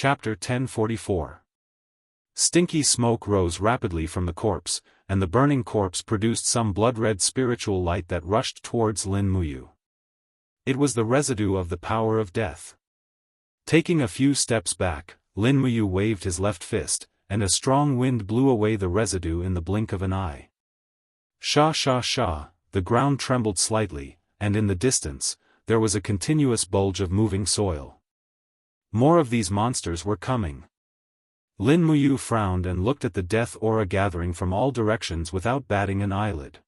Chapter 1044. Stinky smoke rose rapidly from the corpse, and the burning corpse produced some blood-red spiritual light that rushed towards Lin Muyu. It was the residue of the power of death. Taking a few steps back, Lin Muyu waved his left fist, and a strong wind blew away the residue in the blink of an eye. Sha sha sha, the ground trembled slightly, and in the distance, there was a continuous bulge of moving soil. More of these monsters were coming. Lin Muyu frowned and looked at the death aura gathering from all directions without batting an eyelid.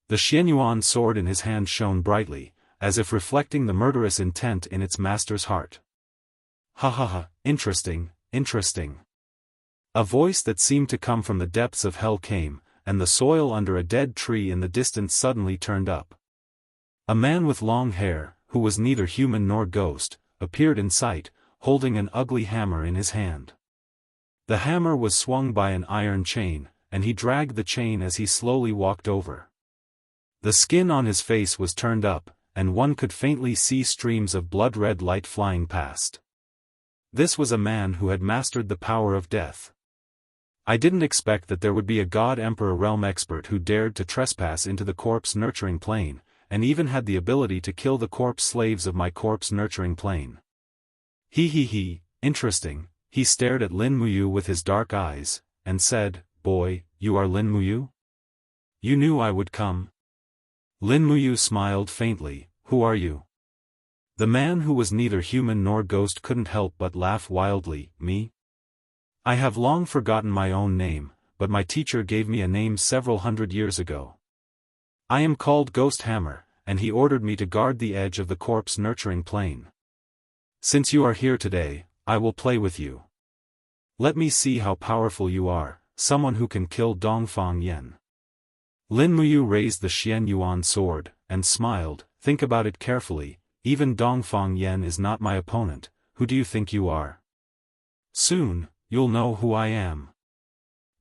The Xianyuan sword in his hand shone brightly, as if reflecting the murderous intent in its master's heart. Ha ha ha, interesting, interesting. A voice that seemed to come from the depths of hell came, and the soil under a dead tree in the distance suddenly turned up. A man with long hair, who was neither human nor ghost, appeared in sight, holding an ugly hammer in his hand. The hammer was swung by an iron chain, and he dragged the chain as he slowly walked over. The skin on his face was turned up, and one could faintly see streams of blood-red light flying past. This was a man who had mastered the power of death. I didn't expect that there would be a God-Emperor realm expert who dared to trespass into the corpse-nurturing plane, and even had the ability to kill the corpse slaves of my corpse-nurturing plane. He, interesting. He stared at Lin Muyu with his dark eyes, and said, "Boy, you are Lin Muyu? You knew I would come?" Lin Muyu smiled faintly. "Who are you?" The man who was neither human nor ghost couldn't help but laugh wildly. "Me? I have long forgotten my own name, but my teacher gave me a name several hundred years ago. I am called Ghost Hammer, and he ordered me to guard the edge of the corpse-nurturing plane. Since you are here today, I will play with you. Let me see how powerful you are, someone who can kill Dongfang Yen." Lin Muyu raised the Xianyuan sword, and smiled. "Think about it carefully, even Dongfang Yen is not my opponent. Who do you think you are? Soon, you'll know who I am."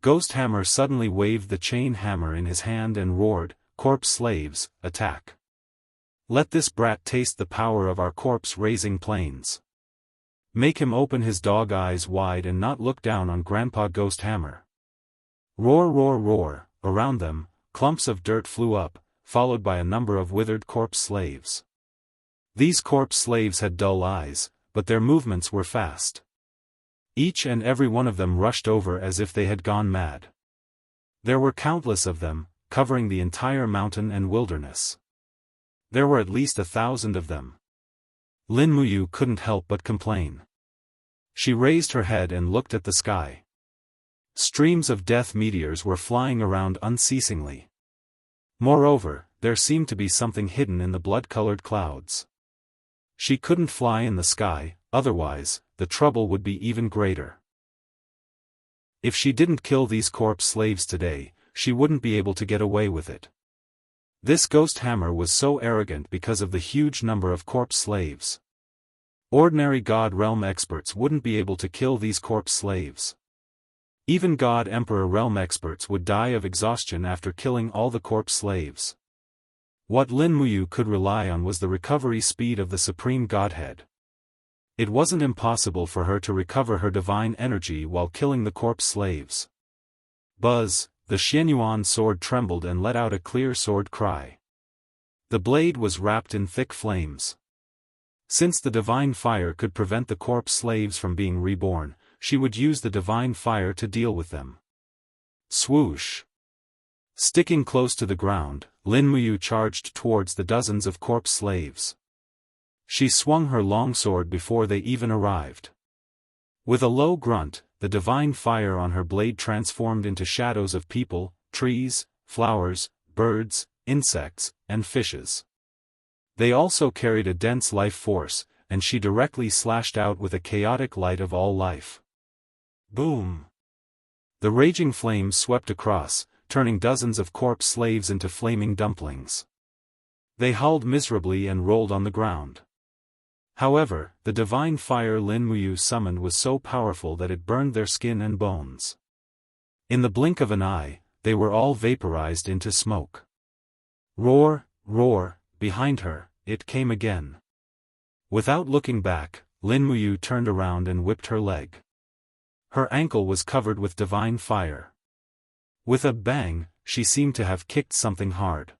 Ghost Hammer suddenly waved the chain hammer in his hand and roared, "Corpse slaves, attack! Let this brat taste the power of our corpse-raising planes. Make him open his dog eyes wide and not look down on Grandpa Ghost Hammer." Roar roar roar, around them, clumps of dirt flew up, followed by a number of withered corpse slaves. These corpse slaves had dull eyes, but their movements were fast. Each and every one of them rushed over as if they had gone mad. There were countless of them, covering the entire mountain and wilderness. There were at least 1,000 of them. Lin Muyu couldn't help but complain. She raised her head and looked at the sky. Streams of death meteors were flying around unceasingly. Moreover, there seemed to be something hidden in the blood-colored clouds. She couldn't fly in the sky, otherwise, the trouble would be even greater. If she didn't kill these corpse slaves today, she wouldn't be able to get away with it. This Ghost Hammer was so arrogant because of the huge number of corpse slaves. Ordinary God Realm experts wouldn't be able to kill these corpse slaves. Even God Emperor Realm experts would die of exhaustion after killing all the corpse slaves. What Lin Muyu could rely on was the recovery speed of the Supreme Godhead. It wasn't impossible for her to recover her divine energy while killing the corpse slaves. Buzz! The Xianyuan sword trembled and let out a clear sword cry. The blade was wrapped in thick flames. Since the divine fire could prevent the corpse slaves from being reborn, she would use the divine fire to deal with them. Swoosh! Sticking close to the ground, Lin Muyu charged towards the dozens of corpse slaves. She swung her longsword before they even arrived. With a low grunt, the divine fire on her blade transformed into shadows of people, trees, flowers, birds, insects, and fishes. They also carried a dense life force, and she directly slashed out with a chaotic light of all life. Boom! The raging flames swept across, turning dozens of corpse slaves into flaming dumplings. They howled miserably and rolled on the ground. However, the divine fire Lin Muyu summoned was so powerful that it burned their skin and bones. In the blink of an eye, they were all vaporized into smoke. Roar, roar, behind her, it came again. Without looking back, Lin Muyu turned around and whipped her leg. Her ankle was covered with divine fire. With a bang, she seemed to have kicked something hard.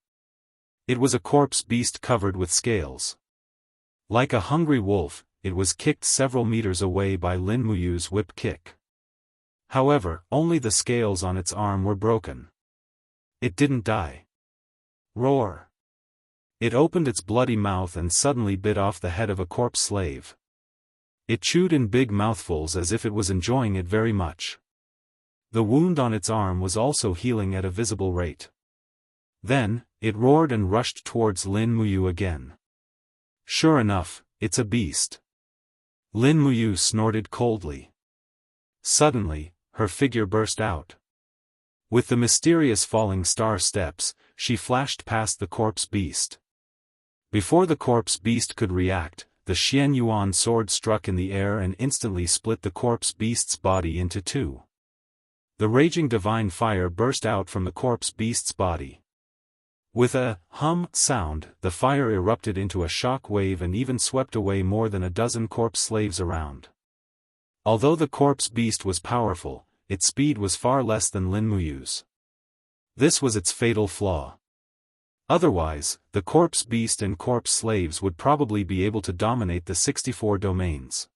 It was a corpse beast covered with scales. Like a hungry wolf, it was kicked several meters away by Lin Muyu's whip kick. However, only the scales on its arm were broken. It didn't die. Roar! It opened its bloody mouth and suddenly bit off the head of a corpse slave. It chewed in big mouthfuls as if it was enjoying it very much. The wound on its arm was also healing at a visible rate. Then, it roared and rushed towards Lin Muyu again. Sure enough, it's a beast. Lin Muyu snorted coldly. Suddenly, her figure burst out. With the mysterious falling star steps, she flashed past the corpse beast. Before the corpse beast could react, the Xianyuan sword struck in the air and instantly split the corpse beast's body into two. The raging divine fire burst out from the corpse beast's body. With a hum sound, the fire erupted into a shock wave and even swept away more than a dozen corpse slaves around. Although the corpse beast was powerful, its speed was far less than Lin Muyu's. This was its fatal flaw. Otherwise, the corpse beast and corpse slaves would probably be able to dominate the 64 domains.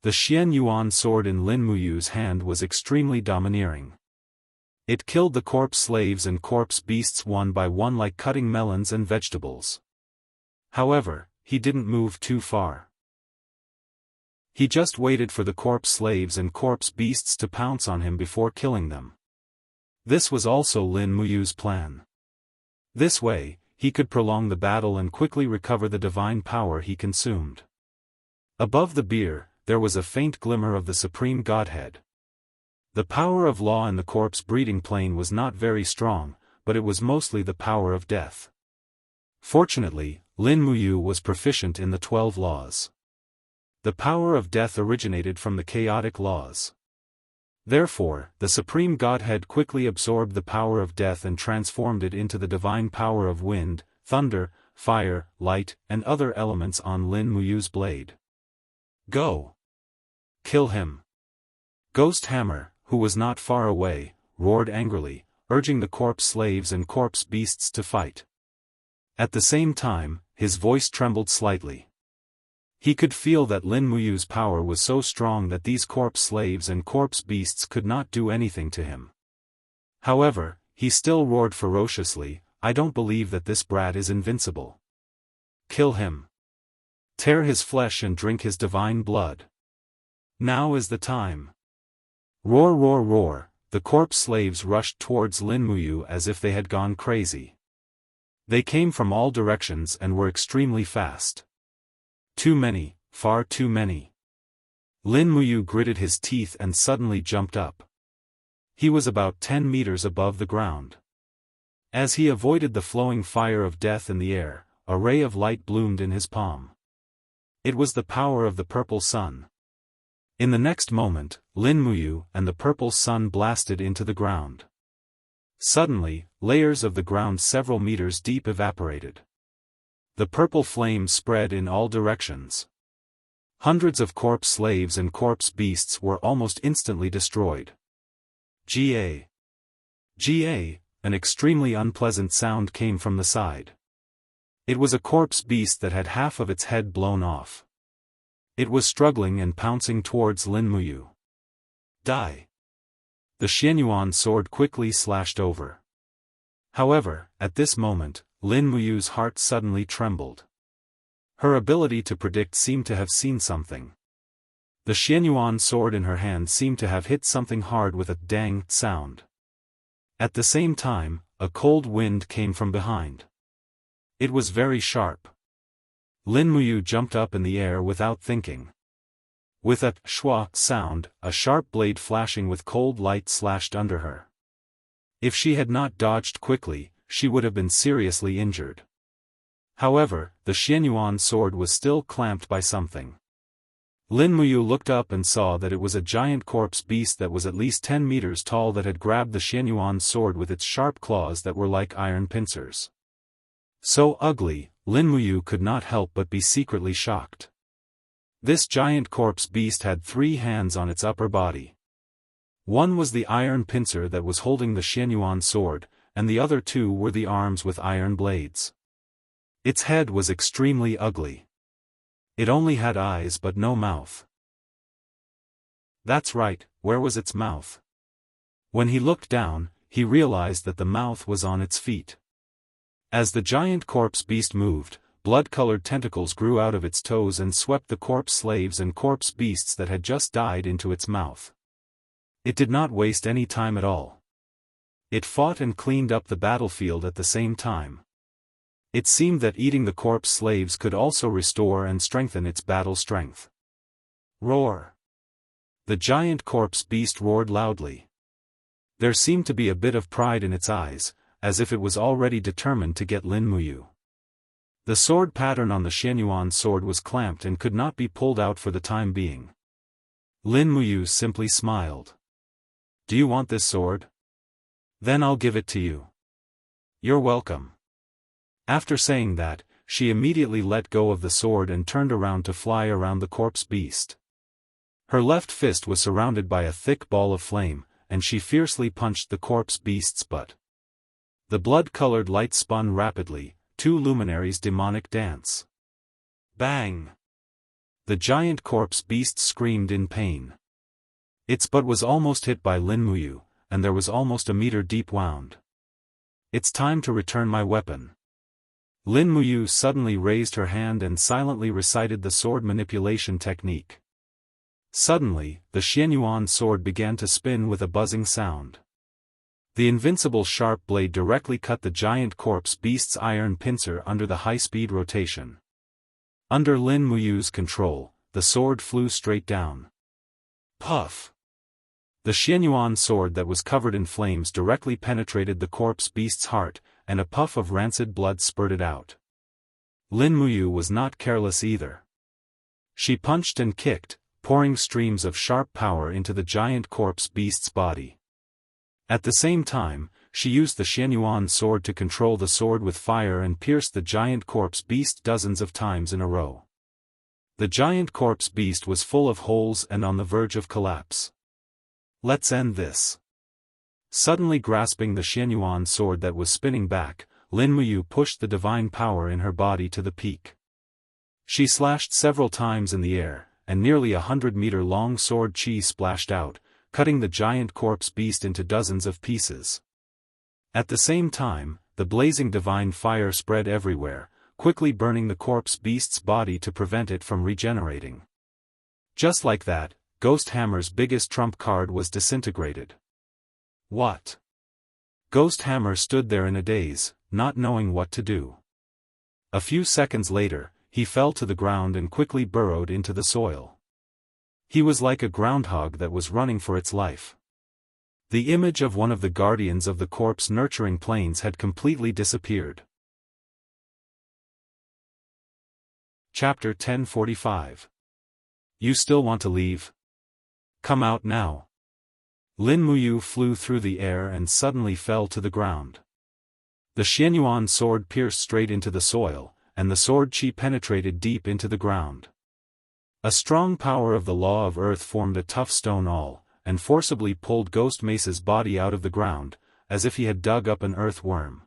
The Xianyuan sword in Lin Muyu's hand was extremely domineering. It killed the corpse slaves and corpse beasts one by one like cutting melons and vegetables. However, he didn't move too far. He just waited for the corpse slaves and corpse beasts to pounce on him before killing them. This was also Lin Muyu's plan. This way, he could prolong the battle and quickly recover the divine power he consumed. Above the bier, there was a faint glimmer of the Supreme Godhead. The power of law in the corpse breeding plane was not very strong, but it was mostly the power of death. Fortunately, Lin Muyu was proficient in the 12 laws. The power of death originated from the chaotic laws. Therefore, the Supreme Godhead quickly absorbed the power of death and transformed it into the divine power of wind, thunder, fire, light, and other elements on Lin Muyu's blade. Go! Kill him! Ghost Hammer, who was not far away, roared angrily, urging the corpse slaves and corpse beasts to fight. At the same time, his voice trembled slightly. He could feel that Lin Muyu's power was so strong that these corpse slaves and corpse beasts could not do anything to him. However, he still roared ferociously, "I don't believe that this brat is invincible. Kill him. Tear his flesh and drink his divine blood. Now is the time." Roar, roar, roar, the corpse slaves rushed towards Lin Muyu as if they had gone crazy. They came from all directions and were extremely fast. Too many, far too many. Lin Muyu gritted his teeth and suddenly jumped up. He was about 10 meters above the ground. As he avoided the flowing fire of death in the air, a ray of light bloomed in his palm. It was the power of the purple sun. In the next moment, Lin Muyu and the purple sun blasted into the ground. Suddenly, layers of the ground several meters deep evaporated. The purple flame spread in all directions. Hundreds of corpse slaves and corpse beasts were almost instantly destroyed. Ga! Ga! An extremely unpleasant sound came from the side. It was a corpse beast that had half of its head blown off. It was struggling and pouncing towards Lin Muyu. Die! The Xianyuan sword quickly slashed over. However, at this moment, Lin Muyu's heart suddenly trembled. Her ability to predict seemed to have seen something. The Xianyuan sword in her hand seemed to have hit something hard with a dang sound. At the same time, a cold wind came from behind. It was very sharp. Lin Muyu jumped up in the air without thinking. With a shwa sound, a sharp blade flashing with cold light slashed under her. If she had not dodged quickly, she would have been seriously injured. However, the Xianyuan sword was still clamped by something. Lin Muyu looked up and saw that it was a giant corpse beast that was at least 10 meters tall that had grabbed the Xianyuan sword with its sharp claws that were like iron pincers. So ugly, Lin Muyu could not help but be secretly shocked. This giant corpse beast had 3 hands on its upper body. One was the iron pincer that was holding the Xianyuan sword, and the other 2 were the arms with iron blades. Its head was extremely ugly. It only had eyes but no mouth. That's right, where was its mouth? When he looked down, he realized that the mouth was on its feet. As the giant corpse beast moved, blood-colored tentacles grew out of its toes and swept the corpse slaves and corpse beasts that had just died into its mouth. It did not waste any time at all. It fought and cleaned up the battlefield at the same time. It seemed that eating the corpse slaves could also restore and strengthen its battle strength. Roar! The giant corpse beast roared loudly. There seemed to be a bit of pride in its eyes, as if it was already determined to get Lin Muyu. The sword pattern on the Xianyuan sword was clamped and could not be pulled out for the time being. Lin Muyu simply smiled. Do you want this sword? Then I'll give it to you. You're welcome. After saying that, she immediately let go of the sword and turned around to fly around the corpse beast. Her left fist was surrounded by a thick ball of flame, and she fiercely punched the corpse beast's butt. The blood-colored light spun rapidly, 2 luminaries' demonic dance. Bang! The giant corpse beast screamed in pain. Its butt was almost hit by Lin Muyu, and there was almost a meter deep wound. It's time to return my weapon. Lin Muyu suddenly raised her hand and silently recited the sword manipulation technique. Suddenly, the Xianyuan sword began to spin with a buzzing sound. The invincible sharp blade directly cut the giant corpse beast's iron pincer under the high-speed rotation. Under Lin Muyu's control, the sword flew straight down. Puff! The Xianyuan sword that was covered in flames directly penetrated the corpse beast's heart, and a puff of rancid blood spurted out. Lin Muyu was not careless either. She punched and kicked, pouring streams of sharp power into the giant corpse beast's body. At the same time, she used the Xianyuan sword to control the sword with fire and pierced the giant corpse beast dozens of times in a row. The giant corpse beast was full of holes and on the verge of collapse. Let's end this. Suddenly grasping the Xianyuan sword that was spinning back, Lin Muyu pushed the divine power in her body to the peak. She slashed several times in the air, and nearly 100-meter-long sword chi splashed out, cutting the giant corpse beast into dozens of pieces. At the same time, the blazing divine fire spread everywhere, quickly burning the corpse beast's body to prevent it from regenerating. Just like that, Ghost Hammer's biggest trump card was disintegrated. What? Ghost Hammer stood there in a daze, not knowing what to do. A few seconds later, he fell to the ground and quickly burrowed into the soil. He was like a groundhog that was running for its life. The image of one of the guardians of the corpse nurturing planes had completely disappeared. Chapter 1045. You still want to leave? Come out now. Lin Muyu flew through the air and suddenly fell to the ground. The Xianyuan sword pierced straight into the soil, and the sword chi penetrated deep into the ground. A strong power of the law of earth formed a tough stone awl, and forcibly pulled Ghost Mace's body out of the ground, as if he had dug up an earthworm.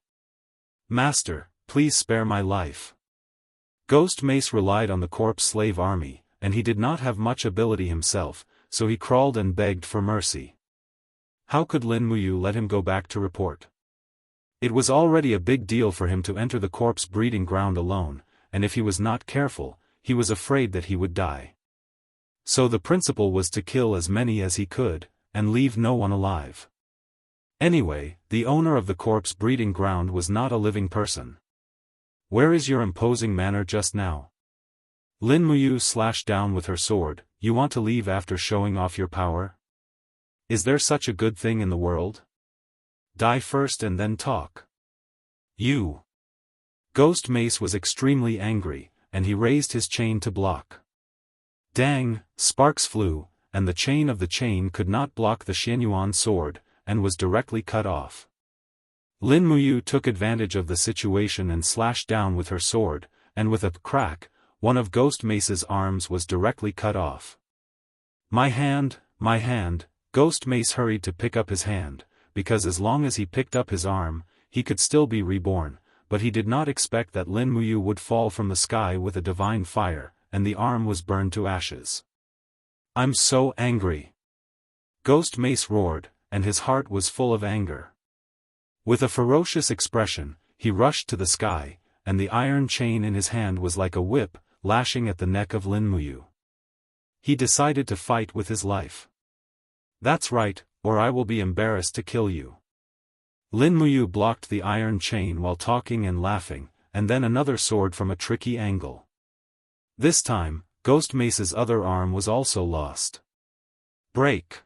Master, please spare my life. Ghost Mace relied on the corpse slave army, and he did not have much ability himself, so he crawled and begged for mercy. How could Lin Muyu let him go back to report? It was already a big deal for him to enter the corpse breeding ground alone, and if he was not careful, he was afraid that he would die. So the principle was to kill as many as he could, and leave no one alive. Anyway, the owner of the corpse breeding ground was not a living person. Where is your imposing manner just now? Lin Muyu slashed down with her sword. You want to leave after showing off your power? Is there such a good thing in the world? Die first and then talk. You. Ghost Mace was extremely angry, and he raised his chain to block. Dang, sparks flew, and the chain of the chain could not block the Xianyuan sword, and was directly cut off. Lin Muyu took advantage of the situation and slashed down with her sword, and with a crack, one of Ghost Mace's arms was directly cut off. My hand, my hand." Ghost Mace hurried to pick up his hand, because as long as he picked up his arm, he could still be reborn, but he did not expect that Lin Muyu would fall from the sky with a divine fire, and the arm was burned to ashes. "I'm so angry!" Ghost Mace roared, and his heart was full of anger. With a ferocious expression, he rushed to the sky, and the iron chain in his hand was like a whip, lashing at the neck of Lin Muyu. He decided to fight with his life. "That's right, or I will be embarrassed to kill you." Lin Muyu blocked the iron chain while talking and laughing, and then another sword from a tricky angle. This time, Ghost Mace's other arm was also lost. Break!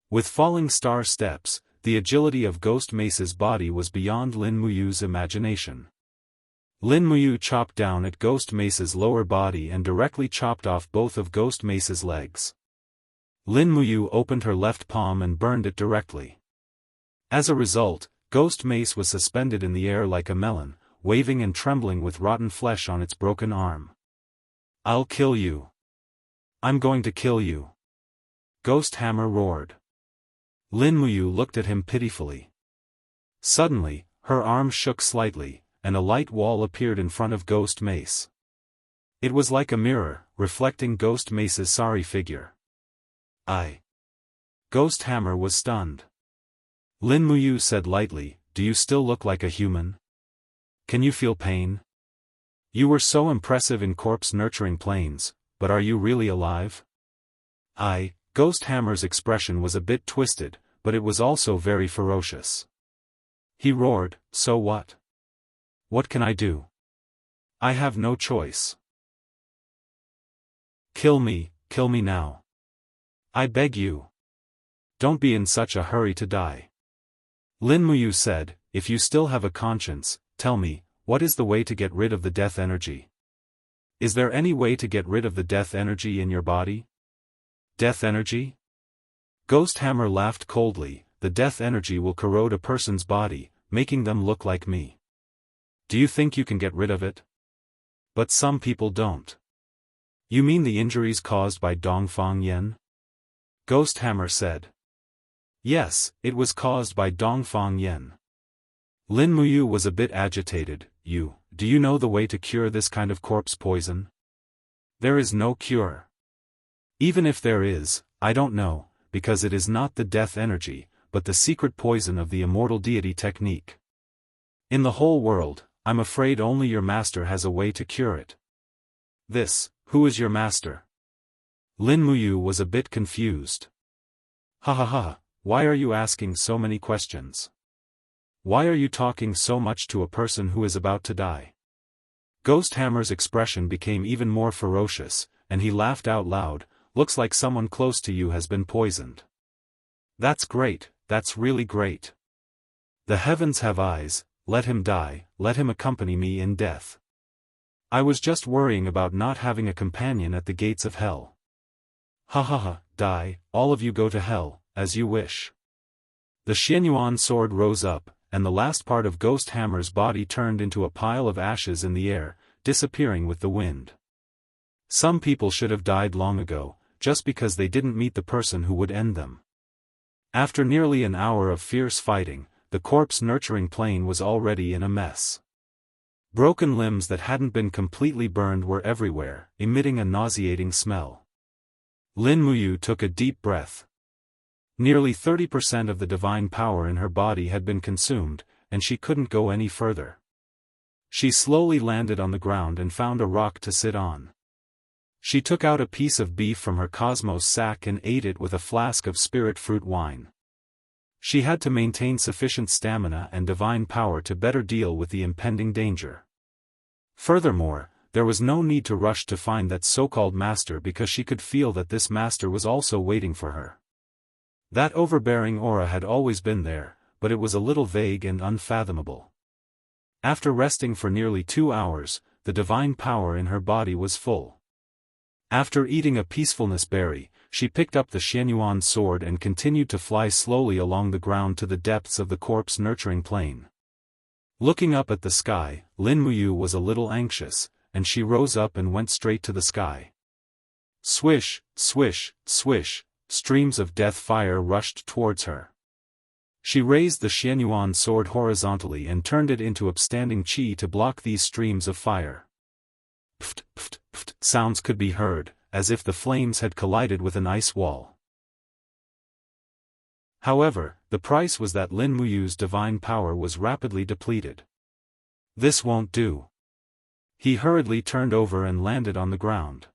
With falling star steps, the agility of Ghost Mace's body was beyond Lin Muyu's imagination. Lin Muyu chopped down at Ghost Mace's lower body and directly chopped off both of Ghost Mace's legs. Lin Muyu opened her left palm and burned it directly. As a result, Ghost Mace was suspended in the air like a melon, waving and trembling with rotten flesh on its broken arm. "I'll kill you. I'm going to kill you!" Ghost Hammer roared. Lin Muyu looked at him pitifully. Suddenly, her arm shook slightly, and a light wall appeared in front of Ghost Mace. It was like a mirror, reflecting Ghost Mace's sorry figure. Ghost Hammer was stunned. Lin Muyu said lightly, "Do you still look like a human? Can you feel pain? You were so impressive in corpse-nurturing planes, but are you really alive?" Ghost Hammer's expression was a bit twisted, but it was also very ferocious. He roared, "So what? What can I do? I have no choice. Kill me now. I beg you. Don't be in such a hurry to die." Lin Muyu said, "If you still have a conscience, tell me, what is the way to get rid of the death energy? Is there any way to get rid of the death energy in your body?" "Death energy?" Ghost Hammer laughed coldly. "The death energy will corrode a person's body, making them look like me. Do you think you can get rid of it? But some people don't." "You mean the injuries caused by Dongfang Yen?" Ghost Hammer said. "Yes, it was caused by Dongfang Yen." Lin Muyu was a bit agitated. Do you know the way to cure this kind of corpse poison?" "There is no cure. Even if there is, I don't know, because it is not the death energy, but the secret poison of the immortal deity technique. In the whole world, I'm afraid only your master has a way to cure it." Who is your master?" Lin Muyu was a bit confused. Ha, why are you asking so many questions? Why are you talking so much to a person who is about to die?" Ghost Hammer's expression became even more ferocious, and he laughed out loud. "Looks like someone close to you has been poisoned." "That's great, that's really great. The heavens have eyes, let him die, let him accompany me in death. I was just worrying about not having a companion at the gates of hell. Ha, die, all of you go to hell, as you wish." The Xianyuan sword rose up, and the last part of Ghost Hammer's body turned into a pile of ashes in the air, disappearing with the wind. Some people should have died long ago, just because they didn't meet the person who would end them. After nearly an hour of fierce fighting, the corpse-nurturing plane was already in a mess. Broken limbs that hadn't been completely burned were everywhere, emitting a nauseating smell. Lin Muyu took a deep breath. Nearly 30% of the divine power in her body had been consumed, and she couldn't go any further. She slowly landed on the ground and found a rock to sit on. She took out a piece of beef from her cosmos sack and ate it with a flask of spirit fruit wine. She had to maintain sufficient stamina and divine power to better deal with the impending danger. Furthermore, there was no need to rush to find that so-called master because she could feel that this master was also waiting for her. That overbearing aura had always been there, but it was a little vague and unfathomable. After resting for nearly 2 hours, the divine power in her body was full. After eating a peacefulness berry, she picked up the Xianyuan sword and continued to fly slowly along the ground to the depths of the corpse-nurturing plane. Looking up at the sky, Lin Muyu was a little anxious, and she rose up and went straight to the sky. Swish, swish, swish, streams of death fire rushed towards her. She raised the Xianyuan sword horizontally and turned it into upstanding qi to block these streams of fire. Pft, pft, pft, sounds could be heard, as if the flames had collided with an ice wall. However, the price was that Lin Muyu's divine power was rapidly depleted. This won't do. He hurriedly turned over and landed on the ground.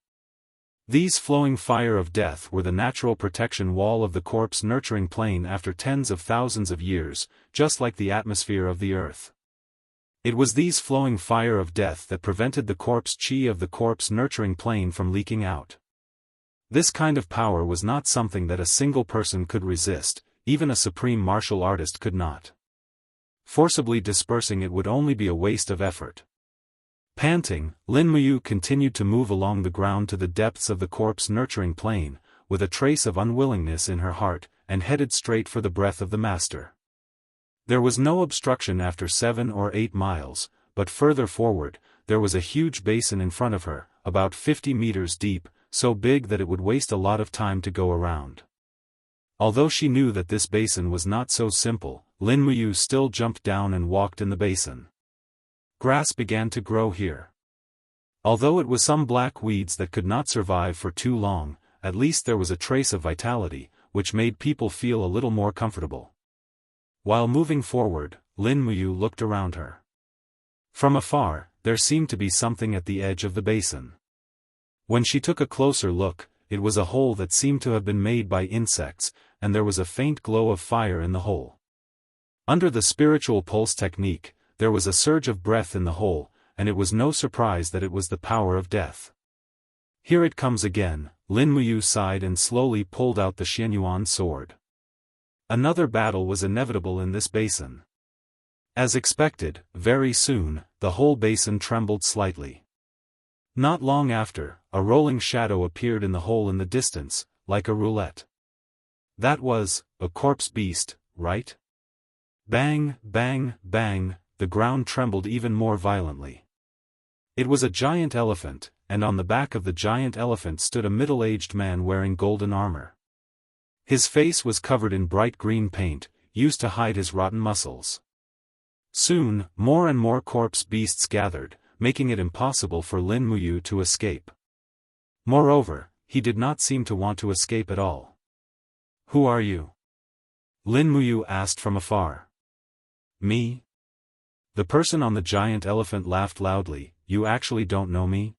These flowing fire of death were the natural protection wall of the corpse-nurturing plane after tens of thousands of years, just like the atmosphere of the earth. It was these flowing fire of death that prevented the corpse chi of the corpse-nurturing plane from leaking out. This kind of power was not something that a single person could resist, even a supreme martial artist could not. Forcibly dispersing it would only be a waste of effort. Panting, Lin Muyu continued to move along the ground to the depths of the corpse-nurturing plane, with a trace of unwillingness in her heart, and headed straight for the breath of the master. There was no obstruction after 7 or 8 miles, but further forward, there was a huge basin in front of her, about 50 meters deep, so big that it would waste a lot of time to go around. Although she knew that this basin was not so simple, Lin Muyu still jumped down and walked in the basin. Grass began to grow here. Although it was some black weeds that could not survive for too long, at least there was a trace of vitality, which made people feel a little more comfortable. While moving forward, Lin Muyu looked around her. From afar, there seemed to be something at the edge of the basin. When she took a closer look, it was a hole that seemed to have been made by insects, and there was a faint glow of fire in the hole. Under the spiritual pulse technique, there was a surge of breath in the hole, and it was no surprise that it was the power of death. Here it comes again, Lin Muyu sighed and slowly pulled out the Xianyuan sword. Another battle was inevitable in this basin. As expected, very soon, the whole basin trembled slightly. Not long after, a rolling shadow appeared in the hole in the distance, like a roulette. That was a corpse beast, right? Bang, bang, bang. The ground trembled even more violently. It was a giant elephant, and on the back of the giant elephant stood a middle-aged man wearing golden armor. His face was covered in bright green paint, used to hide his rotten muscles. Soon, more and more corpse beasts gathered, making it impossible for Lin Muyu to escape. Moreover, he did not seem to want to escape at all. "Who are you?" Lin Muyu asked from afar. "Me?" The person on the giant elephant laughed loudly. "You actually don't know me?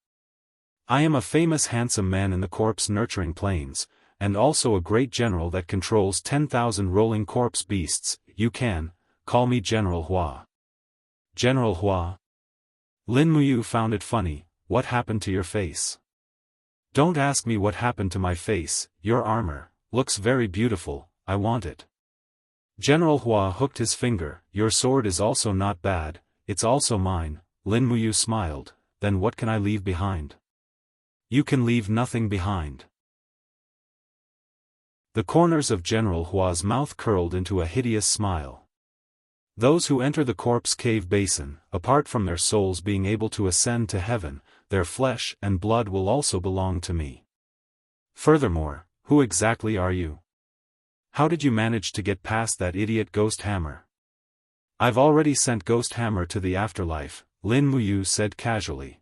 I am a famous handsome man in the corpse-nurturing plains, and also a great general that controls 10,000 rolling corpse beasts. You can call me General Hua." "General Hua?" Lin Muyu found it funny. "What happened to your face?" "Don't ask me what happened to my face. Your armor looks very beautiful. I want it." General Hua hooked his finger. "Your sword is also not bad, it's also mine." Lin Muyu smiled. "Then what can I leave behind?" "You can leave nothing behind." The corners of General Hua's mouth curled into a hideous smile. "Those who enter the corpse cave basin, apart from their souls being able to ascend to heaven, their flesh and blood will also belong to me. Furthermore, who exactly are you? How did you manage to get past that idiot Ghost Hammer?" "I've already sent Ghost Hammer to the afterlife," Lin Muyu said casually.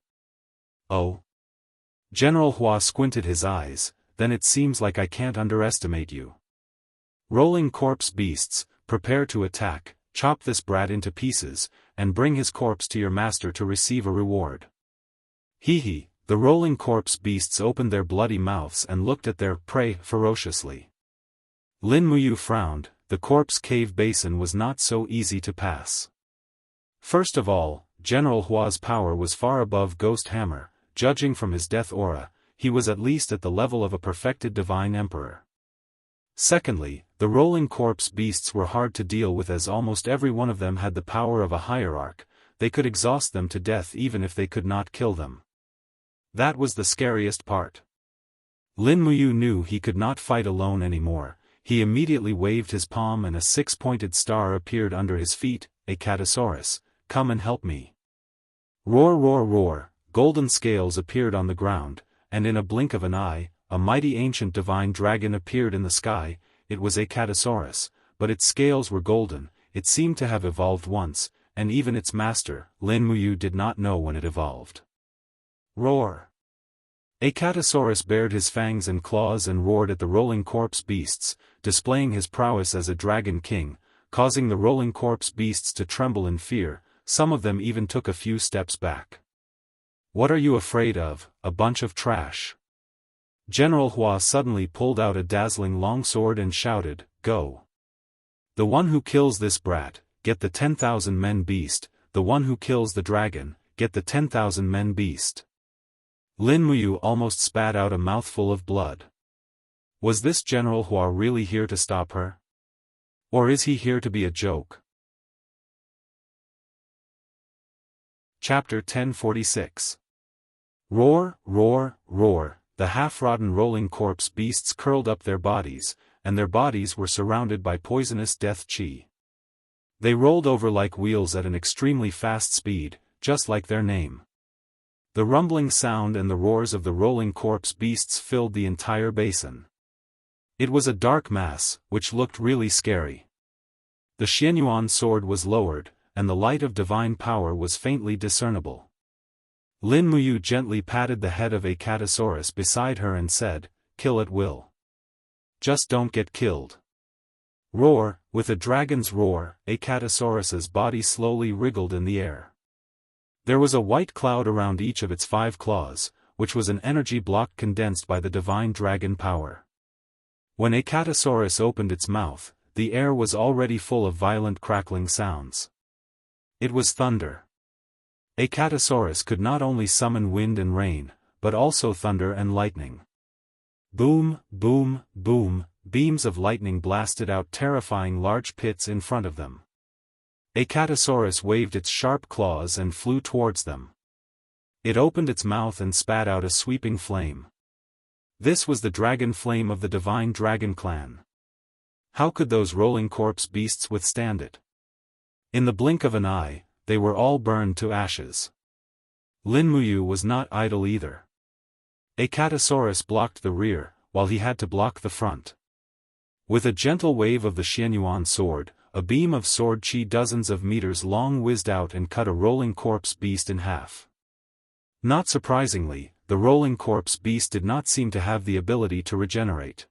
"Oh?" General Hua squinted his eyes. "Then it seems like I can't underestimate you. Rolling corpse beasts, prepare to attack, chop this brat into pieces, and bring his corpse to your master to receive a reward." Hee. The rolling corpse beasts opened their bloody mouths and looked at their prey ferociously. Lin Muyu frowned. The corpse cave basin was not so easy to pass. First of all, General Hua's power was far above Ghost Hammer. Judging from his death aura, he was at least at the level of a perfected divine emperor. Secondly, the rolling corpse beasts were hard to deal with as almost every one of them had the power of a hierarch. They could exhaust them to death even if they could not kill them. That was the scariest part. Lin Muyu knew he could not fight alone anymore. He immediately waved his palm and a 6-pointed star appeared under his feet. "A Catasaurus, come and help me." Roar roar roar, golden scales appeared on the ground, and in a blink of an eye, a mighty ancient divine dragon appeared in the sky. It was a Catasaurus, but its scales were golden. It seemed to have evolved once, and even its master, Lin Muyu, did not know when it evolved. Roar! A Catasaurus bared his fangs and claws and roared at the rolling corpse beasts, displaying his prowess as a dragon king, causing the rolling corpse beasts to tremble in fear. Some of them even took a few steps back. "What are you afraid of, a bunch of trash?" General Hua suddenly pulled out a dazzling longsword and shouted, "Go! The one who kills this brat, get the 10,000 men beast, the one who kills the dragon, get the 10,000 men beast." Lin Muyu almost spat out a mouthful of blood. Was this General Hua really here to stop her? Or is he here to be a joke? Chapter 1046. Roar, roar, roar. The half-rotten rolling corpse beasts curled up their bodies, and their bodies were surrounded by poisonous death chi. They rolled over like wheels at an extremely fast speed, just like their name. The rumbling sound and the roars of the rolling corpse beasts filled the entire basin. It was a dark mass, which looked really scary. The Xianyuan sword was lowered, and the light of divine power was faintly discernible. Lin Muyu gently patted the head of a Catasaurus beside her and said, "Kill at will. Just don't get killed." Roar! With a dragon's roar, a Catasaurus's body slowly wriggled in the air. There was a white cloud around each of its 5 claws, which was an energy block condensed by the divine dragon power. When a Catasaurus opened its mouth, the air was already full of violent crackling sounds. It was thunder. A Catasaurus could not only summon wind and rain, but also thunder and lightning. Boom, boom, boom, beams of lightning blasted out terrifying large pits in front of them. A Catasaurus waved its sharp claws and flew towards them. It opened its mouth and spat out a sweeping flame. This was the dragon flame of the divine dragon clan. How could those rolling corpse beasts withstand it? In the blink of an eye, they were all burned to ashes. Lin Muyu was not idle either. A Catasaurus blocked the rear, while he had to block the front. With a gentle wave of the Xianyuan sword, a beam of sword chi dozens of meters long whizzed out and cut a rolling corpse beast in half. Not surprisingly, the rolling corpse beast did not seem to have the ability to regenerate.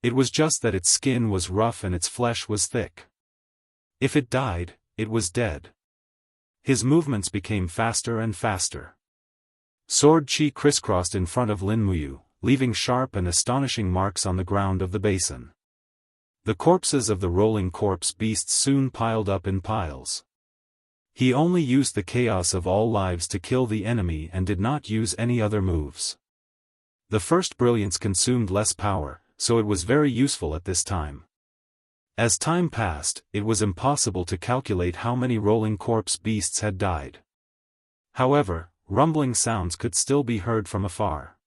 It was just that its skin was rough and its flesh was thick. If it died, it was dead. His movements became faster and faster. Sword chi crisscrossed in front of Lin Muyu, leaving sharp and astonishing marks on the ground of the basin. The corpses of the rolling corpse beasts soon piled up in piles. He only used the chaos of all lives to kill the enemy and did not use any other moves. The first brilliance consumed less power, so it was very useful at this time. As time passed, it was impossible to calculate how many rolling corpse beasts had died. However, rumbling sounds could still be heard from afar.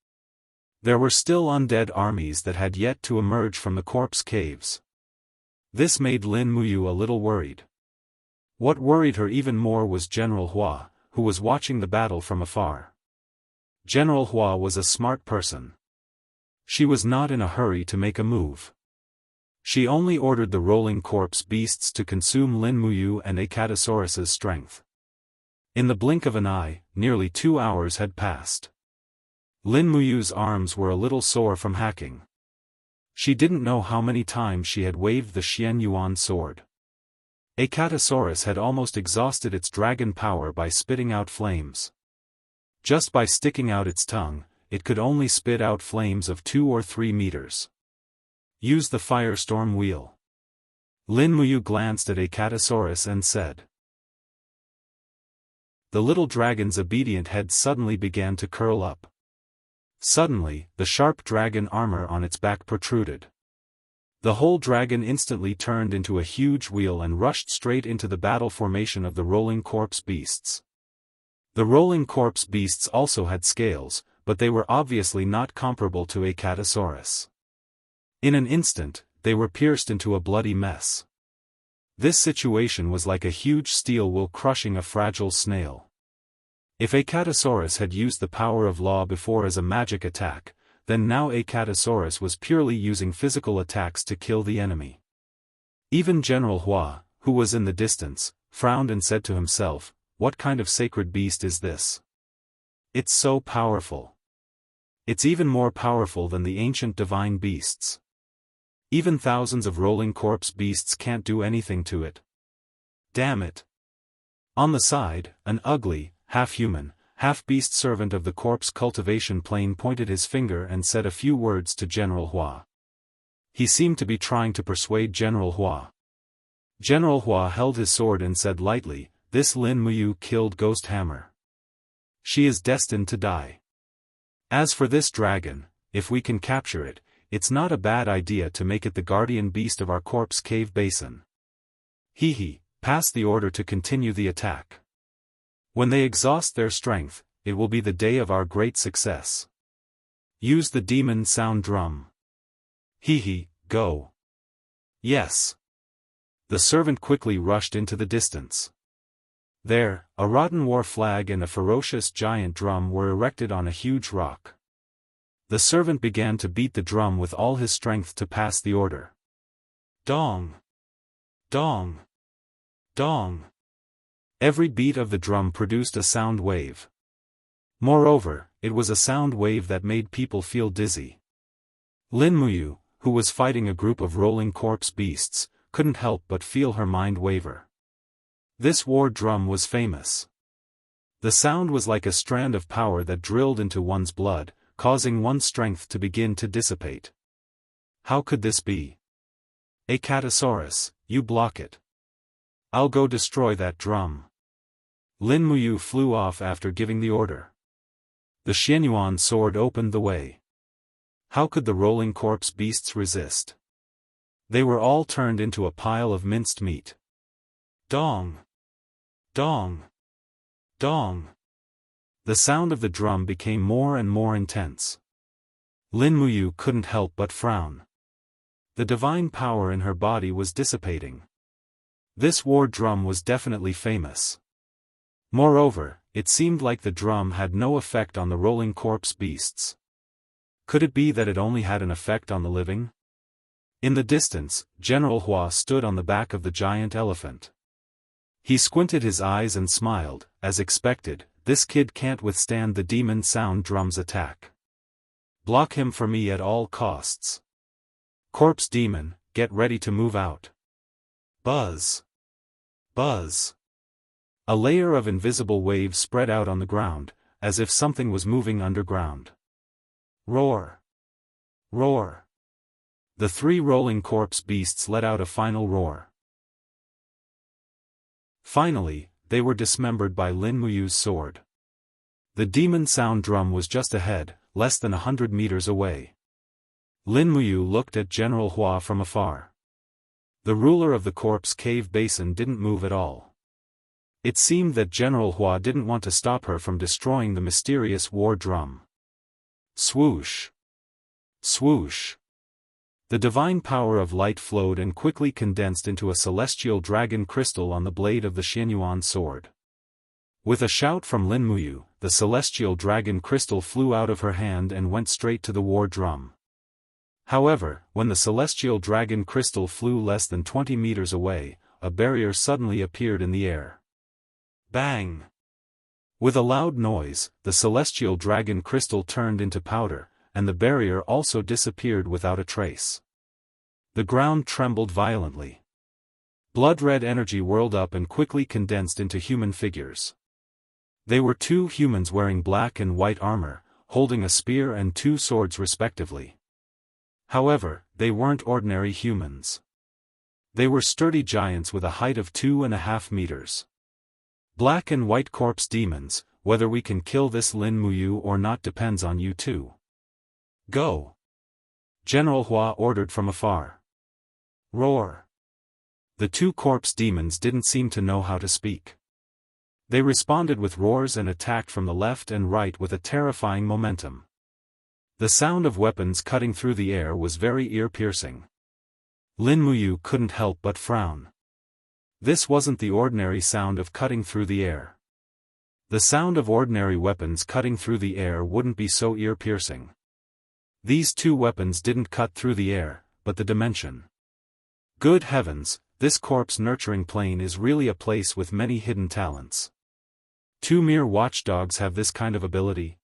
There were still undead armies that had yet to emerge from the corpse caves. This made Lin Muyu a little worried. What worried her even more was General Hua, who was watching the battle from afar. General Hua was a smart person. She was not in a hurry to make a move. She only ordered the rolling corpse beasts to consume Lin Muyu and a Catasaurus's strength. In the blink of an eye, nearly 2 hours had passed. Lin Muyu's arms were a little sore from hacking. She didn't know how many times she had waved the Xianyuan sword. A Catasaurus had almost exhausted its dragon power by spitting out flames. Just by sticking out its tongue, it could only spit out flames of 2 or 3 meters. Use the firestorm wheel. Lin Muyu glanced at a Catasaurus and said. The little dragon's obedient head suddenly began to curl up. Suddenly, the sharp dragon armor on its back protruded. The whole dragon instantly turned into a huge wheel and rushed straight into the battle formation of the rolling corpse beasts. The rolling corpse beasts also had scales, but they were obviously not comparable to a Catasaurus. In an instant, they were pierced into a bloody mess. This situation was like a huge steel will crushing a fragile snail. If Acatosaurus had used the power of law before as a magic attack, then now Acatosaurus was purely using physical attacks to kill the enemy. Even General Hua, who was in the distance, frowned and said to himself, "What kind of sacred beast is this? It's so powerful. It's even more powerful than the ancient divine beasts. Even thousands of rolling corpse beasts can't do anything to it. Damn it." On the side, an ugly, half-human, half-beast servant of the corpse cultivation plane pointed his finger and said a few words to General Hua. He seemed to be trying to persuade General Hua. General Hua held his sword and said lightly, "This Lin Muyu killed Ghost Hammer. She is destined to die. As for this dragon, if we can capture it, it's not a bad idea to make it the guardian beast of our corpse cave basin. He, pass the order to continue the attack. When they exhaust their strength, it will be the day of our great success. Use the demon sound drum. Go." Yes. The servant quickly rushed into the distance. There, a rotten war flag and a ferocious giant drum were erected on a huge rock. The servant began to beat the drum with all his strength to pass the order. Dong! Dong! Dong! Every beat of the drum produced a sound wave. Moreover, it was a sound wave that made people feel dizzy. Lin Muyu, who was fighting a group of rolling corpse beasts, couldn't help but feel her mind waver. This war drum was famous. The sound was like a strand of power that drilled into one's blood, causing one's strength to begin to dissipate. How could this be? Acatosaurus, you block it. I'll go destroy that drum. Lin Muyu flew off after giving the order. The Xianyuan sword opened the way. How could the rolling corpse beasts resist? They were all turned into a pile of minced meat. Dong! Dong! Dong! The sound of the drum became more and more intense. Lin Muyu couldn't help but frown. The divine power in her body was dissipating. This war drum was definitely famous. Moreover, it seemed like the drum had no effect on the rolling corpse beasts. Could it be that it only had an effect on the living? In the distance, General Hua stood on the back of the giant elephant. He squinted his eyes and smiled, as expected. This kid can't withstand the demon sound drum's attack. Block him for me at all costs. Corpse demon, get ready to move out. Buzz! Buzz! A layer of invisible waves spread out on the ground, as if something was moving underground. Roar! Roar! The three rolling corpse beasts let out a final roar. Finally, they were dismembered by Lin Muyu's sword. The demon sound drum was just ahead, less than 100 meters away. Lin Muyu looked at General Hua from afar. The ruler of the corpse cave basin didn't move at all. It seemed that General Hua didn't want to stop her from destroying the mysterious war drum. Swoosh! Swoosh! The divine power of light flowed and quickly condensed into a celestial dragon crystal on the blade of the Xianyuan sword. With a shout from Lin Muyu, the celestial dragon crystal flew out of her hand and went straight to the war drum. However, when the celestial dragon crystal flew less than 20 meters away, a barrier suddenly appeared in the air. Bang! With a loud noise, the celestial dragon crystal turned into powder, and the barrier also disappeared without a trace. The ground trembled violently. Blood-red energy whirled up and quickly condensed into human figures. They were two humans wearing black and white armor, holding a spear and two swords respectively. However, they weren't ordinary humans. They were sturdy giants with a height of 2.5 meters. Black and white corpse demons, whether we can kill this Lin Muyu or not depends on you two. Go! General Hua ordered from afar. Roar! The two corpse demons didn't seem to know how to speak. They responded with roars and attacked from the left and right with a terrifying momentum. The sound of weapons cutting through the air was very ear-piercing. Lin Muyu couldn't help but frown. This wasn't the ordinary sound of cutting through the air. The sound of ordinary weapons cutting through the air wouldn't be so ear-piercing. These two weapons didn't cut through the air, but the dimension. Good heavens, this corpse-nurturing plane is really a place with many hidden talents. Two mere watchdogs have this kind of ability.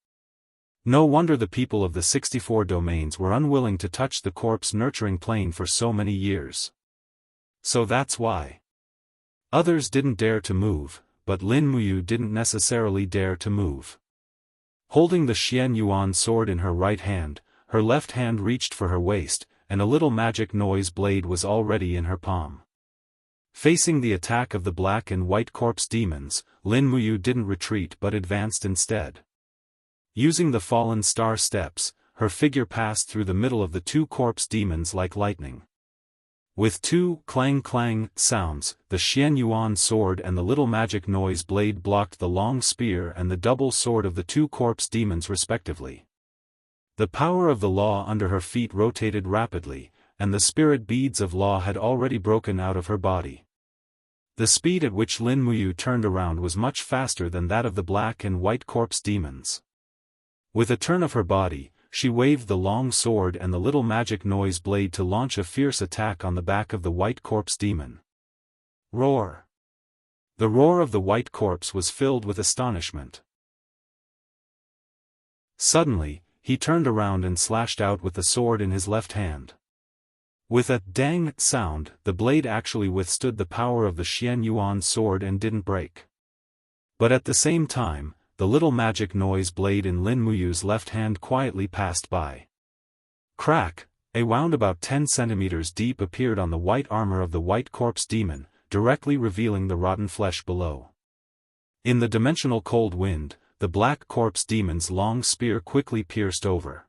No wonder the people of the 64 domains were unwilling to touch the corpse-nurturing plane for so many years. So that's why. Others didn't dare to move, but Lin Muyu didn't necessarily dare to move. Holding the Xian Yuan sword in her right hand, her left hand reached for her waist, and a little magic noise blade was already in her palm. Facing the attack of the black and white corpse demons, Lin Muyu didn't retreat but advanced instead. Using the fallen star steps, her figure passed through the middle of the two corpse demons like lightning. With two clang-clang sounds, the Xian Yuan sword and the little magic noise blade blocked the long spear and the double sword of the two corpse demons respectively. The power of the law under her feet rotated rapidly, and the spirit beads of law had already broken out of her body. The speed at which Lin Muyu turned around was much faster than that of the black and white corpse demons. With a turn of her body, she waved the long sword and the little magic noise blade to launch a fierce attack on the back of the white corpse demon. Roar! The roar of the white corpse was filled with astonishment. Suddenly, he turned around and slashed out with the sword in his left hand. With a dang sound, the blade actually withstood the power of the Xian Yuan sword and didn't break. But at the same time, the little magic noise blade in Lin Muyu's left hand quietly passed by. Crack! A wound about 10 centimeters deep appeared on the white armor of the white corpse demon, directly revealing the rotten flesh below. In the dimensional cold wind, the black corpse demon's long spear quickly pierced over.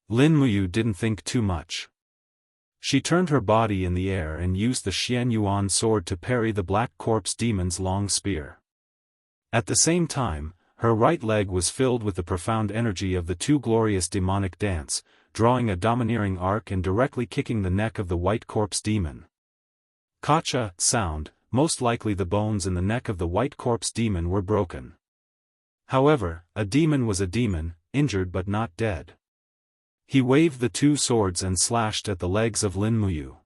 Lin Muyu didn't think too much. She turned her body in the air and used the Xian Yuan sword to parry the black corpse demon's long spear. At the same time, her right leg was filled with the profound energy of the two glorious demonic dance, drawing a domineering arc and directly kicking the neck of the white corpse demon. Kacha sound, most likely the bones in the neck of the white corpse demon were broken. However, a demon was a demon, injured but not dead. He waved the two swords and slashed at the legs of Lin Muyu.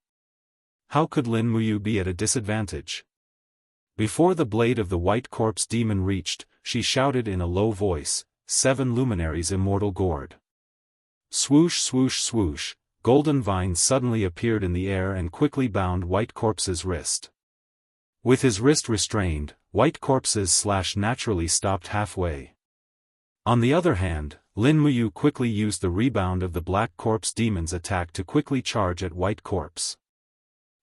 How could Lin Muyu be at a disadvantage? Before the blade of the white corpse demon reached, she shouted in a low voice, "7 luminaries immortal gourd." Swoosh swoosh swoosh, golden vines suddenly appeared in the air and quickly bound white corpse's wrist. With his wrist restrained, white corpse's slash naturally stopped halfway. On the other hand, Lin Muyu quickly used the rebound of the black corpse demon's attack to quickly charge at white corpse.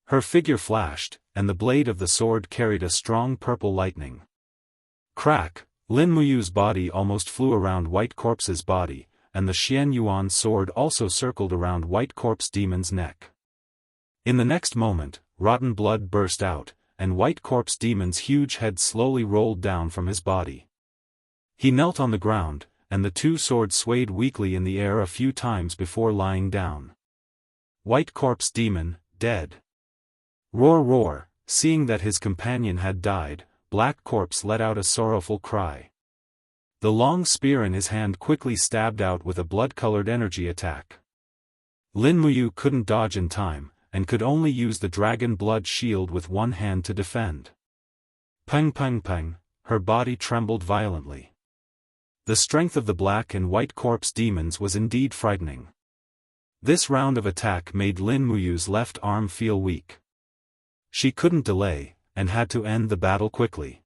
Her figure flashed, and the blade of the sword carried a strong purple lightning. Crack! Lin Muyu's body almost flew around white corpse's body, and the Xian Yuan sword also circled around white corpse demon's neck. In the next moment, rotten blood burst out, and white corpse demon's huge head slowly rolled down from his body. He knelt on the ground, and the two swords swayed weakly in the air a few times before lying down. White corpse demon, dead. Roar roar! Seeing that his companion had died, black corpse let out a sorrowful cry. The long spear in his hand quickly stabbed out with a blood-colored energy attack. Lin Muyu couldn't dodge in time, and could only use the dragon blood shield with one hand to defend. Pang pang pang, her body trembled violently. The strength of the black and white corpse demons was indeed frightening. This round of attack made Lin Muyu's left arm feel weak. She couldn't delay, and had to end the battle quickly.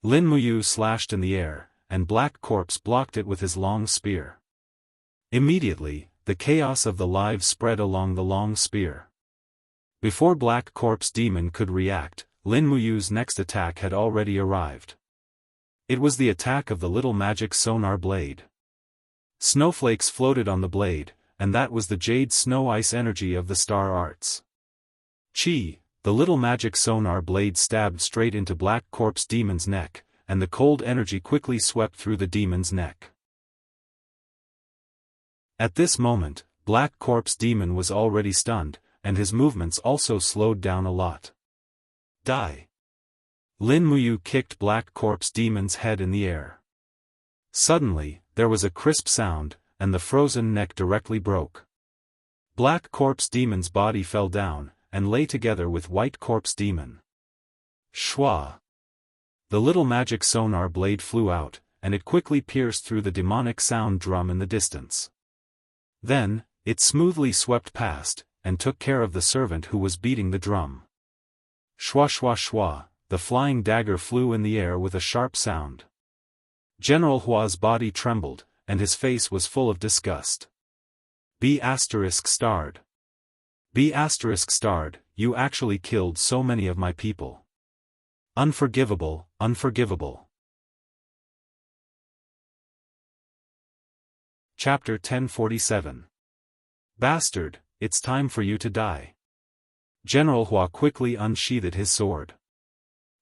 Lin Muyu slashed in the air, and black corpse blocked it with his long spear. Immediately, the chaos of the lives spread along the long spear. Before black corpse demon could react, Lin Muyu's next attack had already arrived. It was the attack of the little magic sonar blade. Snowflakes floated on the blade, and that was the jade snow ice energy of the star arts. Chi! The little magic sonar blade stabbed straight into black corpse demon's neck, and the cold energy quickly swept through the demon's neck. At this moment, black corpse demon was already stunned, and his movements also slowed down a lot. Die! Lin Muyu kicked Black Corpse Demon's head in the air. Suddenly, there was a crisp sound, and the frozen neck directly broke. Black Corpse Demon's body fell down, and lay together with White Corpse Demon. Shwa! The little magic sonar blade flew out, and it quickly pierced through the demonic sound drum in the distance. Then, it smoothly swept past, and took care of the servant who was beating the drum. Shwa shwa shwa, the flying dagger flew in the air with a sharp sound. General Hua's body trembled, and his face was full of disgust. B*****, you actually killed so many of my people. Unforgivable, unforgivable. Chapter 1047. Bastard, it's time for you to die. General Hua quickly unsheathed his sword.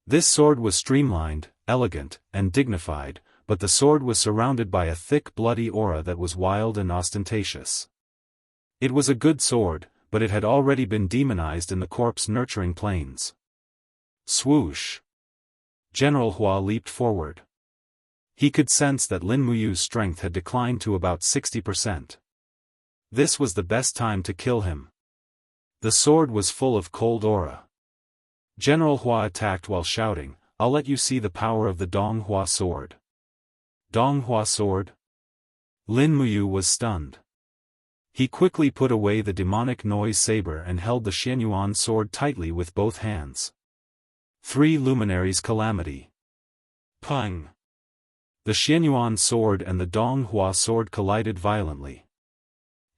This sword was streamlined, elegant, and dignified, but the sword was surrounded by a thick bloody aura that was wild and ostentatious. It was a good sword, but it had already been demonized in the corpse-nurturing planes. Swoosh! General Hua leaped forward. He could sense that Lin Muyu's strength had declined to about 60%. This was the best time to kill him. The sword was full of cold aura. General Hua attacked while shouting, "I'll let you see the power of the Dong Hua sword." Dong Hua sword? Lin Muyu was stunned. He quickly put away the demonic noise saber and held the Xianyuan sword tightly with both hands. Three luminaries calamity. Pang! The Xianyuan sword and the Dong Hua sword collided violently.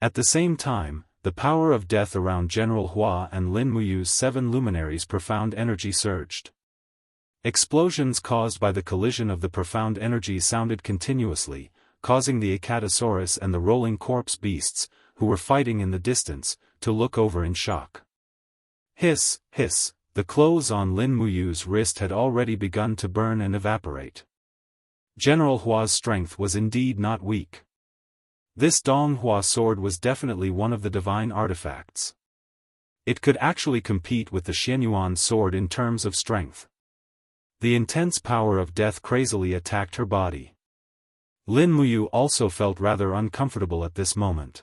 At the same time, the power of death around General Hua and Lin Muyu's 7 luminaries' profound energy surged. Explosions caused by the collision of the profound energy sounded continuously, causing the Acatosaurus and the rolling corpse beasts, who were fighting in the distance, to look over in shock. Hiss, hiss, the clothes on Lin Muyu's wrist had already begun to burn and evaporate. General Hua's strength was indeed not weak. This Dong Hua sword was definitely one of the divine artifacts. It could actually compete with the Xianyuan sword in terms of strength. The intense power of death crazily attacked her body. Lin Muyu also felt rather uncomfortable at this moment.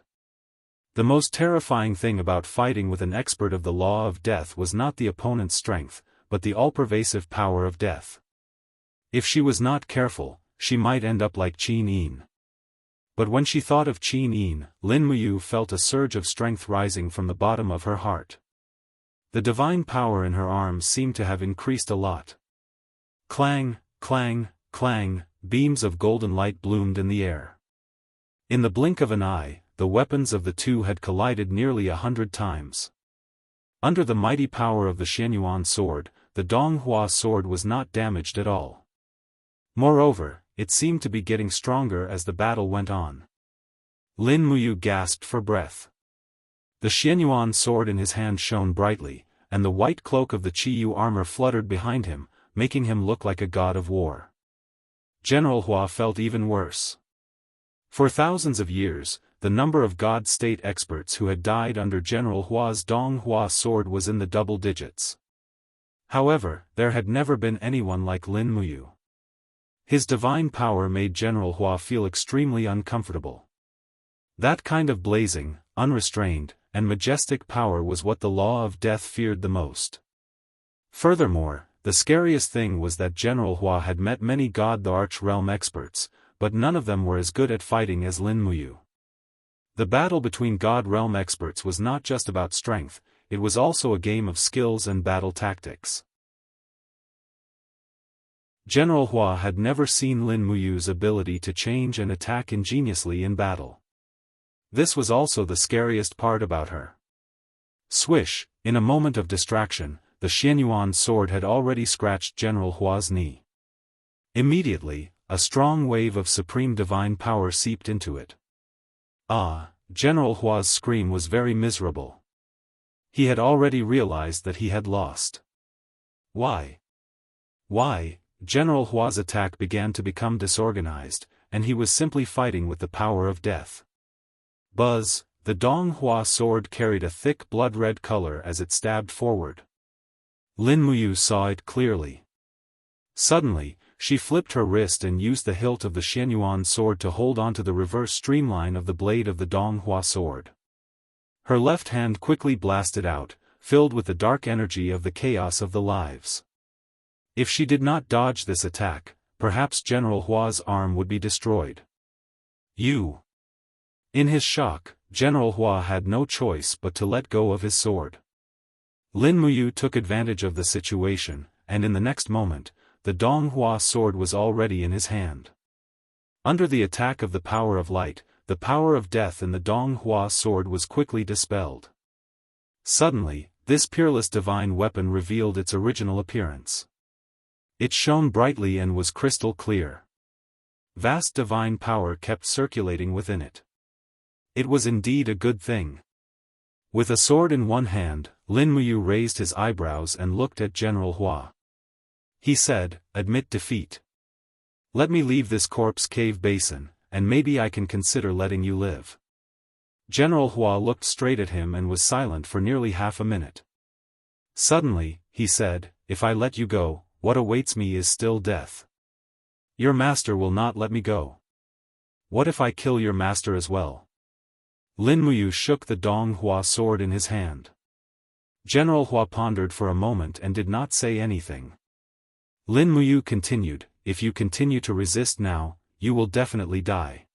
The most terrifying thing about fighting with an expert of the law of death was not the opponent's strength, but the all-pervasive power of death. If she was not careful, she might end up like Qin Yin. But when she thought of Qin Yin, Lin Muyu felt a surge of strength rising from the bottom of her heart. The divine power in her arms seemed to have increased a lot. Clang, clang, clang, beams of golden light bloomed in the air. In the blink of an eye, the weapons of the two had collided nearly 100 times. Under the mighty power of the Xianyuan sword, the Dong Hua sword was not damaged at all. Moreover, it seemed to be getting stronger as the battle went on. Lin Muyu gasped for breath. The Xianyuan sword in his hand shone brightly, and the white cloak of the Qiyu armor fluttered behind him, making him look like a god of war. General Hua felt even worse. For thousands of years, the number of God State experts who had died under General Hua's Dong Hua sword was in the double digits. However, there had never been anyone like Lin Muyu. His divine power made General Hua feel extremely uncomfortable. That kind of blazing, unrestrained, and majestic power was what the law of death feared the most. Furthermore, the scariest thing was that General Hua had met many God the Arch-Realm experts, but none of them were as good at fighting as Lin Muyu. The battle between God Realm experts was not just about strength, it was also a game of skills and battle tactics. General Hua had never seen Lin Muyu's ability to change and attack ingeniously in battle. This was also the scariest part about her. Swish, in a moment of distraction, the Xianyuan sword had already scratched General Hua's knee. Immediately, a strong wave of supreme divine power seeped into it. Ah, General Hua's scream was very miserable. He had already realized that he had lost. Why? General Hua's attack began to become disorganized, and he was simply fighting with the power of death. Buzz, the Dong Hua sword carried a thick blood-red color as it stabbed forward. Lin Muyu saw it clearly. Suddenly, she flipped her wrist and used the hilt of the Xianyuan sword to hold onto the reverse streamline of the blade of the Donghua sword. Her left hand quickly blasted out, filled with the dark energy of the chaos of the lives. If she did not dodge this attack, perhaps General Hua's arm would be destroyed. You! In his shock, General Hua had no choice but to let go of his sword. Lin Muyu took advantage of the situation, and in the next moment, the Donghua sword was already in his hand. Under the attack of the power of light, the power of death in the Donghua sword was quickly dispelled. Suddenly, this peerless divine weapon revealed its original appearance. It shone brightly and was crystal clear. Vast divine power kept circulating within it. It was indeed a good thing. With a sword in one hand, Lin Muyu raised his eyebrows and looked at General Hua. He said, "Admit defeat. Let me leave this corpse cave basin, and maybe I can consider letting you live." General Hua looked straight at him and was silent for nearly half a minute. Suddenly, he said, "If I let you go, what awaits me is still death. Your master will not let me go. What if I kill your master as well?" Lin Muyu shook the Donghua sword in his hand. General Hua pondered for a moment and did not say anything. Lin Muyu continued, "If you continue to resist now, you will definitely die.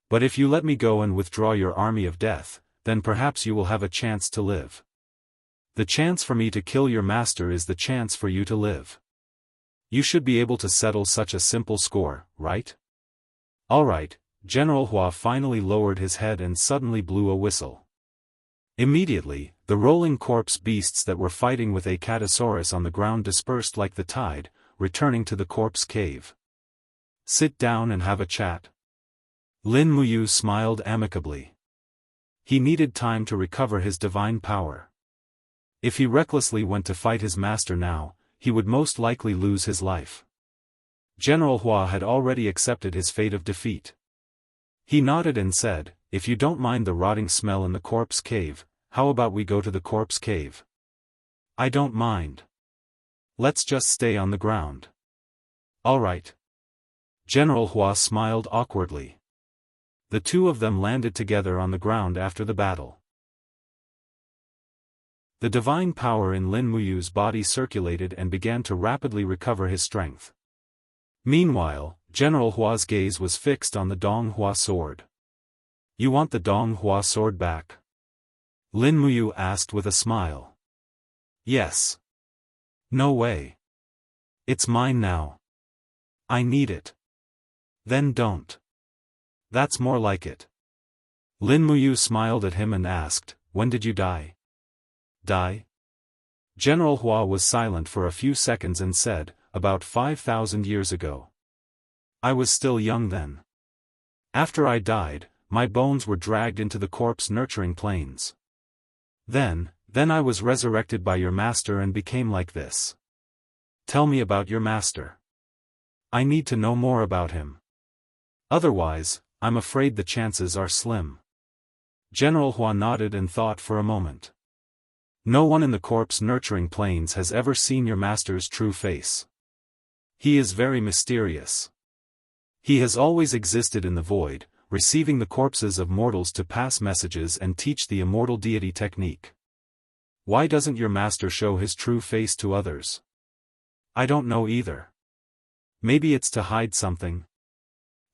But if you let me go and withdraw your army of death, then perhaps you will have a chance to live. The chance for me to kill your master is the chance for you to live. You should be able to settle such a simple score, right?" "All right." General Hua finally lowered his head and suddenly blew a whistle. Immediately, the rolling corpse beasts that were fighting with a Catasaurus on the ground dispersed like the tide, returning to the corpse cave. "Sit down and have a chat." Lin Muyu smiled amicably. He needed time to recover his divine power. If he recklessly went to fight his master now, he would most likely lose his life. General Hua had already accepted his fate of defeat. He nodded and said, "If you don't mind the rotting smell in the corpse cave, how about we go to the corpse cave?" "I don't mind. Let's just stay on the ground." "All right." General Hua smiled awkwardly. The two of them landed together on the ground after the battle. The divine power in Lin Muyu's body circulated and began to rapidly recover his strength. Meanwhile, General Hua's gaze was fixed on the Donghua sword. "You want the Donghua sword back?" Lin Muyu asked with a smile. "Yes." "No way. It's mine now. I need it." "Then don't." "That's more like it." Lin Muyu smiled at him and asked, "When did you die?" "Die?" General Hua was silent for a few seconds and said, "About 5,000 years ago. I was still young then. After I died, my bones were dragged into the corpse-nurturing plains. Then I was resurrected by your master and became like this." "Tell me about your master. I need to know more about him. Otherwise, I'm afraid the chances are slim." General Hua nodded and thought for a moment. "No one in the corpse-nurturing plains has ever seen your master's true face. He is very mysterious. He has always existed in the void, receiving the corpses of mortals to pass messages and teach the immortal deity technique. Why doesn't your master show his true face to others?" "I don't know either. Maybe it's to hide something."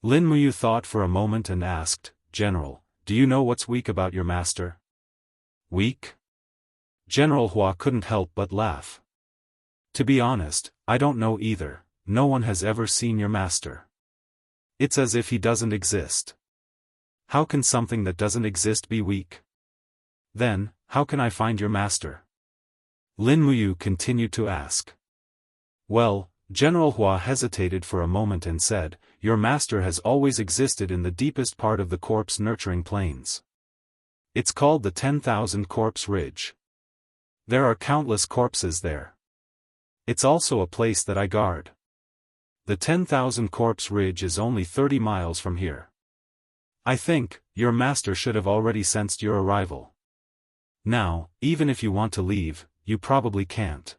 Lin Muyu thought for a moment and asked, "General, do you know what's weak about your master?" "Weak?" General Hua couldn't help but laugh. "To be honest, I don't know either. No one has ever seen your master. It's as if he doesn't exist. How can something that doesn't exist be weak? Then, how can I find your master?" Lin Muyu continued to ask. "Well," General Hua hesitated for a moment and said, "Your master has always existed in the deepest part of the corpse-nurturing plains. It's called the 10,000 Corpse Ridge. There are countless corpses there. It's also a place that I guard. The 10,000 Corpse Ridge is only 30 miles from here. I think, your master should have already sensed your arrival. Now, even if you want to leave, you probably can't.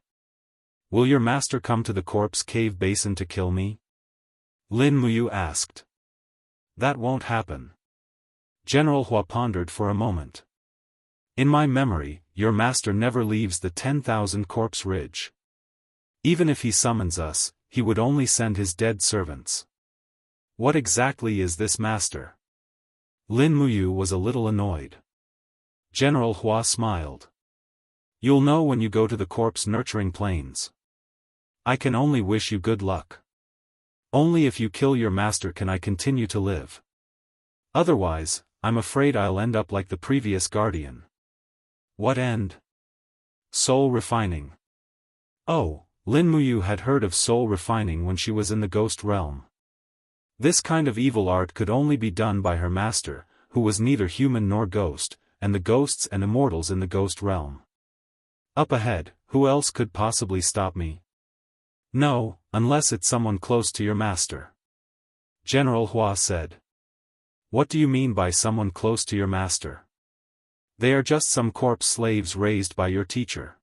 Will your master come to the corpse cave basin to kill me? Lin Muyu asked. That won't happen. General Hua pondered for a moment. In my memory, your master never leaves the 10,000 corpse ridge. Even if he summons us, he would only send his dead servants. What exactly is this master? Lin Muyu was a little annoyed. General Hua smiled. You'll know when you go to the corpse nurturing plains. I can only wish you good luck. Only if you kill your master can I continue to live. Otherwise, I'm afraid I'll end up like the previous guardian. What end? Soul refining. Oh, Lin Muyu had heard of soul refining when she was in the ghost realm. This kind of evil art could only be done by her master, who was neither human nor ghost, and the ghosts and immortals in the ghost realm. Up ahead, who else could possibly stop me? No, unless it's someone close to your master. General Hua said. What do you mean by someone close to your master? They are just some corpse slaves raised by your teacher.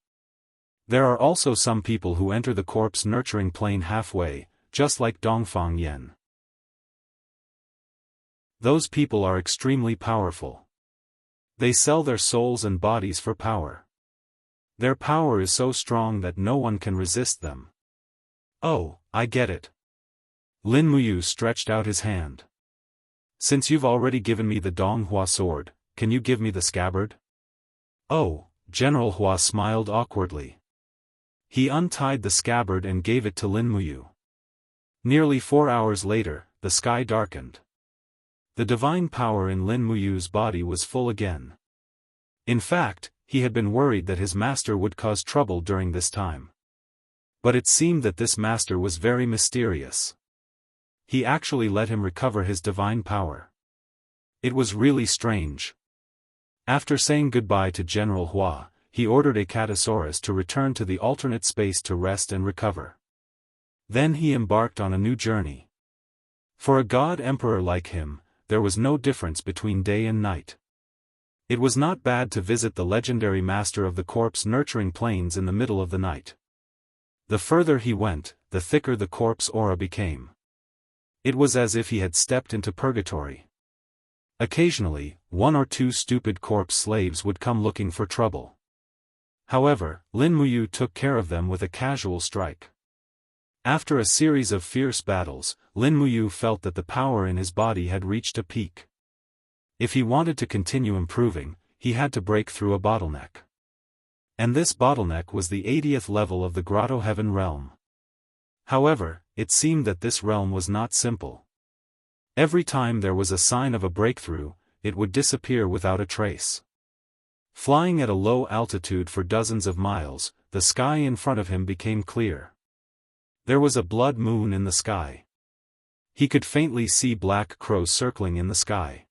There are also some people who enter the corpse nurturing plane halfway, just like Dongfang Yan. Those people are extremely powerful. They sell their souls and bodies for power. Their power is so strong that no one can resist them. Oh, I get it. Lin Muyu stretched out his hand. Since you've already given me the Donghua sword, can you give me the scabbard? Oh, General Hua smiled awkwardly. He untied the scabbard and gave it to Lin Muyu. Nearly 4 hours later, the sky darkened. The divine power in Lin Muyu's body was full again. In fact, he had been worried that his master would cause trouble during this time. But it seemed that this master was very mysterious. He actually let him recover his divine power. It was really strange. After saying goodbye to General Hua, he ordered a Catasaurus to return to the alternate space to rest and recover. Then he embarked on a new journey. For a god emperor like him, there was no difference between day and night. It was not bad to visit the legendary master of the corpse nurturing plains in the middle of the night. The further he went, the thicker the corpse aura became. It was as if he had stepped into purgatory. Occasionally, 1 or 2 stupid corpse slaves would come looking for trouble. However, Lin Muyu took care of them with a casual strike. After a series of fierce battles, Lin Muyu felt that the power in his body had reached a peak. If he wanted to continue improving, he had to break through a bottleneck. And this bottleneck was the 80th level of the Grotto Heaven realm. However, it seemed that this realm was not simple. Every time there was a sign of a breakthrough, it would disappear without a trace. Flying at a low altitude for dozens of miles, the sky in front of him became clear. There was a blood moon in the sky. He could faintly see black crows circling in the sky.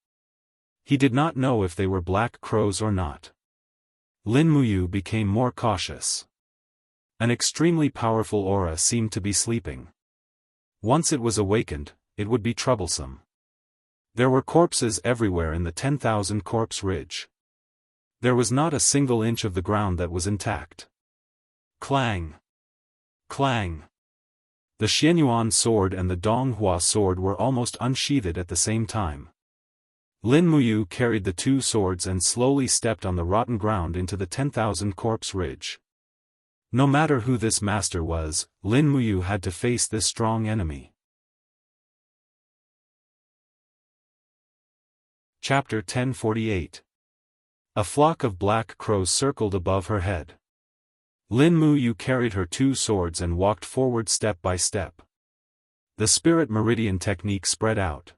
He did not know if they were black crows or not. Lin Muyu became more cautious. An extremely powerful aura seemed to be sleeping. Once it was awakened, it would be troublesome. There were corpses everywhere in the 10,000 corpse ridge. There was not a single inch of the ground that was intact. Clang! Clang! The Xianyuan sword and the Donghua sword were almost unsheathed at the same time. Lin Muyu carried the 2 swords and slowly stepped on the rotten ground into the 10,000 corpse ridge. No matter who this master was, Lin Muyu had to face this strong enemy. Chapter 1048. A flock of black crows circled above her head. Lin Muyu carried her 2 swords and walked forward step by step. The spirit meridian technique spread out.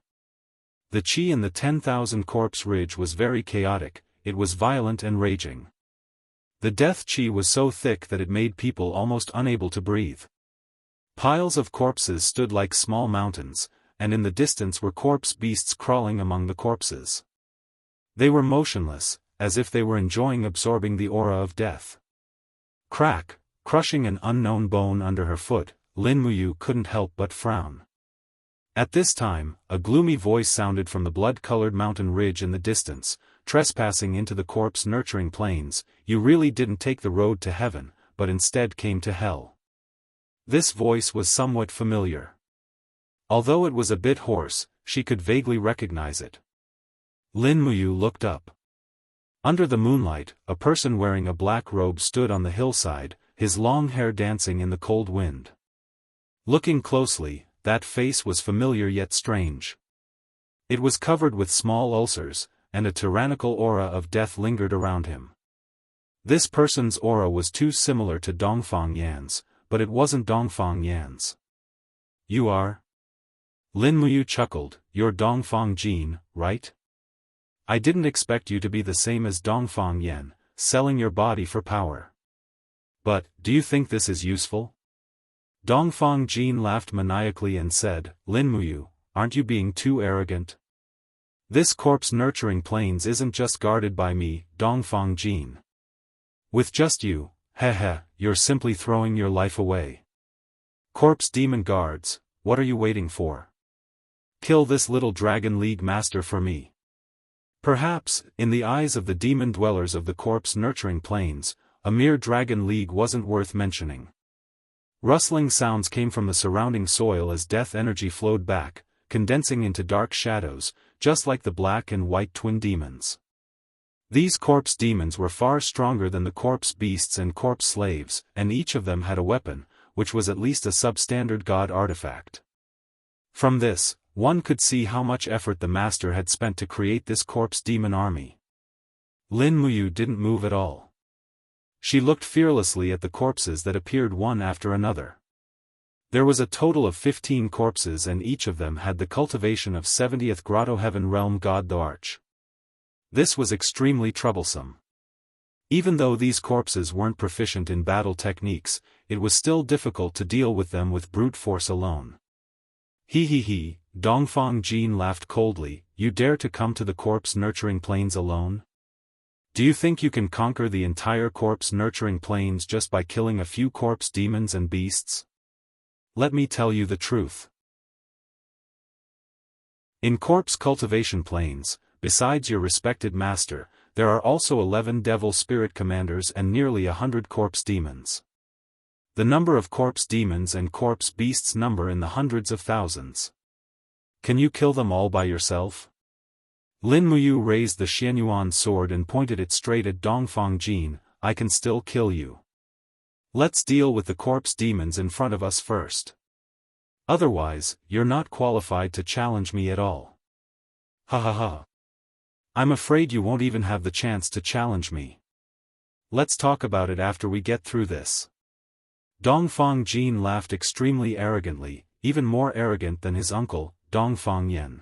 The chi in the 10,000 corpse ridge was very chaotic, it was violent and raging. The death chi was so thick that it made people almost unable to breathe. Piles of corpses stood like small mountains, and in the distance were corpse beasts crawling among the corpses. They were motionless, as if they were enjoying absorbing the aura of death. Crack, crushing an unknown bone under her foot, Lin Muyu couldn't help but frown. At this time, a gloomy voice sounded from the blood-colored mountain ridge in the distance, trespassing into the corpse-nurturing plains. You really didn't take the road to heaven, but instead came to hell. This voice was somewhat familiar. Although it was a bit hoarse, she could vaguely recognize it. Lin Muyu looked up. Under the moonlight, a person wearing a black robe stood on the hillside, his long hair dancing in the cold wind. Looking closely, that face was familiar yet strange. It was covered with small ulcers, and a tyrannical aura of death lingered around him. This person's aura was too similar to Dongfang Yan's, but it wasn't Dongfang Yan's. You are? Lin Muyu chuckled, you're Dongfang Jin, right? I didn't expect you to be the same as Dongfang Yan, selling your body for power. But, do you think this is useful? Dongfang Jin laughed maniacally and said, Lin Muyu, aren't you being too arrogant? This corpse-nurturing plains isn't just guarded by me, Dongfang Jin. With just you, you're simply throwing your life away. Corpse demon guards, what are you waiting for? Kill this little Dragon League master for me. Perhaps, in the eyes of the demon dwellers of the corpse-nurturing plains, a mere Dragon League wasn't worth mentioning. Rustling sounds came from the surrounding soil as death energy flowed back, condensing into dark shadows, just like the black and white twin demons. These corpse demons were far stronger than the corpse beasts and corpse slaves, and each of them had a weapon, which was at least a substandard god artifact. From this, one could see how much effort the master had spent to create this corpse demon army. Lin Muyu didn't move at all. She looked fearlessly at the corpses that appeared one after another. There was a total of 15 corpses and each of them had the cultivation of 70th Grotto Heaven Realm God the Arch. This was extremely troublesome. Even though these corpses weren't proficient in battle techniques, it was still difficult to deal with them with brute force alone. Dongfang Jin laughed coldly, you dare to come to the corpse-nurturing plains alone? Do you think you can conquer the entire corpse-nurturing plains just by killing a few corpse demons and beasts? Let me tell you the truth. In corpse cultivation plains, besides your respected master, there are also 11 devil spirit commanders and nearly 100 corpse demons. The number of corpse demons and corpse beasts number in the hundreds of thousands. Can you kill them all by yourself? Lin Muyu raised the Xianyuan sword and pointed it straight at Dongfang Jin, I can still kill you. Let's deal with the corpse demons in front of us first. Otherwise, you're not qualified to challenge me at all. I'm afraid you won't even have the chance to challenge me. Let's talk about it after we get through this. Dongfang Jin laughed extremely arrogantly, even more arrogant than his uncle, Dongfang Yan.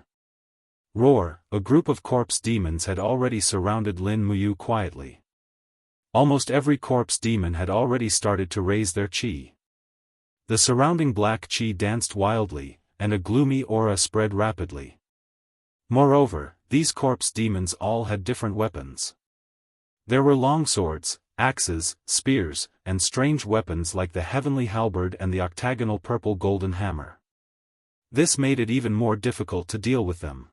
Roar, a group of corpse demons had already surrounded Lin Muyu quietly. Almost every corpse demon had already started to raise their qi. The surrounding black qi danced wildly, and a gloomy aura spread rapidly. Moreover, these corpse demons all had different weapons. There were longswords, axes, spears, and strange weapons like the heavenly halberd and the octagonal purple golden hammer. This made it even more difficult to deal with them.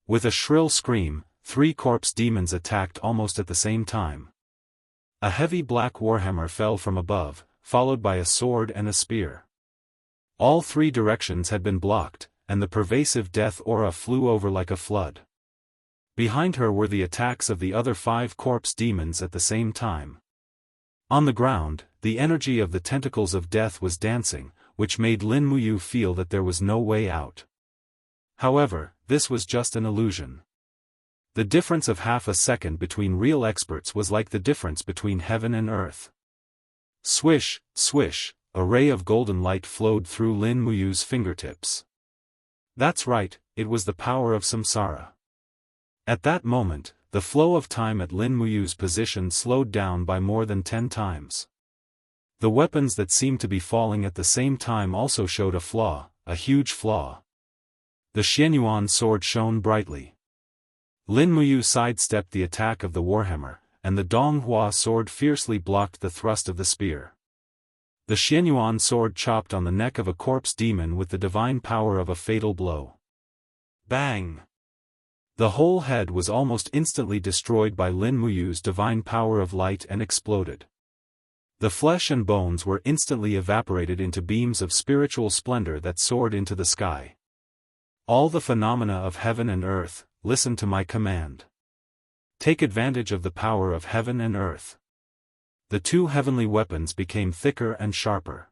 With a shrill scream, 3 corpse demons attacked almost at the same time. A heavy black warhammer fell from above, followed by a sword and a spear. All 3 directions had been blocked, and the pervasive death aura flew over like a flood. Behind her were the attacks of the other 5 corpse demons at the same time. On the ground, the energy of the tentacles of death was dancing, which made Lin Muyu feel that there was no way out. However, this was just an illusion. The difference of half a second between real experts was like the difference between heaven and earth. Swish, swish, a ray of golden light flowed through Lin Muyu's fingertips. That's right, it was the power of samsara. At that moment, the flow of time at Lin Muyu's position slowed down by more than 10 times. The weapons that seemed to be falling at the same time also showed a flaw, a huge flaw. The Xianyuan sword shone brightly. Lin Muyu sidestepped the attack of the warhammer, and the Donghua sword fiercely blocked the thrust of the spear. The Xianyuan sword chopped on the neck of a corpse demon with the divine power of a fatal blow. Bang! The whole head was almost instantly destroyed by Lin Muyu's divine power of light and exploded. The flesh and bones were instantly evaporated into beams of spiritual splendor that soared into the sky. All the phenomena of heaven and earth, listen to my command. Take advantage of the power of heaven and earth. The two heavenly weapons became thicker and sharper.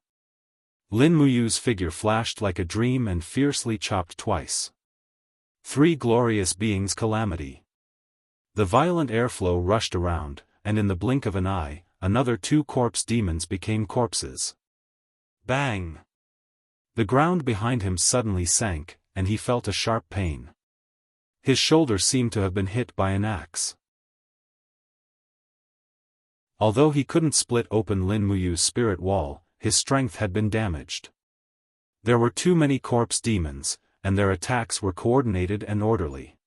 Lin Muyu's figure flashed like a dream and fiercely chopped twice. Three glorious beings' calamity. The violent airflow rushed around, and in the blink of an eye, another two corpse demons became corpses. Bang! The ground behind him suddenly sank, and he felt a sharp pain. His shoulder seemed to have been hit by an axe. Although he couldn't split open Lin Muyu's spirit wall, his strength had been damaged. There were too many corpse demons, and their attacks were coordinated and orderly.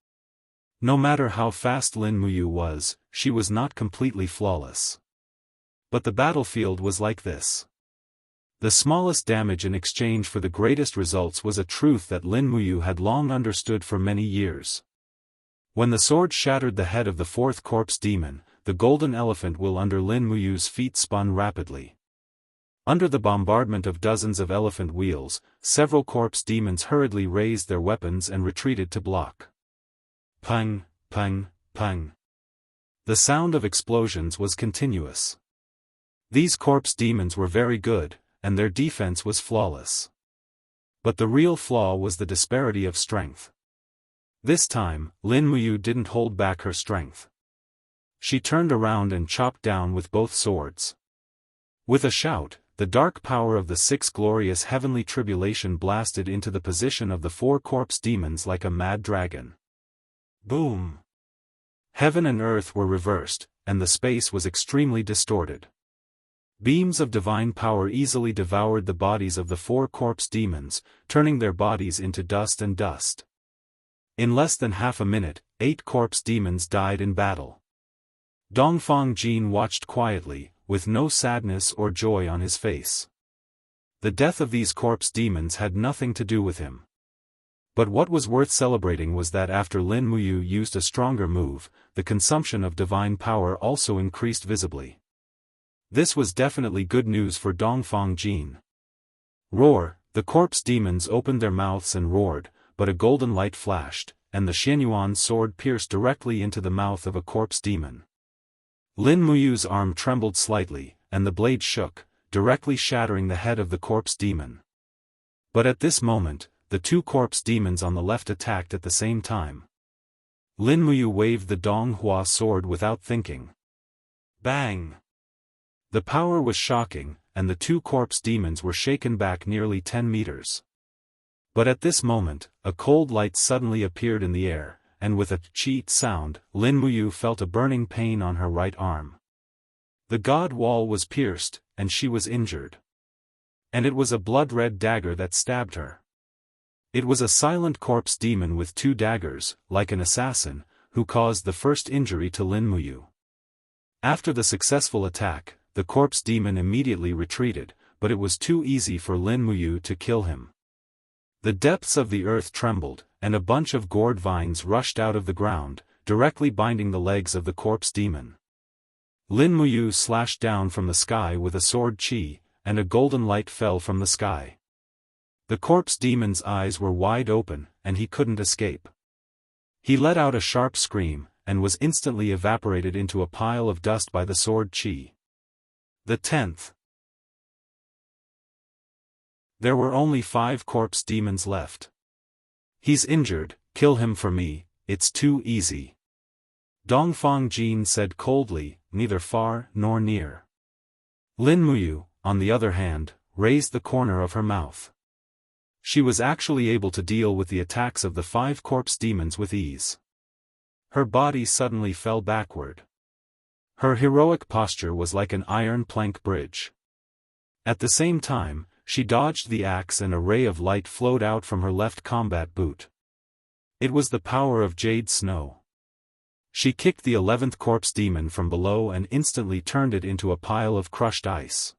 No matter how fast Lin Muyu was, she was not completely flawless. But the battlefield was like this. The smallest damage in exchange for the greatest results was a truth that Lin Muyu had long understood for many years. When the sword shattered the head of the fourth corpse demon, the golden elephant will under Lin Muyu's feet spun rapidly. Under the bombardment of dozens of elephant wheels, several corpse demons hurriedly raised their weapons and retreated to block. Pung, pung, pung. The sound of explosions was continuous. These corpse demons were very good, and their defense was flawless. But the real flaw was the disparity of strength. This time, Lin Muyu didn't hold back her strength. She turned around and chopped down with both swords. With a shout, the dark power of the six glorious heavenly tribulation blasted into the position of the four corpse demons like a mad dragon. Boom! Heaven and earth were reversed, and the space was extremely distorted. Beams of divine power easily devoured the bodies of the four corpse demons, turning their bodies into dust and dust. In less than half a minute, 8 corpse demons died in battle. Dongfang Jin watched quietly, with no sadness or joy on his face. The death of these corpse demons had nothing to do with him. But what was worth celebrating was that after Lin Muyu used a stronger move, the consumption of divine power also increased visibly. This was definitely good news for Dongfang Jin. Roar! The corpse demons opened their mouths and roared, but a golden light flashed, and the Xianyuan sword pierced directly into the mouth of a corpse demon. Lin Muyu's arm trembled slightly, and the blade shook, directly shattering the head of the corpse demon. But at this moment, the two corpse demons on the left attacked at the same time. Lin Muyu waved the Donghua sword without thinking. Bang! The power was shocking, and the two corpse demons were shaken back nearly 10 meters. But at this moment, a cold light suddenly appeared in the air, and with a cheat sound, Lin Muyu felt a burning pain on her right arm. The god wall was pierced, and she was injured. And it was a blood-red dagger that stabbed her. It was a silent corpse demon with 2 daggers, like an assassin, who caused the first injury to Lin Muyu. After the successful attack, the corpse demon immediately retreated, but it was too easy for Lin Muyu to kill him. The depths of the earth trembled, and a bunch of gourd vines rushed out of the ground, directly binding the legs of the corpse demon. Lin Muyu slashed down from the sky with a sword chi, and a golden light fell from the sky. The corpse demon's eyes were wide open, and he couldn't escape. He let out a sharp scream, and was instantly evaporated into a pile of dust by the sword chi. The 10th. There were only 5 corpse demons left. He's injured, kill him for me, it's too easy. Dongfang Jin said coldly, neither far nor near. Lin Muyu, on the other hand, raised the corner of her mouth. She was actually able to deal with the attacks of the 5 corpse demons with ease. Her body suddenly fell backward. Her heroic posture was like an iron plank bridge. At the same time, she dodged the axe and a ray of light flowed out from her left combat boot. It was the power of jade snow. She kicked the 11th corpse demon from below and instantly turned it into a pile of crushed ice.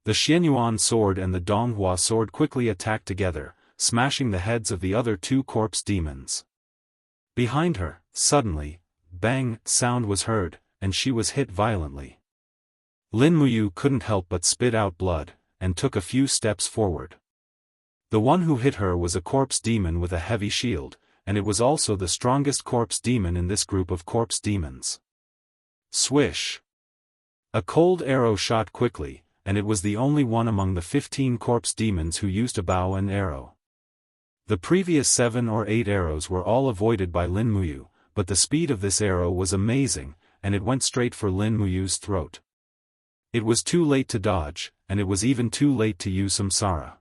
The Xianyuan sword and the Donghua sword quickly attacked together, smashing the heads of the other 2 corpse demons. Behind her, suddenly, bang sound was heard, and she was hit violently. Lin Muyu couldn't help but spit out blood, and took a few steps forward. The one who hit her was a corpse demon with a heavy shield, and it was also the strongest corpse demon in this group of corpse demons. Swish! A cold arrow shot quickly, and it was the only one among the 15 corpse demons who used a bow and arrow. The previous 7 or 8 arrows were all avoided by Lin Muyu, but the speed of this arrow was amazing, and it went straight for Lin Muyu's throat. It was too late to dodge, and it was even too late to use samsara.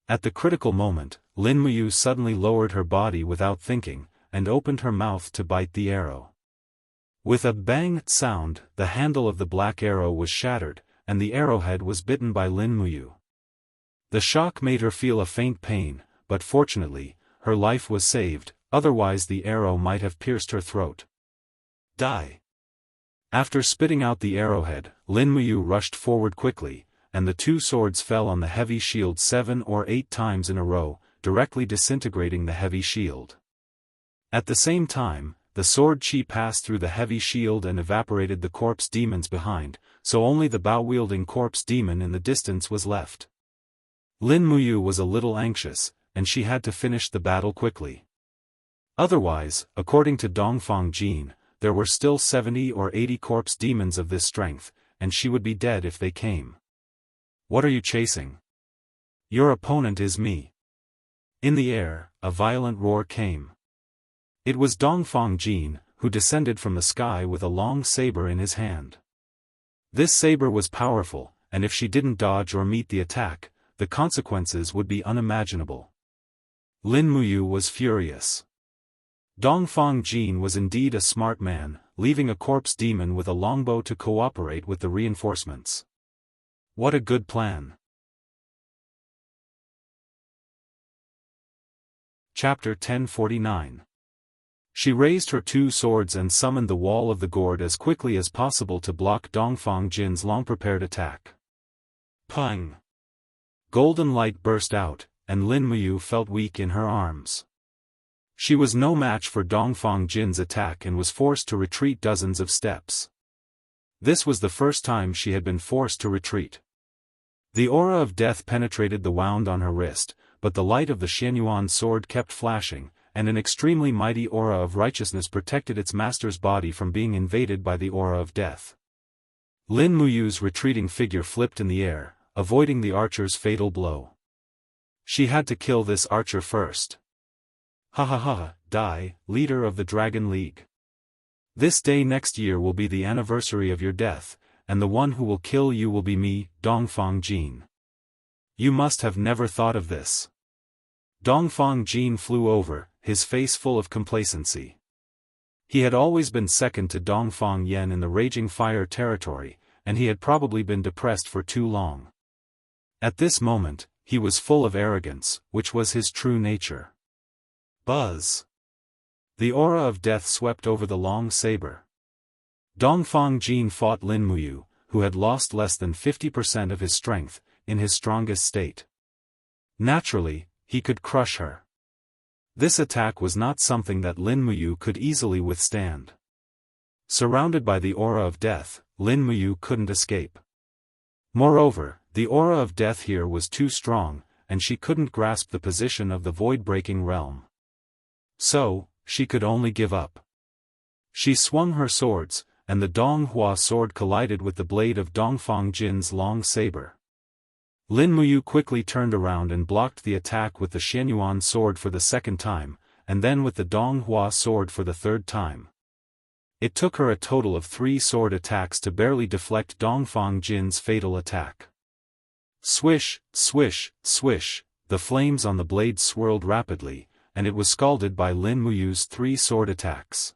At the critical moment, Lin Muyu suddenly lowered her body without thinking, and opened her mouth to bite the arrow. With a bang sound, the handle of the black arrow was shattered, and the arrowhead was bitten by Lin Muyu. The shock made her feel a faint pain, but fortunately, her life was saved, otherwise the arrow might have pierced her throat. Die! After spitting out the arrowhead, Lin Muyu rushed forward quickly, and the 2 swords fell on the heavy shield 7 or 8 times in a row, directly disintegrating the heavy shield. At the same time, the sword chi passed through the heavy shield and evaporated the corpse demons behind, so only the bow-wielding corpse demon in the distance was left. Lin Muyu was a little anxious, and she had to finish the battle quickly. Otherwise, according to Dongfang Jin, there were still 70 or 80 corpse demons of this strength, and she would be dead if they came. What are you chasing? Your opponent is me. In the air, a violent roar came. It was Dongfang Jin, who descended from the sky with a long saber in his hand. This saber was powerful, and if she didn't dodge or meet the attack, the consequences would be unimaginable. Lin Muyu was furious. Dongfang Jin was indeed a smart man, leaving a corpse demon with a longbow to cooperate with the reinforcements. What a good plan. Chapter 1049. She raised her 2 swords and summoned the wall of the gourd as quickly as possible to block Dongfang Jin's long-prepared attack. Pang! Golden light burst out, and Lin Muyu felt weak in her arms. She was no match for Dongfang Jin's attack and was forced to retreat dozens of steps. This was the first time she had been forced to retreat. The aura of death penetrated the wound on her wrist, but the light of the Xianyuan sword kept flashing, and an extremely mighty aura of righteousness protected its master's body from being invaded by the aura of death. Lin Muyu's retreating figure flipped in the air, avoiding the archer's fatal blow. She had to kill this archer first. Ha ha ha, die, leader of the Dragon League. This day next year will be the anniversary of your death, and the one who will kill you will be me, Dongfang Jin. You must have never thought of this. Dongfang Jin flew over, his face full of complacency. He had always been second to Dongfang Yan in the Raging Fire territory, and he had probably been depressed for too long. At this moment, he was full of arrogance, which was his true nature. Buzz! The aura of death swept over the long saber. Dongfang Jin fought Lin Muyu, who had lost less than 50% of his strength, in his strongest state. Naturally, he could crush her. This attack was not something that Lin Muyu could easily withstand. Surrounded by the aura of death, Lin Muyu couldn't escape. Moreover, the aura of death here was too strong, and she couldn't grasp the position of the void-breaking realm. So, she could only give up. She swung her swords, and the Dong Hua sword collided with the blade of Dongfang Jin's long saber. Lin Muyu quickly turned around and blocked the attack with the Xianyuan sword for the second time, and then with the Dong Hua sword for the third time. It took her a total of 3 sword attacks to barely deflect Dongfang Jin's fatal attack. Swish, swish, swish, the flames on the blade swirled rapidly, and it was scalded by Lin Muyu's 3 sword attacks.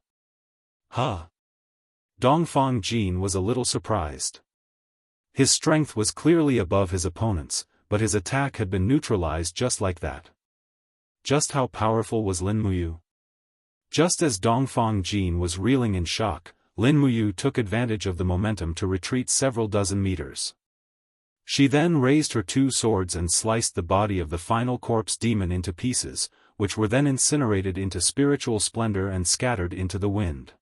Huh! Dongfang Jin was a little surprised. His strength was clearly above his opponent's, but his attack had been neutralized just like that. Just how powerful was Lin Muyu? Just as Dongfang Jin was reeling in shock, Lin Muyu took advantage of the momentum to retreat several dozen meters. She then raised her 2 swords and sliced the body of the final corpse demon into pieces, which were then incinerated into spiritual splendor and scattered into the wind.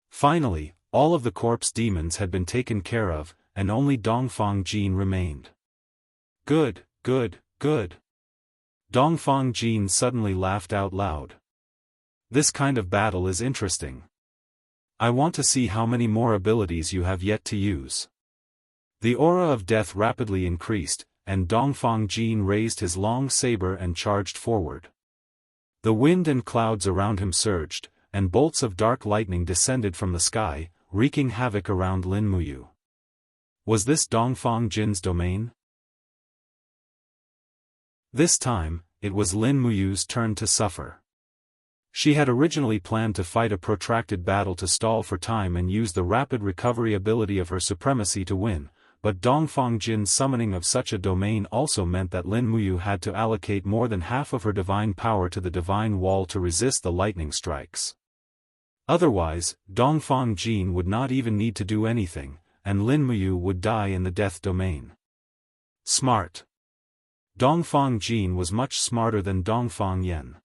Finally, all of the corpse demons had been taken care of, and only Dongfang Jin remained. Good, good, good. Dongfang Jin suddenly laughed out loud. This kind of battle is interesting. I want to see how many more abilities you have yet to use. The aura of death rapidly increased, and Dongfang Jin raised his long saber and charged forward. The wind and clouds around him surged, and bolts of dark lightning descended from the sky, wreaking havoc around Lin Muyu. Was this Dongfang Jin's domain? This time, it was Lin Muyu's turn to suffer. She had originally planned to fight a protracted battle to stall for time and use the rapid recovery ability of her supremacy to win, but Dongfang Jin's summoning of such a domain also meant that Lin Muyu had to allocate more than half of her divine power to the divine wall to resist the lightning strikes. Otherwise, Dongfang Jin would not even need to do anything, and Lin Muyu would die in the death domain. Smart. Dongfang Jin was much smarter than Dongfang Yan.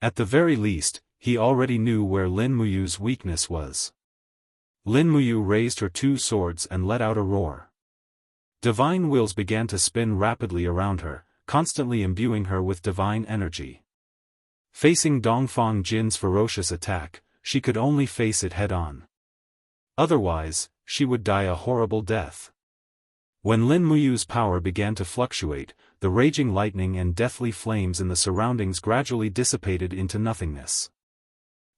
At the very least, he already knew where Lin Muyu's weakness was. Lin Muyu raised her two swords and let out a roar. Divine wills began to spin rapidly around her, constantly imbuing her with divine energy. Facing Dongfang Jin's ferocious attack, she could only face it head-on. Otherwise, she would die a horrible death. When Lin Muyu's power began to fluctuate, the raging lightning and deathly flames in the surroundings gradually dissipated into nothingness.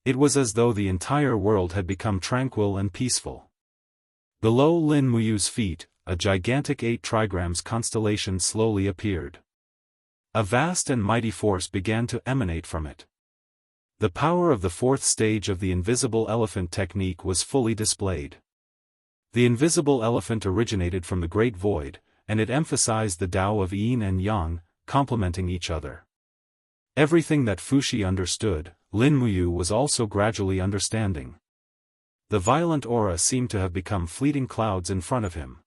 It was as though the entire world had become tranquil and peaceful. Below Lin Muyu's feet, a gigantic 8 trigrams constellation slowly appeared. A vast and mighty force began to emanate from it. The power of the fourth stage of the invisible elephant technique was fully displayed. The invisible elephant originated from the Great Void, and it emphasized the Tao of Yin and Yang, complementing each other. Everything that Fuxi understood, Lin Muyu was also gradually understanding. The violent aura seemed to have become fleeting clouds in front of him.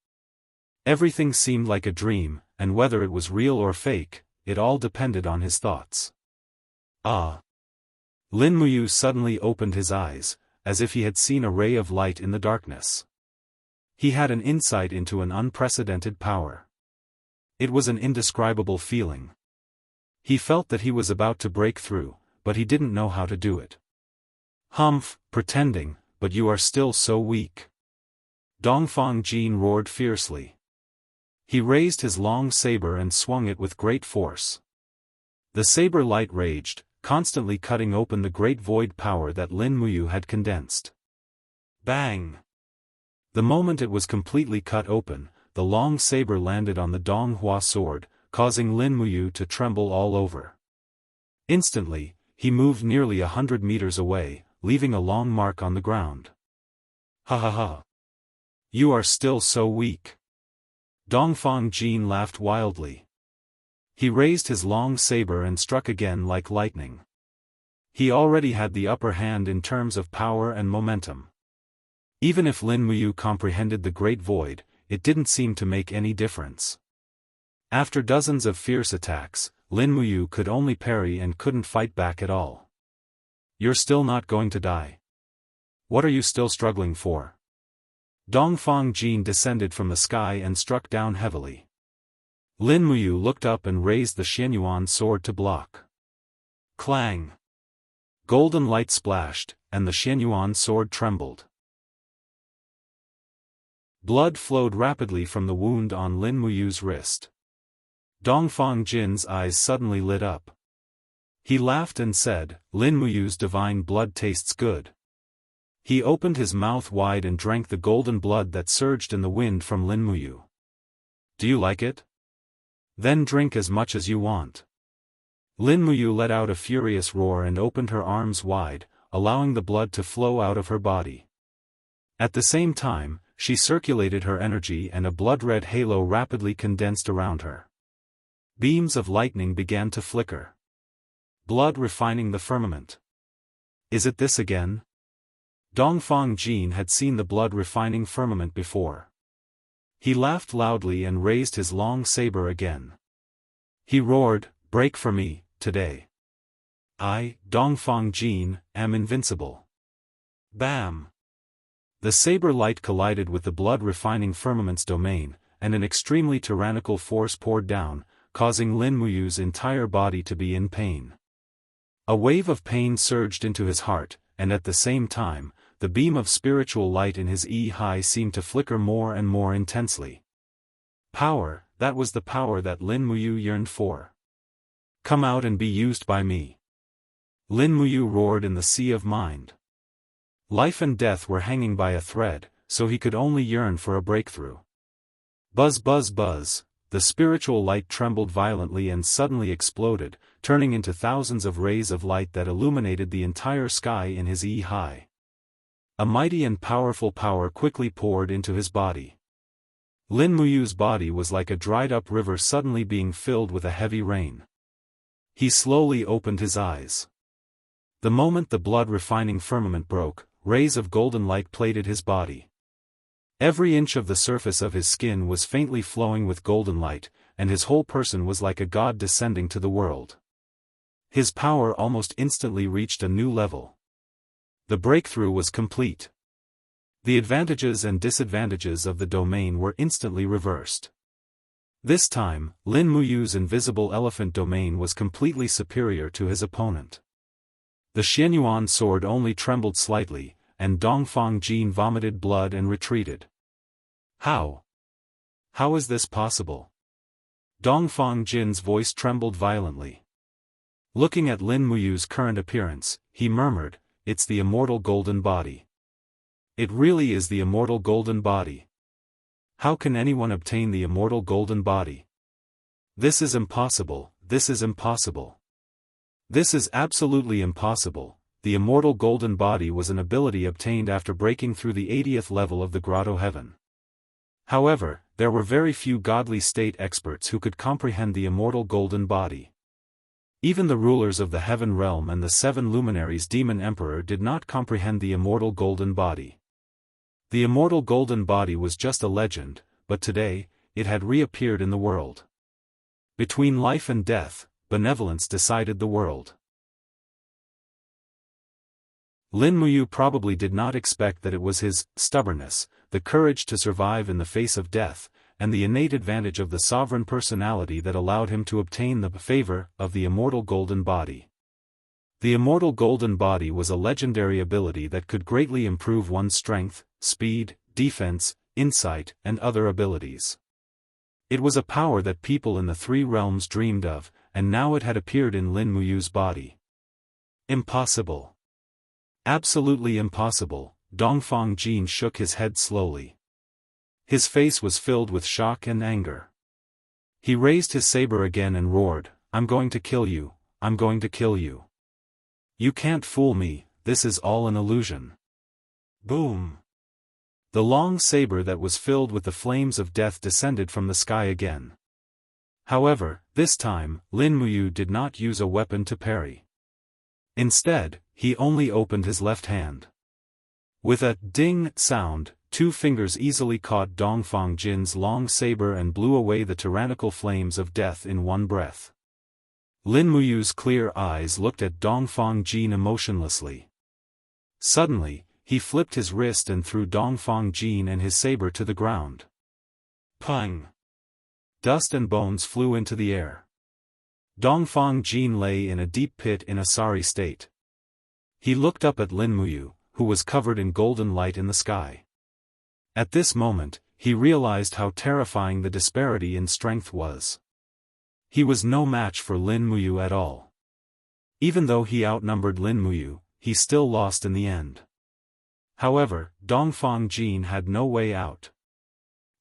Everything seemed like a dream, and whether it was real or fake, it all depended on his thoughts. Ah! Lin Muyu suddenly opened his eyes, as if he had seen a ray of light in the darkness. He had an insight into an unprecedented power. It was an indescribable feeling. He felt that he was about to break through, but he didn't know how to do it. Humph, pretending, but you are still so weak. Dongfang Jin roared fiercely. He raised his long saber and swung it with great force. The saber light raged, constantly cutting open the great void power that Lin Muyu had condensed. Bang! The moment it was completely cut open, the long saber landed on the Donghua sword, causing Lin Muyu to tremble all over. Instantly, he moved nearly 100 meters away, leaving a long mark on the ground. Ha ha ha! You are still so weak. Dongfang Jin laughed wildly. He raised his long saber and struck again like lightning. He already had the upper hand in terms of power and momentum. Even if Lin Muyu comprehended the Great Void, it didn't seem to make any difference. After dozens of fierce attacks, Lin Muyu could only parry and couldn't fight back at all. You're still not going to die. What are you still struggling for? Dongfang Jin descended from the sky and struck down heavily. Lin Muyu looked up and raised the Xianyuan sword to block. Clang! Golden light splashed, and the Xianyuan sword trembled. Blood flowed rapidly from the wound on Lin Muyu's wrist. Dongfang Jin's eyes suddenly lit up. He laughed and said, "Lin Muyu's divine blood tastes good." He opened his mouth wide and drank the golden blood that surged in the wind from Lin Muyu. Do you like it? Then drink as much as you want. Lin Muyu let out a furious roar and opened her arms wide, allowing the blood to flow out of her body. At the same time, she circulated her energy and a blood-red halo rapidly condensed around her. Beams of lightning began to flicker. Blood refining the firmament. Is it this again? Dongfang Jin had seen the blood-refining firmament before. He laughed loudly and raised his long saber again. He roared, "Break for me, today. I, Dongfang Jin, am invincible." Bam! The saber light collided with the blood-refining firmament's domain, and an extremely tyrannical force poured down, causing Lin Muyu's entire body to be in pain. A wave of pain surged into his heart, and at the same time, the beam of spiritual light in his eye seemed to flicker more and more intensely. Power, that was the power that Lin Muyu yearned for. Come out and be used by me. Lin Muyu roared in the sea of mind. Life and death were hanging by a thread, so he could only yearn for a breakthrough. Buzz buzz buzz, the spiritual light trembled violently and suddenly exploded, turning into thousands of rays of light that illuminated the entire sky in his eye. A mighty and powerful power quickly poured into his body. Lin Muyu's body was like a dried-up river suddenly being filled with a heavy rain. He slowly opened his eyes. The moment the blood-refining firmament broke, rays of golden light plated his body. Every inch of the surface of his skin was faintly flowing with golden light, and his whole person was like a god descending to the world. His power almost instantly reached a new level. The breakthrough was complete. The advantages and disadvantages of the domain were instantly reversed. This time, Lin Muyu's invisible elephant domain was completely superior to his opponent. The Xianyuan sword only trembled slightly, and Dongfang Jin vomited blood and retreated. How? How is this possible? Dongfang Jin's voice trembled violently. Looking at Lin Muyu's current appearance, he murmured, "It's the immortal golden body. It really is the immortal golden body. How can anyone obtain the immortal golden body? This is impossible, this is impossible. This is absolutely impossible." The immortal golden body was an ability obtained after breaking through the 80th level of the Grotto Heaven. However, there were very few godly state experts who could comprehend the immortal golden body. Even the rulers of the Heaven Realm and the 7 luminaries Demon Emperor did not comprehend the immortal golden body. The immortal golden body was just a legend, but today, it had reappeared in the world. Between life and death, benevolence decided the world. Lin Muyu probably did not expect that it was his stubbornness, the courage to survive in the face of death, and the innate advantage of the sovereign personality that allowed him to obtain the favor of the immortal golden body. The immortal golden body was a legendary ability that could greatly improve one's strength, speed, defense, insight, and other abilities. It was a power that people in the 3 realms dreamed of, and now it had appeared in Lin Muyu's body. Impossible. Absolutely impossible, Dongfang Jin shook his head slowly. His face was filled with shock and anger. He raised his saber again and roared, "I'm going to kill you, I'm going to kill you. You can't fool me, this is all an illusion." Boom! The long saber that was filled with the flames of death descended from the sky again. However, this time, Lin Muyu did not use a weapon to parry. Instead, he only opened his left hand. With a ding sound, 2 fingers easily caught Dongfang Jin's long saber and blew away the tyrannical flames of death in one breath. Lin Muyu's clear eyes looked at Dongfang Jin emotionlessly. Suddenly, he flipped his wrist and threw Dongfang Jin and his saber to the ground. Pang! Dust and bones flew into the air. Dongfang Jin lay in a deep pit in a sorry state. He looked up at Lin Muyu, who was covered in golden light in the sky. At this moment, he realized how terrifying the disparity in strength was. He was no match for Lin Muyu at all. Even though he outnumbered Lin Muyu, he still lost in the end. However, Dongfang Jin had no way out.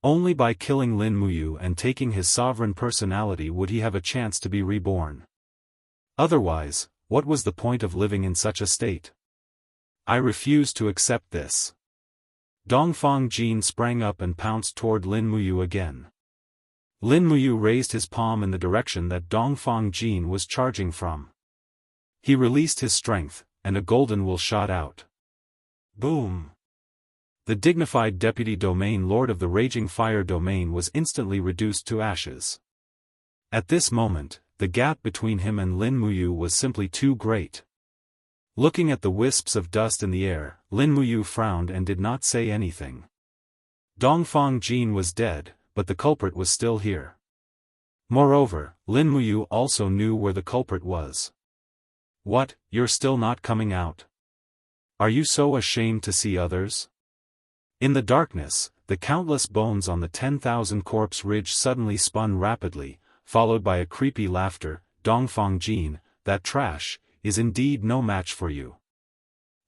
Only by killing Lin Muyu and taking his sovereign personality would he have a chance to be reborn. Otherwise, what was the point of living in such a state? I refuse to accept this. Dongfang Jin sprang up and pounced toward Lin Muyu again. Lin Muyu raised his palm in the direction that Dongfang Jin was charging from. He released his strength, and a golden will shot out. Boom! The dignified deputy domain lord of the Raging Fire domain was instantly reduced to ashes. At this moment, the gap between him and Lin Muyu was simply too great. Looking at the wisps of dust in the air, Lin Muyu frowned and did not say anything. Dongfang Jin was dead, but the culprit was still here. Moreover, Lin Muyu also knew where the culprit was. What, you're still not coming out? Are you so ashamed to see others? In the darkness, the countless bones on the 10,000 corpse ridge suddenly spun rapidly, followed by a creepy laughter. Dongfang Jin, that trash, is indeed no match for you.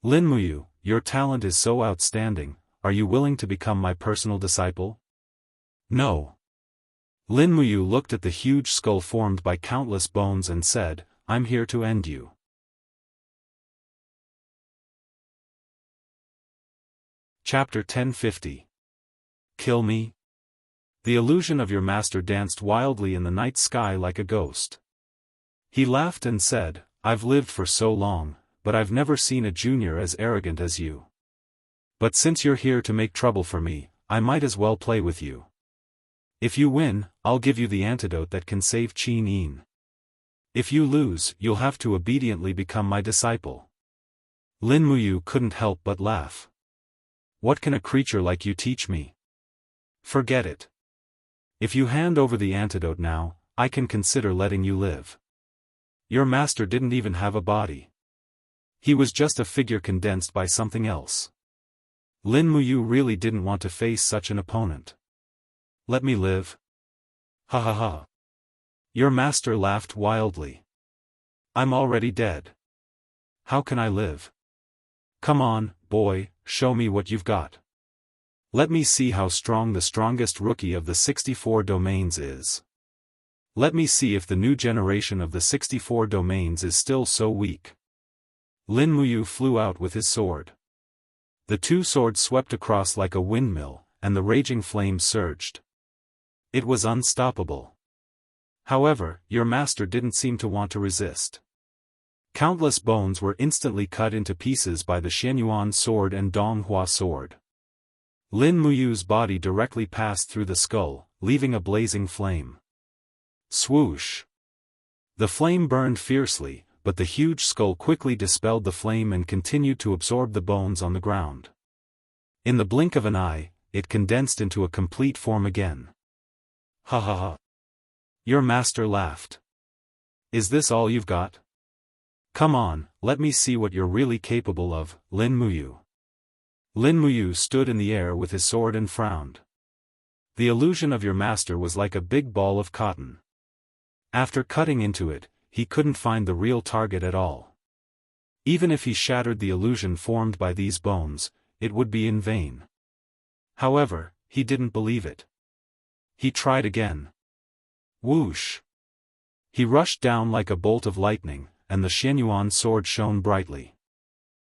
Lin Muyu, your talent is so outstanding, are you willing to become my personal disciple? No. Lin Muyu looked at the huge skull formed by countless bones and said, I'm here to end you. Chapter 1050. Kill me? The illusion of your master danced wildly in the night sky like a ghost. He laughed and said, I've lived for so long, but I've never seen a junior as arrogant as you. But since you're here to make trouble for me, I might as well play with you. If you win, I'll give you the antidote that can save Qin Yin. If you lose, you'll have to obediently become my disciple. Lin Muyu couldn't help but laugh. What can a creature like you teach me? Forget it. If you hand over the antidote now, I can consider letting you live. Your master didn't even have a body. He was just a figure condensed by something else. Lin Muyu really didn't want to face such an opponent. Let me live. Ha ha ha. Your master laughed wildly. I'm already dead. How can I live? Come on, boy, show me what you've got. Let me see how strong the strongest rookie of the 64 domains is. Let me see if the new generation of the 64 domains is still so weak. Lin Muyu flew out with his sword. The two swords swept across like a windmill, and the raging flames surged. It was unstoppable. However, your master didn't seem to want to resist. Countless bones were instantly cut into pieces by the Xianyuan sword and Donghua sword. Lin Muyu's body directly passed through the skull, leaving a blazing flame. Swoosh! The flame burned fiercely, but the huge skull quickly dispelled the flame and continued to absorb the bones on the ground. In the blink of an eye, it condensed into a complete form again. Ha ha ha! Your master laughed. Is this all you've got? Come on, let me see what you're really capable of, Lin Muyu. Lin Muyu stood in the air with his sword and frowned. The illusion of your master was like a big ball of cotton. After cutting into it, he couldn't find the real target at all. Even if he shattered the illusion formed by these bones, it would be in vain. However, he didn't believe it. He tried again. Whoosh! He rushed down like a bolt of lightning, and the Xianyuan sword shone brightly.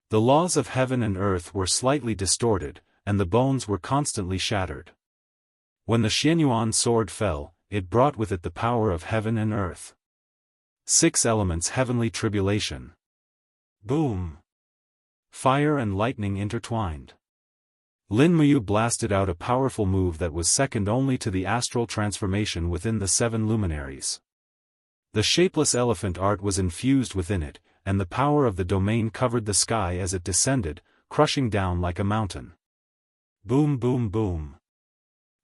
The laws of heaven and earth were slightly distorted, and the bones were constantly shattered. When the Xianyuan sword fell, it brought with it the power of heaven and earth. 6 elements heavenly tribulation. Boom! Fire and lightning intertwined. Lin Muyu blasted out a powerful move that was second only to the astral transformation within the 7 luminaries. The shapeless elephant art was infused within it, and the power of the domain covered the sky as it descended, crushing down like a mountain. Boom boom boom.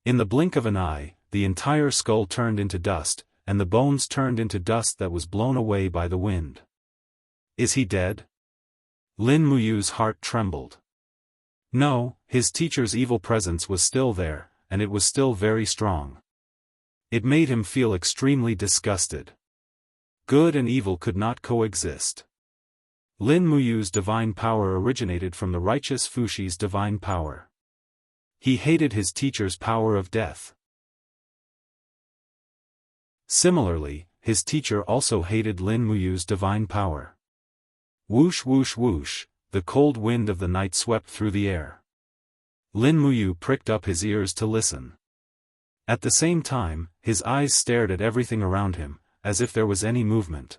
In the blink of an eye, the entire skull turned into dust, and the bones turned into dust that was blown away by the wind. Is he dead? Lin Muyu's heart trembled. No, his teacher's evil presence was still there, and it was still very strong. It made him feel extremely disgusted. Good and evil could not coexist. Lin Muyu's divine power originated from the righteous Fushi's divine power. He hated his teacher's power of death. Similarly, his teacher also hated Lin Muyu's divine power. Whoosh whoosh whoosh, the cold wind of the night swept through the air. Lin Muyu pricked up his ears to listen. At the same time, his eyes stared at everything around him, as if there was any movement.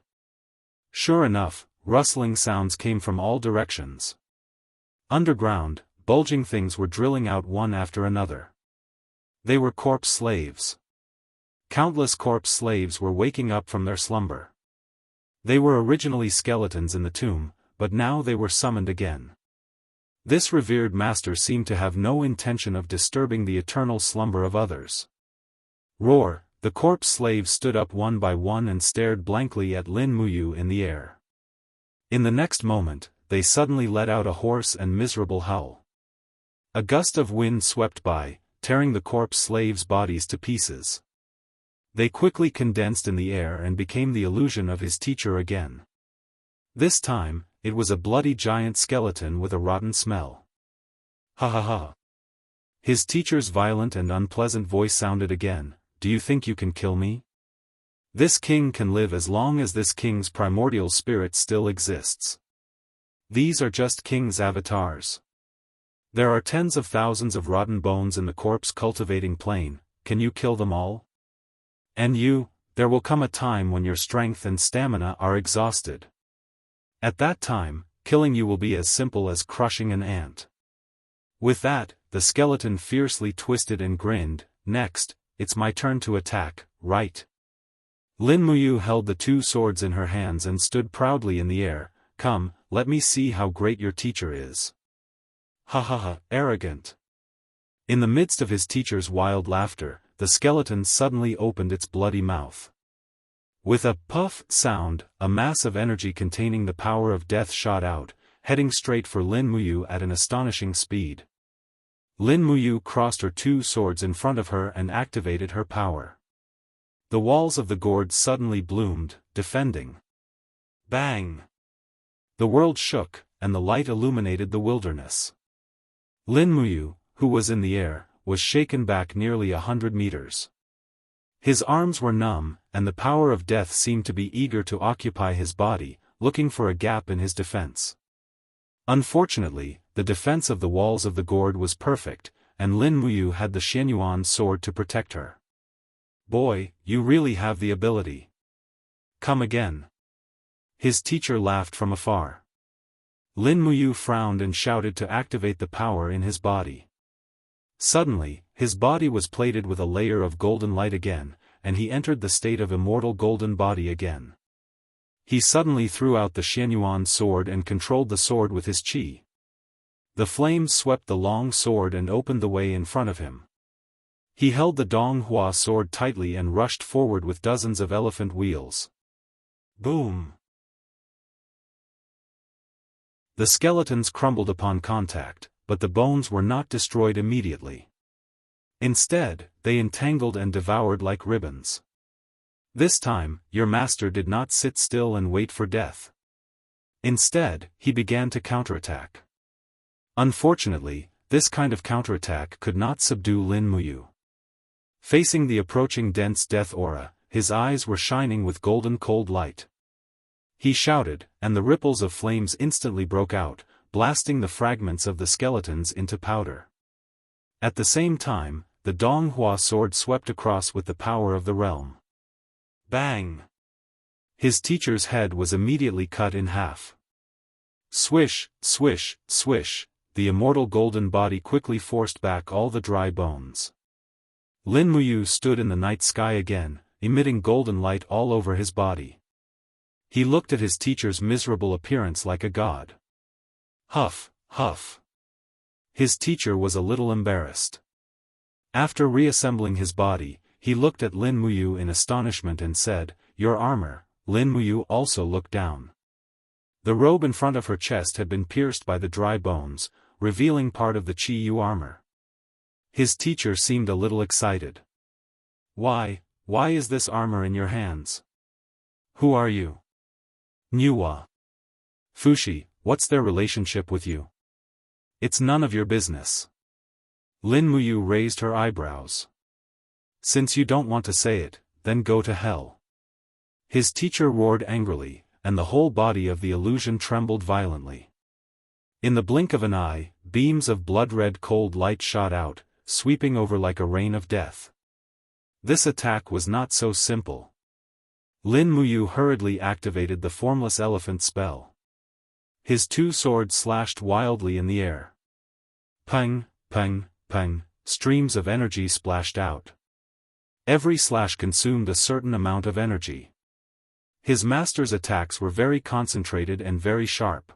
Sure enough, rustling sounds came from all directions. Underground, bulging things were drilling out one after another. They were corpse slaves. Countless corpse slaves were waking up from their slumber. They were originally skeletons in the tomb, but now they were summoned again. This revered master seemed to have no intention of disturbing the eternal slumber of others. Roar! The corpse slaves stood up one by one and stared blankly at Lin Muyu in the air. In the next moment, they suddenly let out a hoarse and miserable howl. A gust of wind swept by, tearing the corpse slaves' bodies to pieces. They quickly condensed in the air and became the illusion of his teacher again. This time, it was a bloody giant skeleton with a rotten smell. Ha ha ha. His teacher's violent and unpleasant voice sounded again. Do you think you can kill me? This king can live as long as this king's primordial spirit still exists. These are just king's avatars. There are tens of thousands of rotten bones in the corpse cultivating plane. Can you kill them all? And you, there will come a time when your strength and stamina are exhausted. At that time, killing you will be as simple as crushing an ant. With that, the skeleton fiercely twisted and grinned. Next, it's my turn to attack, right? Lin Muyu held the two swords in her hands and stood proudly in the air. Come, let me see how great your teacher is. Ha ha ha, arrogant. In the midst of his teacher's wild laughter, the skeleton suddenly opened its bloody mouth. With a puff sound, a mass of energy containing the power of death shot out, heading straight for Lin Muyu at an astonishing speed. Lin Muyu crossed her two swords in front of her and activated her power. The walls of the gourd suddenly bloomed, defending. Bang! The world shook, and the light illuminated the wilderness. Lin Muyu, who was in the air, was shaken back nearly 100 meters. His arms were numb, and the power of death seemed to be eager to occupy his body, looking for a gap in his defense. Unfortunately, the defense of the walls of the gourd was perfect, and Lin Muyu had the Xianyuan sword to protect her. Boy, you really have the ability. Come again. His teacher laughed from afar. Lin Muyu frowned and shouted to activate the power in his body. Suddenly, his body was plated with a layer of golden light again, and he entered the state of immortal golden body again. He suddenly threw out the Xianyuan sword and controlled the sword with his qi. The flames swept the long sword and opened the way in front of him. He held the Donghua sword tightly and rushed forward with dozens of elephant wheels. Boom! The skeletons crumbled upon contact, but the bones were not destroyed immediately. Instead, they entangled and devoured like ribbons. This time, your master did not sit still and wait for death. Instead, he began to counterattack. Unfortunately, this kind of counterattack could not subdue Lin Muyu. Facing the approaching dense death aura, his eyes were shining with golden cold light. He shouted, and the ripples of flames instantly broke out, blasting the fragments of the skeletons into powder. At the same time, the Donghua sword swept across with the power of the realm. Bang! His teacher's head was immediately cut in half. Swish, swish, swish, the immortal golden body quickly forced back all the dry bones. Lin Muyu stood in the night sky again, emitting golden light all over his body. He looked at his teacher's miserable appearance like a god. Huff, huff. His teacher was a little embarrassed. After reassembling his body, he looked at Lin Muyu in astonishment and said, "Your armor." Lin Muyu also looked down. The robe in front of her chest had been pierced by the dry bones, revealing part of the Qi Yu armor. His teacher seemed a little excited. Why is this armor in your hands? Who are you? Nuwa. Fushi, what's their relationship with you? It's none of your business. Lin Muyu raised her eyebrows. Since you don't want to say it, then go to hell. His teacher roared angrily, and the whole body of the illusion trembled violently. In the blink of an eye, beams of blood-red cold light shot out, sweeping over like a rain of death. This attack was not so simple. Lin Muyu hurriedly activated the formless elephant spell. His two swords slashed wildly in the air. Pang, pang, pang, streams of energy splashed out. Every slash consumed a certain amount of energy. His master's attacks were very concentrated and very sharp.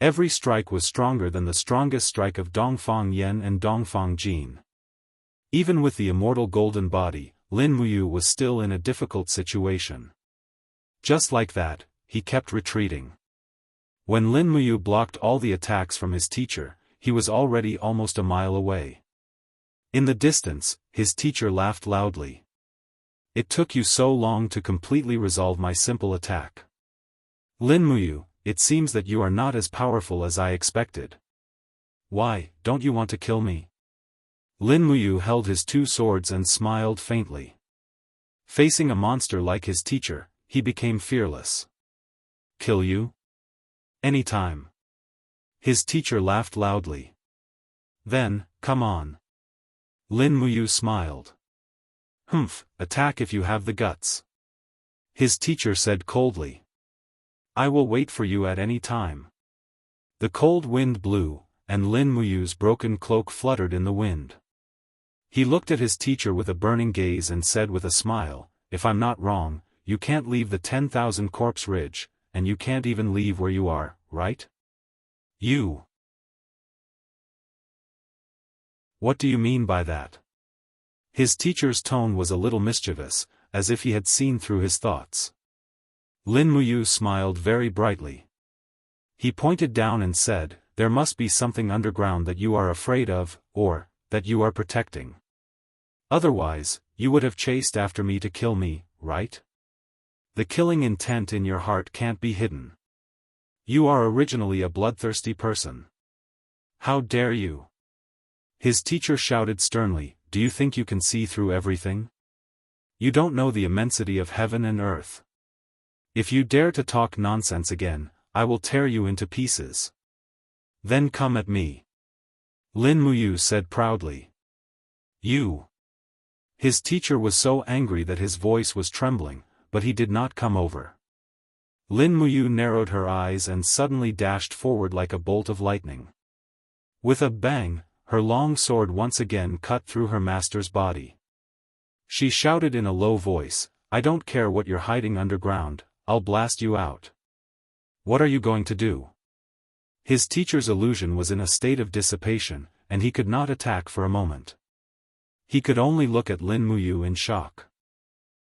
Every strike was stronger than the strongest strike of Dongfang Yan and Dongfang Jin. Even with the immortal golden body, Lin Muyu was still in a difficult situation. Just like that, he kept retreating. When Lin Muyu blocked all the attacks from his teacher, he was already almost a mile away. In the distance, his teacher laughed loudly. "It took you so long to completely resolve my simple attack. Lin Muyu, it seems that you are not as powerful as I expected. Why, don't you want to kill me?" Lin Muyu held his two swords and smiled faintly. Facing a monster like his teacher, he became fearless. "Kill you? Anytime." His teacher laughed loudly. "Then, come on." Lin Muyu smiled. "Humph, attack if you have the guts." His teacher said coldly. "I will wait for you at any time." The cold wind blew, and Lin Muyu's broken cloak fluttered in the wind. He looked at his teacher with a burning gaze and said with a smile, "If I'm not wrong, you can't leave the 10,000 Corpse Ridge, and you can't even leave where you are, right? You. What do you mean by that?" His teacher's tone was a little mischievous, as if he had seen through his thoughts. Lin Muyu smiled very brightly. He pointed down and said, "There must be something underground that you are afraid of, or that you are protecting. Otherwise, you would have chased after me to kill me, right? The killing intent in your heart can't be hidden. You are originally a bloodthirsty person. How dare you?" His teacher shouted sternly, "Do you think you can see through everything? You don't know the immensity of heaven and earth. If you dare to talk nonsense again, I will tear you into pieces. Then come at me." Lin Muyu said proudly. "You." His teacher was so angry that his voice was trembling, but he did not come over. Lin Muyu narrowed her eyes and suddenly dashed forward like a bolt of lightning. With a bang, her long sword once again cut through her master's body. She shouted in a low voice, "I don't care what you're hiding underground, I'll blast you out." "What are you going to do?" His teacher's illusion was in a state of dissipation, and he could not attack for a moment. He could only look at Lin Muyu in shock.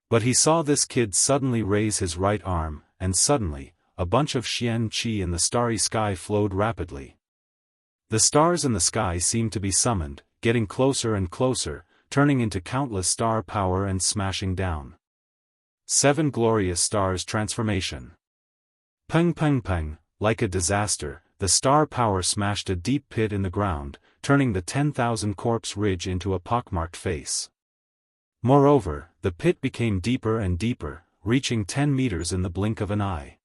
But he saw this kid suddenly raise his right arm, and suddenly, a bunch of Xian Qi in the starry sky flowed rapidly. The stars in the sky seemed to be summoned, getting closer and closer, turning into countless star power and smashing down. 7 glorious stars transformation. Peng peng peng, like a disaster, the star power smashed a deep pit in the ground, turning the 10,000 Corpse Ridge into a pockmarked face. Moreover, the pit became deeper and deeper, reaching 10 meters in the blink of an eye.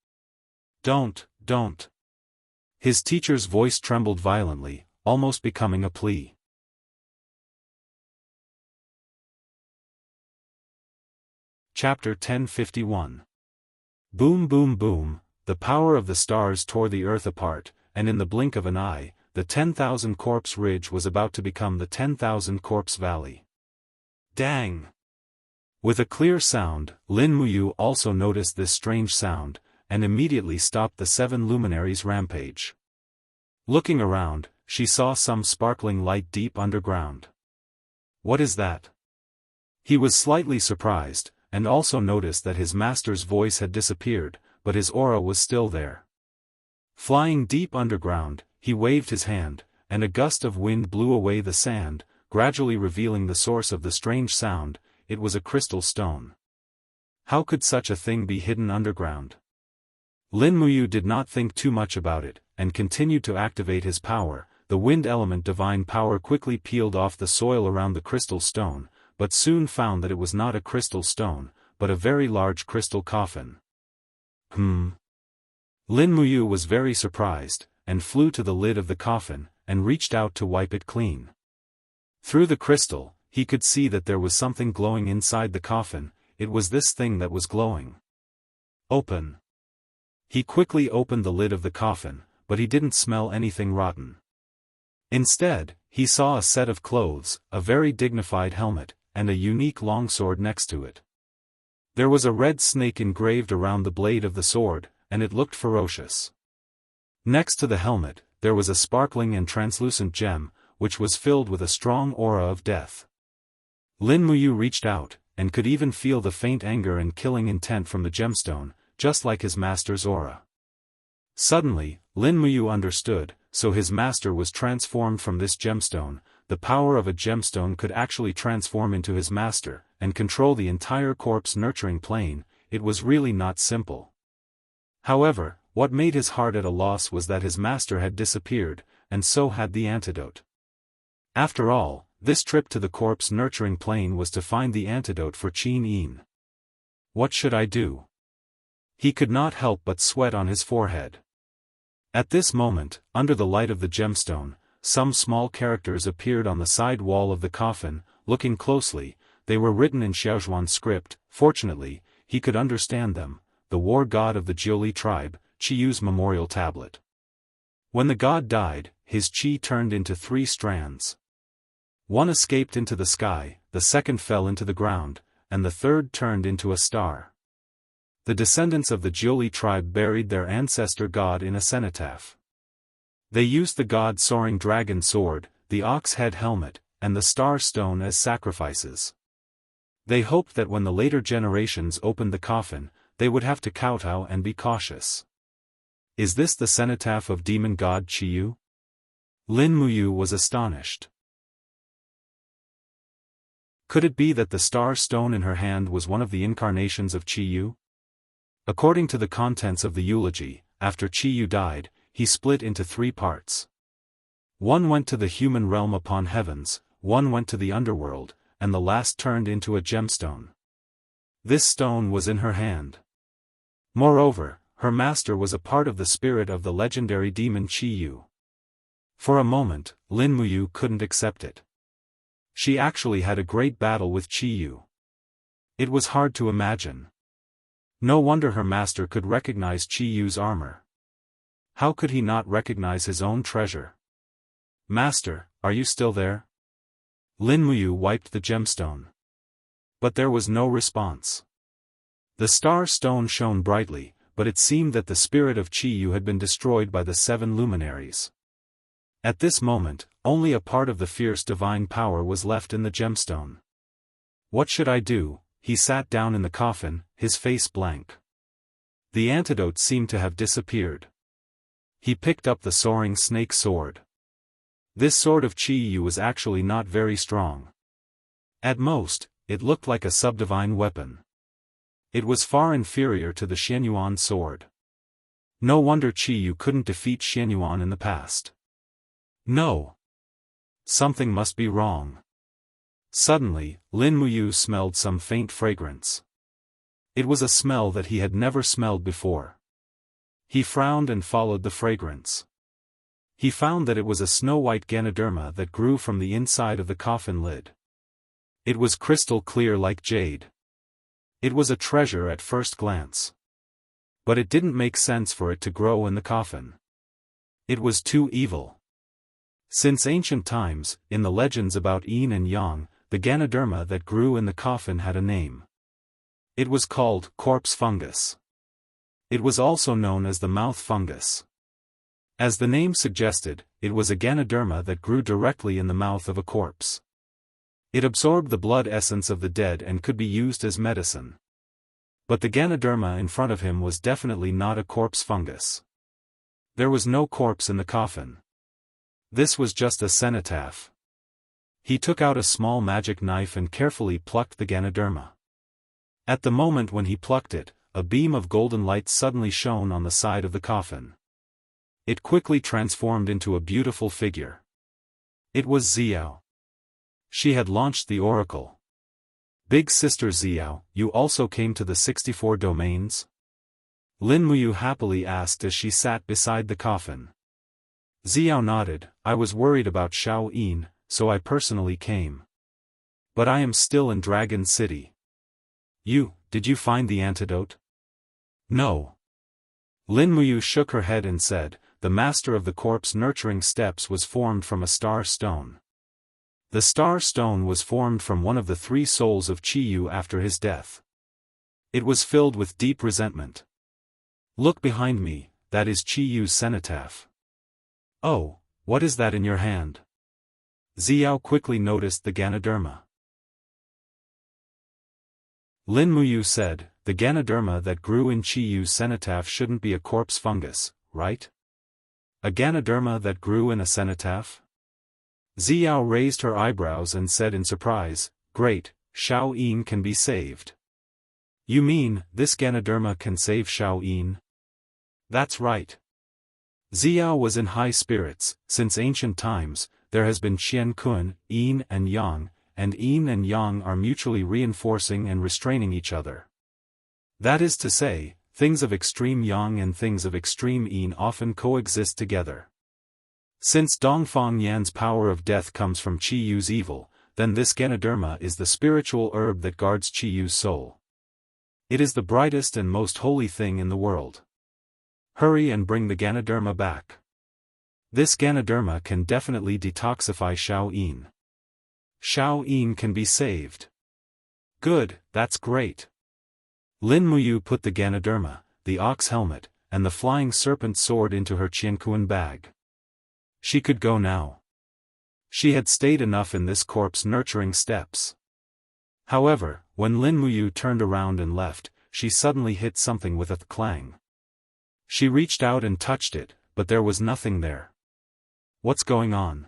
Don't. His teacher's voice trembled violently, almost becoming a plea. Chapter 1051. Boom boom boom, the power of the stars tore the earth apart, and in the blink of an eye, the 10,000 Corpse Ridge was about to become the 10,000 Corpse Valley. Dang! With a clear sound, Lin Muyu also noticed this strange sound, and immediately stopped the 7 luminaries' rampage. Looking around, she saw some sparkling light deep underground. What is that? He was slightly surprised, and also noticed that his master's voice had disappeared, but his aura was still there. Flying deep underground, he waved his hand, and a gust of wind blew away the sand, gradually revealing the source of the strange sound. It was a crystal stone. How could such a thing be hidden underground? Lin Muyu did not think too much about it, and continued to activate his power. The wind element divine power quickly peeled off the soil around the crystal stone, but soon found that it was not a crystal stone, but a very large crystal coffin. Lin Muyu was very surprised, and flew to the lid of the coffin, and reached out to wipe it clean. Through the crystal, he could see that there was something glowing inside the coffin. It was this thing that was glowing. Open. He quickly opened the lid of the coffin, but he didn't smell anything rotten. Instead, he saw a set of clothes, a very dignified helmet, and a unique longsword next to it. There was a red snake engraved around the blade of the sword, and it looked ferocious. Next to the helmet, there was a sparkling and translucent gem, which was filled with a strong aura of death. Lin Muyu reached out, and could even feel the faint anger and killing intent from the gemstone, just like his master's aura. Suddenly, Lin Muyu understood, so his master was transformed from this gemstone. The power of a gemstone could actually transform into his master, and control the entire corpse nurturing plane. It was really not simple. However, what made his heart at a loss was that his master had disappeared, and so had the antidote. After all, this trip to the corpse nurturing plane was to find the antidote for Qin Yin. What should I do? He could not help but sweat on his forehead. At this moment, under the light of the gemstone, some small characters appeared on the side wall of the coffin. Looking closely, they were written in Xiaozhuan script. Fortunately, he could understand them. The war god of the Jiuli tribe, Qiyu's memorial tablet. When the god died, his qi turned into 3 strands. One escaped into the sky, the second fell into the ground, and the third turned into a star. The descendants of the Jiuli tribe buried their ancestor god in a cenotaph. They used the god's soaring dragon sword, the ox head helmet, and the star stone as sacrifices. They hoped that when the later generations opened the coffin, they would have to kowtow and be cautious. Is this the cenotaph of demon god Qiyu? Lin Muyu was astonished. Could it be that the star stone in her hand was one of the incarnations of Qiyu? According to the contents of the eulogy, after Qiyu died, he split into 3 parts. One went to the human realm upon heavens, one went to the underworld, and the last turned into a gemstone. This stone was in her hand. Moreover, her master was a part of the spirit of the legendary demon Qiyu. For a moment, Lin Muyu couldn't accept it. She actually had a great battle with Qiyu. It was hard to imagine. No wonder her master could recognize Qiyu's armor. How could he not recognize his own treasure? Master, are you still there? Lin Muyu wiped the gemstone. But there was no response. The star stone shone brightly, but it seemed that the spirit of Qiyu had been destroyed by the 7 luminaries. At this moment, only a part of the fierce divine power was left in the gemstone. What should I do? He sat down in the coffin, his face blank. The antidote seemed to have disappeared. He picked up the soaring snake sword. This sword of Qiyu was actually not very strong. At most, it looked like a subdivine weapon. It was far inferior to the Xianyuan sword. No wonder Qiyu couldn't defeat Xianyuan in the past. No. Something must be wrong. Suddenly, Lin Muyu smelled some faint fragrance. It was a smell that he had never smelled before. He frowned and followed the fragrance. He found that it was a snow-white Ganoderma that grew from the inside of the coffin lid. It was crystal clear like jade. It was a treasure at first glance. But it didn't make sense for it to grow in the coffin. It was too evil. Since ancient times, in the legends about Yin and Yang, the Ganoderma that grew in the coffin had a name. It was called corpse fungus. It was also known as the mouth fungus. As the name suggested, it was a Ganoderma that grew directly in the mouth of a corpse. It absorbed the blood essence of the dead and could be used as medicine. But the Ganoderma in front of him was definitely not a corpse fungus. There was no corpse in the coffin. This was just a cenotaph. He took out a small magic knife and carefully plucked the Ganoderma. At the moment when he plucked it, a beam of golden light suddenly shone on the side of the coffin. It quickly transformed into a beautiful figure. It was Xiao. She had launched the oracle. Big sister Xiao, you also came to the 64 domains? Lin Muyu happily asked as she sat beside the coffin. Xiao nodded. I was worried about Shao Yin, so I personally came. But I am still in Dragon City. Did you find the antidote? No. Lin Muyu shook her head and said, the master of the corpse nurturing steps was formed from a star stone. The star stone was formed from one of the 3 souls of Qiyu after his death. It was filled with deep resentment. Look behind me, that is Qiyu's cenotaph. Oh, what is that in your hand? Xiao quickly noticed the Ganoderma. Lin Muyu said, the Ganoderma that grew in Qiyu's cenotaph shouldn't be a corpse fungus, right? A Ganoderma that grew in a cenotaph? Xiao raised her eyebrows and said in surprise, great, Shao Yin can be saved. You mean, this Ganoderma can save Shao Yin? That's right. Xiao was in high spirits. Since ancient times, there has been Qian Kun, Yin and Yang, and Yin and Yang are mutually reinforcing and restraining each other. That is to say, things of extreme Yang and things of extreme Yin often coexist together. Since Dongfang Yan's power of death comes from Qiyu's evil, then this Ganoderma is the spiritual herb that guards Qiyu's soul. It is the brightest and most holy thing in the world. Hurry and bring the Ganoderma back. This Ganoderma can definitely detoxify Shao Yin. Shao Yin can be saved. Good, that's great. Lin Muyu put the Ganoderma, the ox helmet, and the flying serpent sword into her Qiankuan bag. She could go now. She had stayed enough in this corpse-nurturing steppes. However, when Lin Muyu turned around and left, she suddenly hit something with a clang. She reached out and touched it, but there was nothing there. What's going on?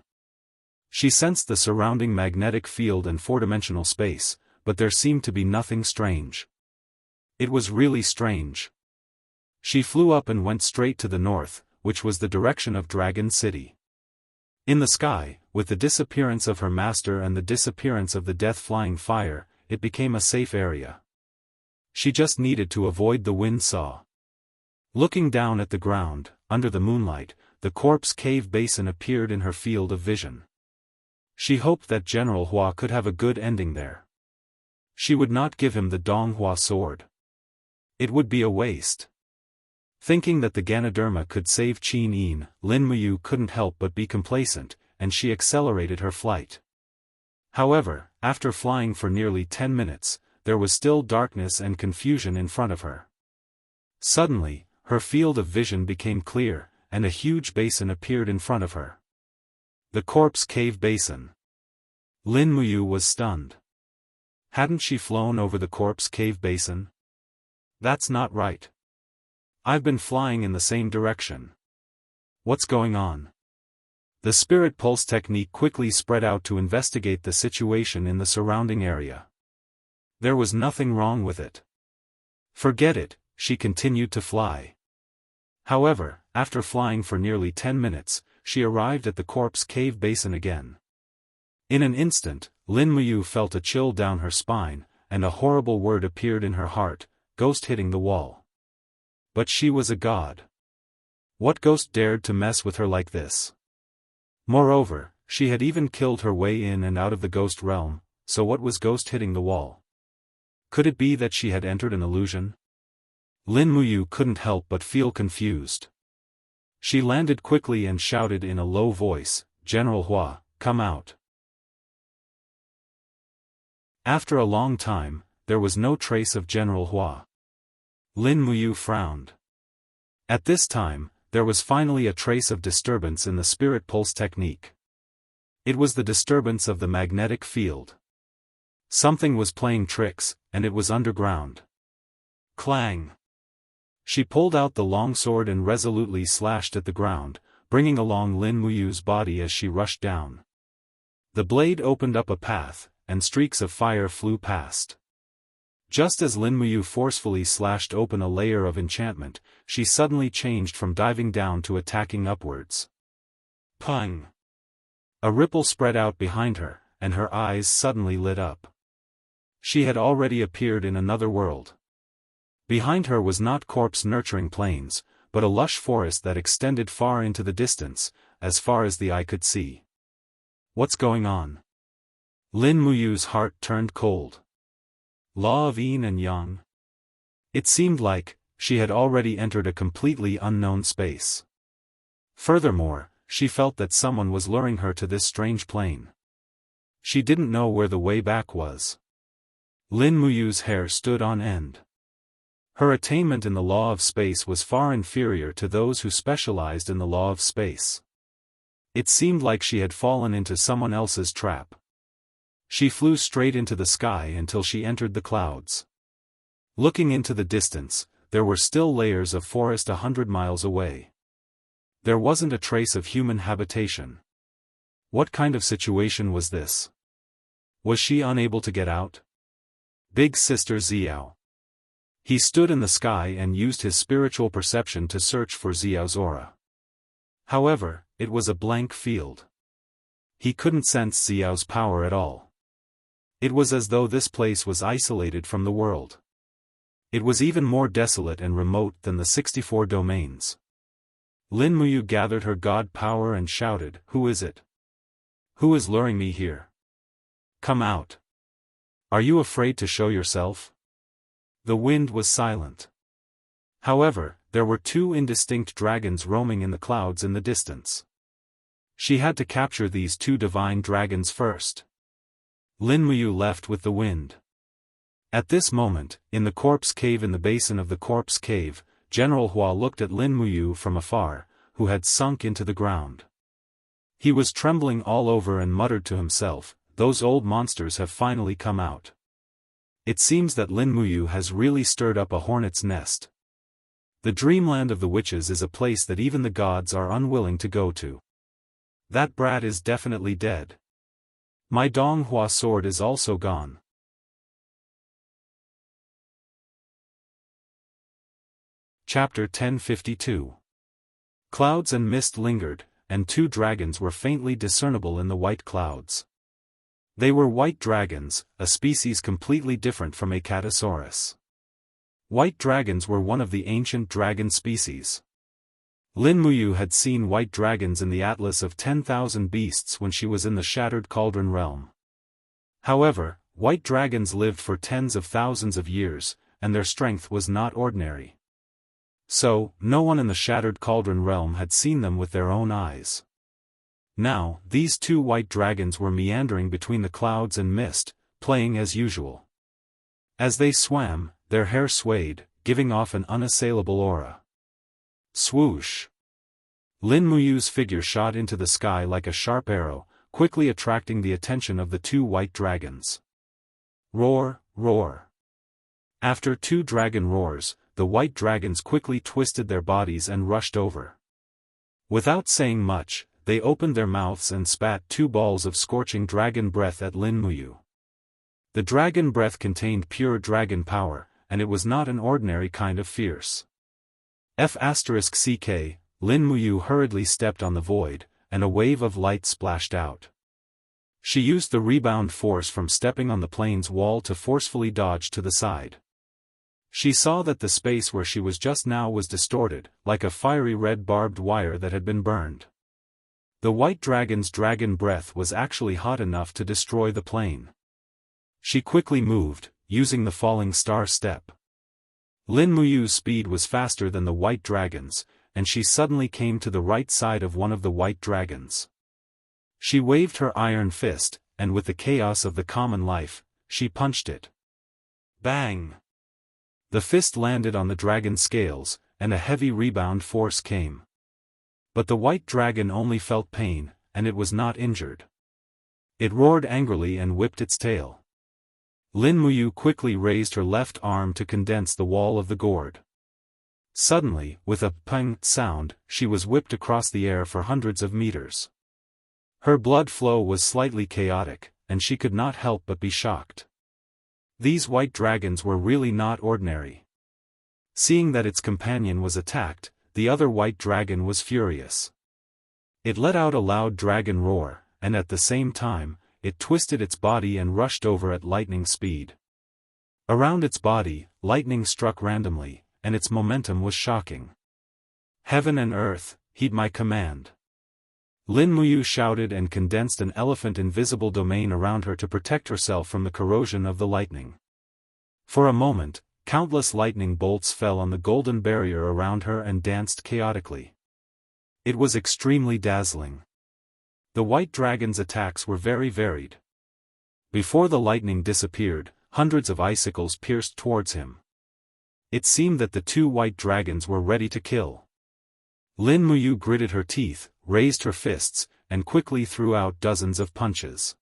She sensed the surrounding magnetic field and four-dimensional space, but there seemed to be nothing strange. It was really strange. She flew up and went straight to the north, which was the direction of Dragon City. In the sky, with the disappearance of her master and the disappearance of the death-flying fire, it became a safe area. She just needed to avoid the wind saw. Looking down at the ground, under the moonlight, the corpse cave basin appeared in her field of vision. She hoped that General Hua could have a good ending there. She would not give him the Donghua sword. It would be a waste. Thinking that the Ganoderma could save Qin Yin, Lin Muyu couldn't help but be complacent, and she accelerated her flight. However, after flying for nearly 10 minutes, there was still darkness and confusion in front of her. Suddenly, her field of vision became clear, and a huge basin appeared in front of her. The corpse cave basin. Lin Muyu was stunned. Hadn't she flown over the corpse cave basin? That's not right. I've been flying in the same direction. What's going on? The spirit pulse technique quickly spread out to investigate the situation in the surrounding area. There was nothing wrong with it. Forget it, she continued to fly. However, after flying for nearly 10 minutes, she arrived at the corpse cave basin again. In an instant, Lin Muyu felt a chill down her spine, and a horrible word appeared in her heart, ghost hitting the wall. But she was a god. What ghost dared to mess with her like this? Moreover, she had even killed her way in and out of the ghost realm, so what was ghost hitting the wall? Could it be that she had entered an illusion? Lin Muyu couldn't help but feel confused. She landed quickly and shouted in a low voice, General Hua, come out. After a long time, there was no trace of General Hua. Lin Muyu frowned. At this time, there was finally a trace of disturbance in the spirit pulse technique. It was the disturbance of the magnetic field. Something was playing tricks, and it was underground. Clang! She pulled out the long sword and resolutely slashed at the ground, bringing along Lin Muyu's body as she rushed down. The blade opened up a path, and streaks of fire flew past. Just as Lin Muyu forcefully slashed open a layer of enchantment, she suddenly changed from diving down to attacking upwards. Pung! A ripple spread out behind her, and her eyes suddenly lit up. She had already appeared in another world. Behind her was not corpse-nurturing plains, but a lush forest that extended far into the distance, as far as the eye could see. What's going on? Lin Muyu's heart turned cold. Law of Yin and Yang? It seemed like she had already entered a completely unknown space. Furthermore, she felt that someone was luring her to this strange plane. She didn't know where the way back was. Lin Muyu's hair stood on end. Her attainment in the law of space was far inferior to those who specialized in the law of space. It seemed like she had fallen into someone else's trap. She flew straight into the sky until she entered the clouds. Looking into the distance, there were still layers of forest 100 miles away. There wasn't a trace of human habitation. What kind of situation was this? Was she unable to get out? Big Sister Xiao. He stood in the sky and used his spiritual perception to search for Xiao's aura. However, it was a blank field. He couldn't sense Xiao's power at all. It was as though this place was isolated from the world. It was even more desolate and remote than the 64 domains. Lin Muyu gathered her god power and shouted, "Who is it? Who is luring me here? Come out. Are you afraid to show yourself?" The wind was silent. However, there were two indistinct dragons roaming in the clouds in the distance. She had to capture these two divine dragons first. Lin Muyu left with the wind. At this moment, in the corpse cave in the basin of the corpse cave, General Hua looked at Lin Muyu from afar, who had sunk into the ground. He was trembling all over and muttered to himself, "Those old monsters have finally come out. It seems that Lin Muyu has really stirred up a hornet's nest. The dreamland of the witches is a place that even the gods are unwilling to go to. That brat is definitely dead. My Donghua sword is also gone." Chapter 1052. Clouds and mist lingered, and two dragons were faintly discernible in the white clouds. They were white dragons, a species completely different from Acatosaurus. White dragons were one of the ancient dragon species. Lin Muyu had seen white dragons in the Atlas of 10,000 Beasts when she was in the Shattered Cauldron realm. However, white dragons lived for tens of thousands of years, and their strength was not ordinary. So, no one in the Shattered Cauldron realm had seen them with their own eyes. Now, these two white dragons were meandering between the clouds and mist, playing as usual. As they swam, their hair swayed, giving off an unassailable aura. Swoosh! Lin Muyu's figure shot into the sky like a sharp arrow, quickly attracting the attention of the two white dragons. Roar, roar! After two dragon roars, the white dragons quickly twisted their bodies and rushed over. Without saying much, they opened their mouths and spat two balls of scorching dragon breath at Lin Muyu. The dragon breath contained pure dragon power, and it was not an ordinary kind of fierce. F***ck, Lin Muyu hurriedly stepped on the void, and a wave of light splashed out. She used the rebound force from stepping on the plane's wall to forcefully dodge to the side. She saw that the space where she was just now was distorted, like a fiery red barbed wire that had been burned. The white dragon's dragon breath was actually hot enough to destroy the plane. She quickly moved, using the falling star step. Lin Muyu's speed was faster than the white dragon's, and she suddenly came to the right side of one of the white dragons. She waved her iron fist, and with the chaos of the common life, she punched it. Bang! The fist landed on the dragon's scales, and a heavy rebound force came. But the white dragon only felt pain, and it was not injured. It roared angrily and whipped its tail. Lin Muyu quickly raised her left arm to condense the wall of the gourd. Suddenly, with a pang sound, she was whipped across the air for hundreds of meters. Her blood flow was slightly chaotic, and she could not help but be shocked. These white dragons were really not ordinary. Seeing that its companion was attacked, the other white dragon was furious. It let out a loud dragon roar, and at the same time, it twisted its body and rushed over at lightning speed. Around its body, lightning struck randomly, and its momentum was shocking. "Heaven and earth, heed my command!" Lin Muyu shouted and condensed an elephant invisible domain around her to protect herself from the corrosion of the lightning. For a moment, countless lightning bolts fell on the golden barrier around her and danced chaotically. It was extremely dazzling. The white dragon's attacks were very varied. Before the lightning disappeared, hundreds of icicles pierced towards him. It seemed that the two white dragons were ready to kill. Lin Muyu gritted her teeth, raised her fists, and quickly threw out dozens of punches.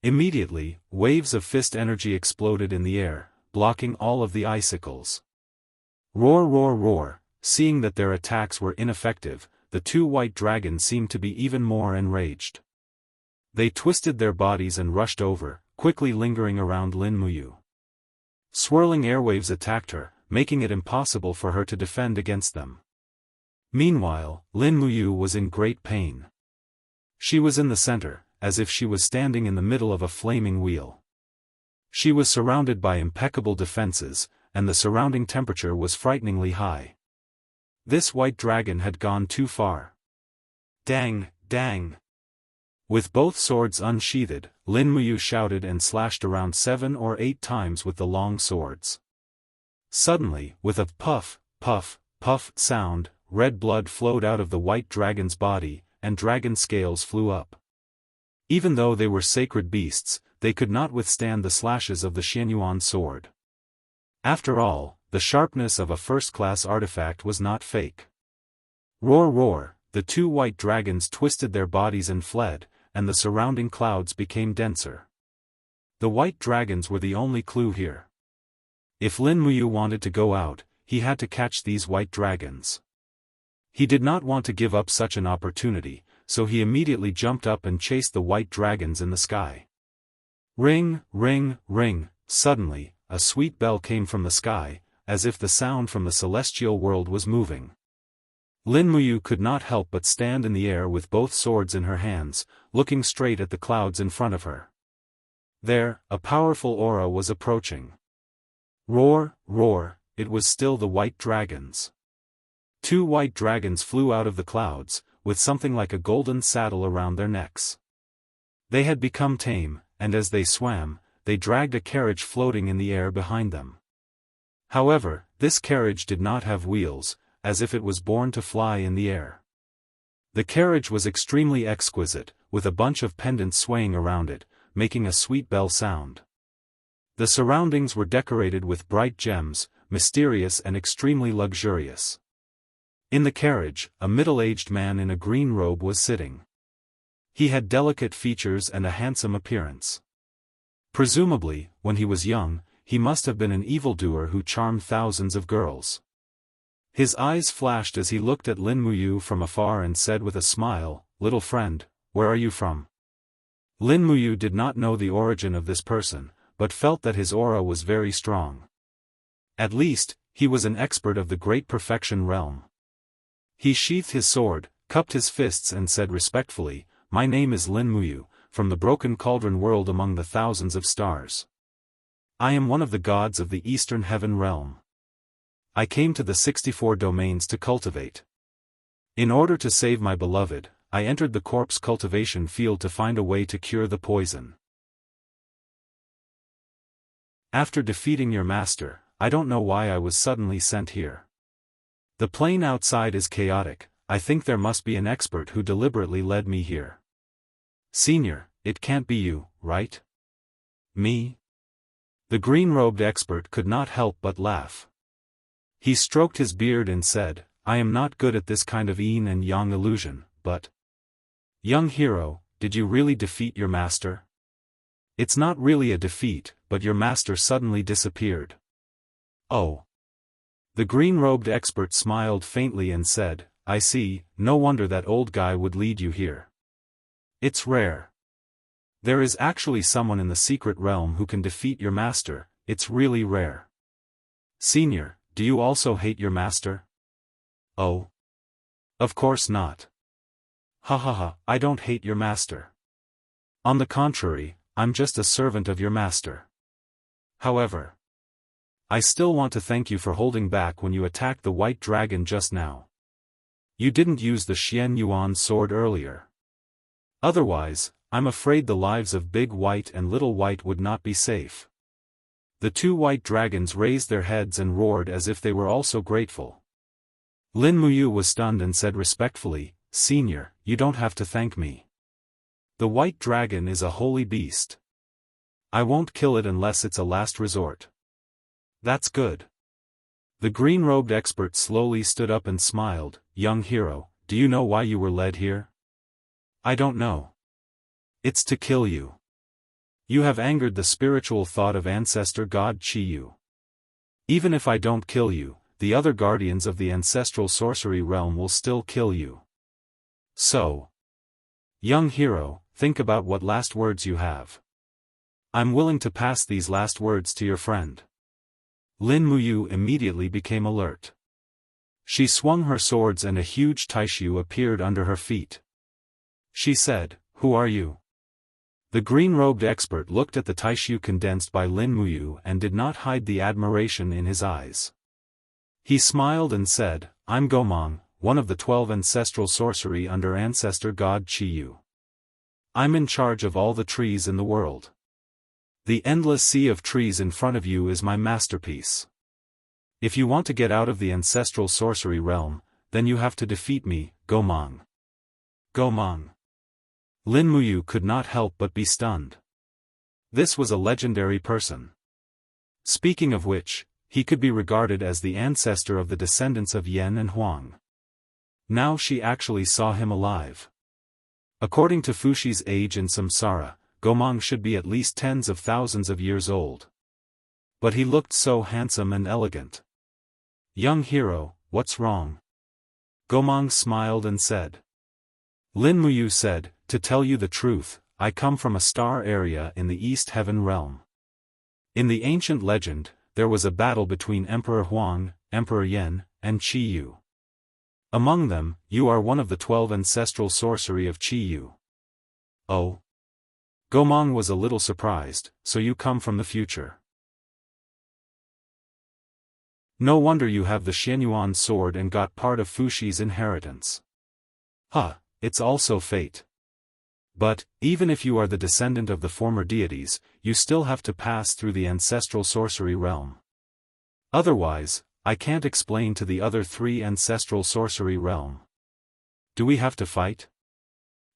Immediately, waves of fist energy exploded in the air, blocking all of the icicles. Roar, roar, roar! Seeing that their attacks were ineffective, the two white dragons seemed to be even more enraged. They twisted their bodies and rushed over, quickly lingering around Lin Muyu. Swirling airwaves attacked her, making it impossible for her to defend against them. Meanwhile, Lin Muyu was in great pain. She was in the center, as if she was standing in the middle of a flaming wheel. She was surrounded by impeccable defenses, and the surrounding temperature was frighteningly high. This white dragon had gone too far. Dang, dang! With both swords unsheathed, Lin Muyu shouted and slashed around 7 or 8 times with the long swords. Suddenly, with a puff, puff, puff sound, red blood flowed out of the white dragon's body, and dragon scales flew up. Even though they were sacred beasts, they could not withstand the slashes of the Xianyuan sword. After all, the sharpness of a first-class artifact was not fake. Roar, roar! The two white dragons twisted their bodies and fled, and the surrounding clouds became denser. The white dragons were the only clue here. If Lin Muyu wanted to go out, he had to catch these white dragons. He did not want to give up such an opportunity, so he immediately jumped up and chased the white dragons in the sky. Ring, ring, ring! Suddenly, a sweet bell came from the sky, as if the sound from the celestial world was moving. Lin Muyu could not help but stand in the air with both swords in her hands, looking straight at the clouds in front of her. There, a powerful aura was approaching. Roar, roar! It was still the white dragons. Two white dragons flew out of the clouds, with something like a golden saddle around their necks. They had become tame, and as they swam, they dragged a carriage floating in the air behind them. However, this carriage did not have wheels, as if it was born to fly in the air. The carriage was extremely exquisite, with a bunch of pendants swaying around it, making a sweet bell sound. The surroundings were decorated with bright gems, mysterious and extremely luxurious. In the carriage, a middle-aged man in a green robe was sitting. He had delicate features and a handsome appearance. Presumably, when he was young, he must have been an evildoer who charmed thousands of girls. His eyes flashed as he looked at Lin Muyu from afar and said with a smile, "Little friend, where are you from?" Lin Muyu did not know the origin of this person, but felt that his aura was very strong. At least, he was an expert of the Great Perfection realm. He sheathed his sword, cupped his fists and said respectfully, "My name is Lin Muyu, from the Broken Cauldron world among the thousands of stars. I am one of the gods of the Eastern Heaven realm. I came to the 64 domains to cultivate. In order to save my beloved, I entered the corpse cultivation field to find a way to cure the poison. After defeating your master, I don't know why I was suddenly sent here. The plain outside is chaotic, I think there must be an expert who deliberately led me here. Senior, it can't be you, right?" "Me?" The green-robed expert could not help but laugh. He stroked his beard and said, "I am not good at this kind of yin and yang illusion, but... Young hero, did you really defeat your master?" "It's not really a defeat, but your master suddenly disappeared." "Oh." The green-robed expert smiled faintly and said, "I see, no wonder that old guy would lead you here. It's rare. There is actually someone in the secret realm who can defeat your master, it's really rare. Senior, do you also hate your master?" "Oh? Of course not. Ha ha ha, I don't hate your master. On the contrary, I'm just a servant of your master. However, I still want to thank you for holding back when you attacked the white dragon just now. You didn't use the Xianyuan sword earlier. Otherwise, I'm afraid the lives of Big White and Little White would not be safe." The two white dragons raised their heads and roared as if they were also grateful. Lin Muyu was stunned and said respectfully, "Senior, you don't have to thank me. The white dragon is a holy beast. I won't kill it unless it's a last resort. That's good. The green-robed expert slowly stood up and smiled. Young hero, do you know why you were led here? I don't know. It's to kill you. You have angered the spiritual thought of ancestor god Qiyu. Even if I don't kill you, the other guardians of the ancestral sorcery realm will still kill you. So, young hero, think about what last words you have. I'm willing to pass these last words to your friend. Lin Muyu immediately became alert. She swung her swords and a huge taishu appeared under her feet. She said, "Who are you?" The green-robed expert looked at the taishu condensed by Lin Muyu and did not hide the admiration in his eyes. He smiled and said, "I'm Gomang, one of the 12 ancestral sorcery under ancestor god Qiyu. I'm in charge of all the trees in the world. The endless sea of trees in front of you is my masterpiece. If you want to get out of the ancestral sorcery realm, then you have to defeat me, Gomang." Gomang. Lin Muyu could not help but be stunned. This was a legendary person. Speaking of which, he could be regarded as the ancestor of the descendants of Yan and Huang. Now she actually saw him alive. According to Fushi's age in samsara, Gomang should be at least tens of thousands of years old. But he looked so handsome and elegant. "Young hero, what's wrong?" Gomang smiled and said. Lin Muyu said, "To tell you the truth, I come from a star area in the East Heaven realm. In the ancient legend, there was a battle between Emperor Huang, Emperor Yan, and Qiyu. Among them, you are one of the 12 ancestral sorcery of Qiyu." Oh. Gomang was a little surprised, "So you come from the future. No wonder you have the Xianyuan sword and got part of Fushi's inheritance. Huh, it's also fate. But, even if you are the descendant of the former deities, you still have to pass through the ancestral sorcery realm. Otherwise, I can't explain to the other 3 ancestral sorcery realm. Do we have to fight?"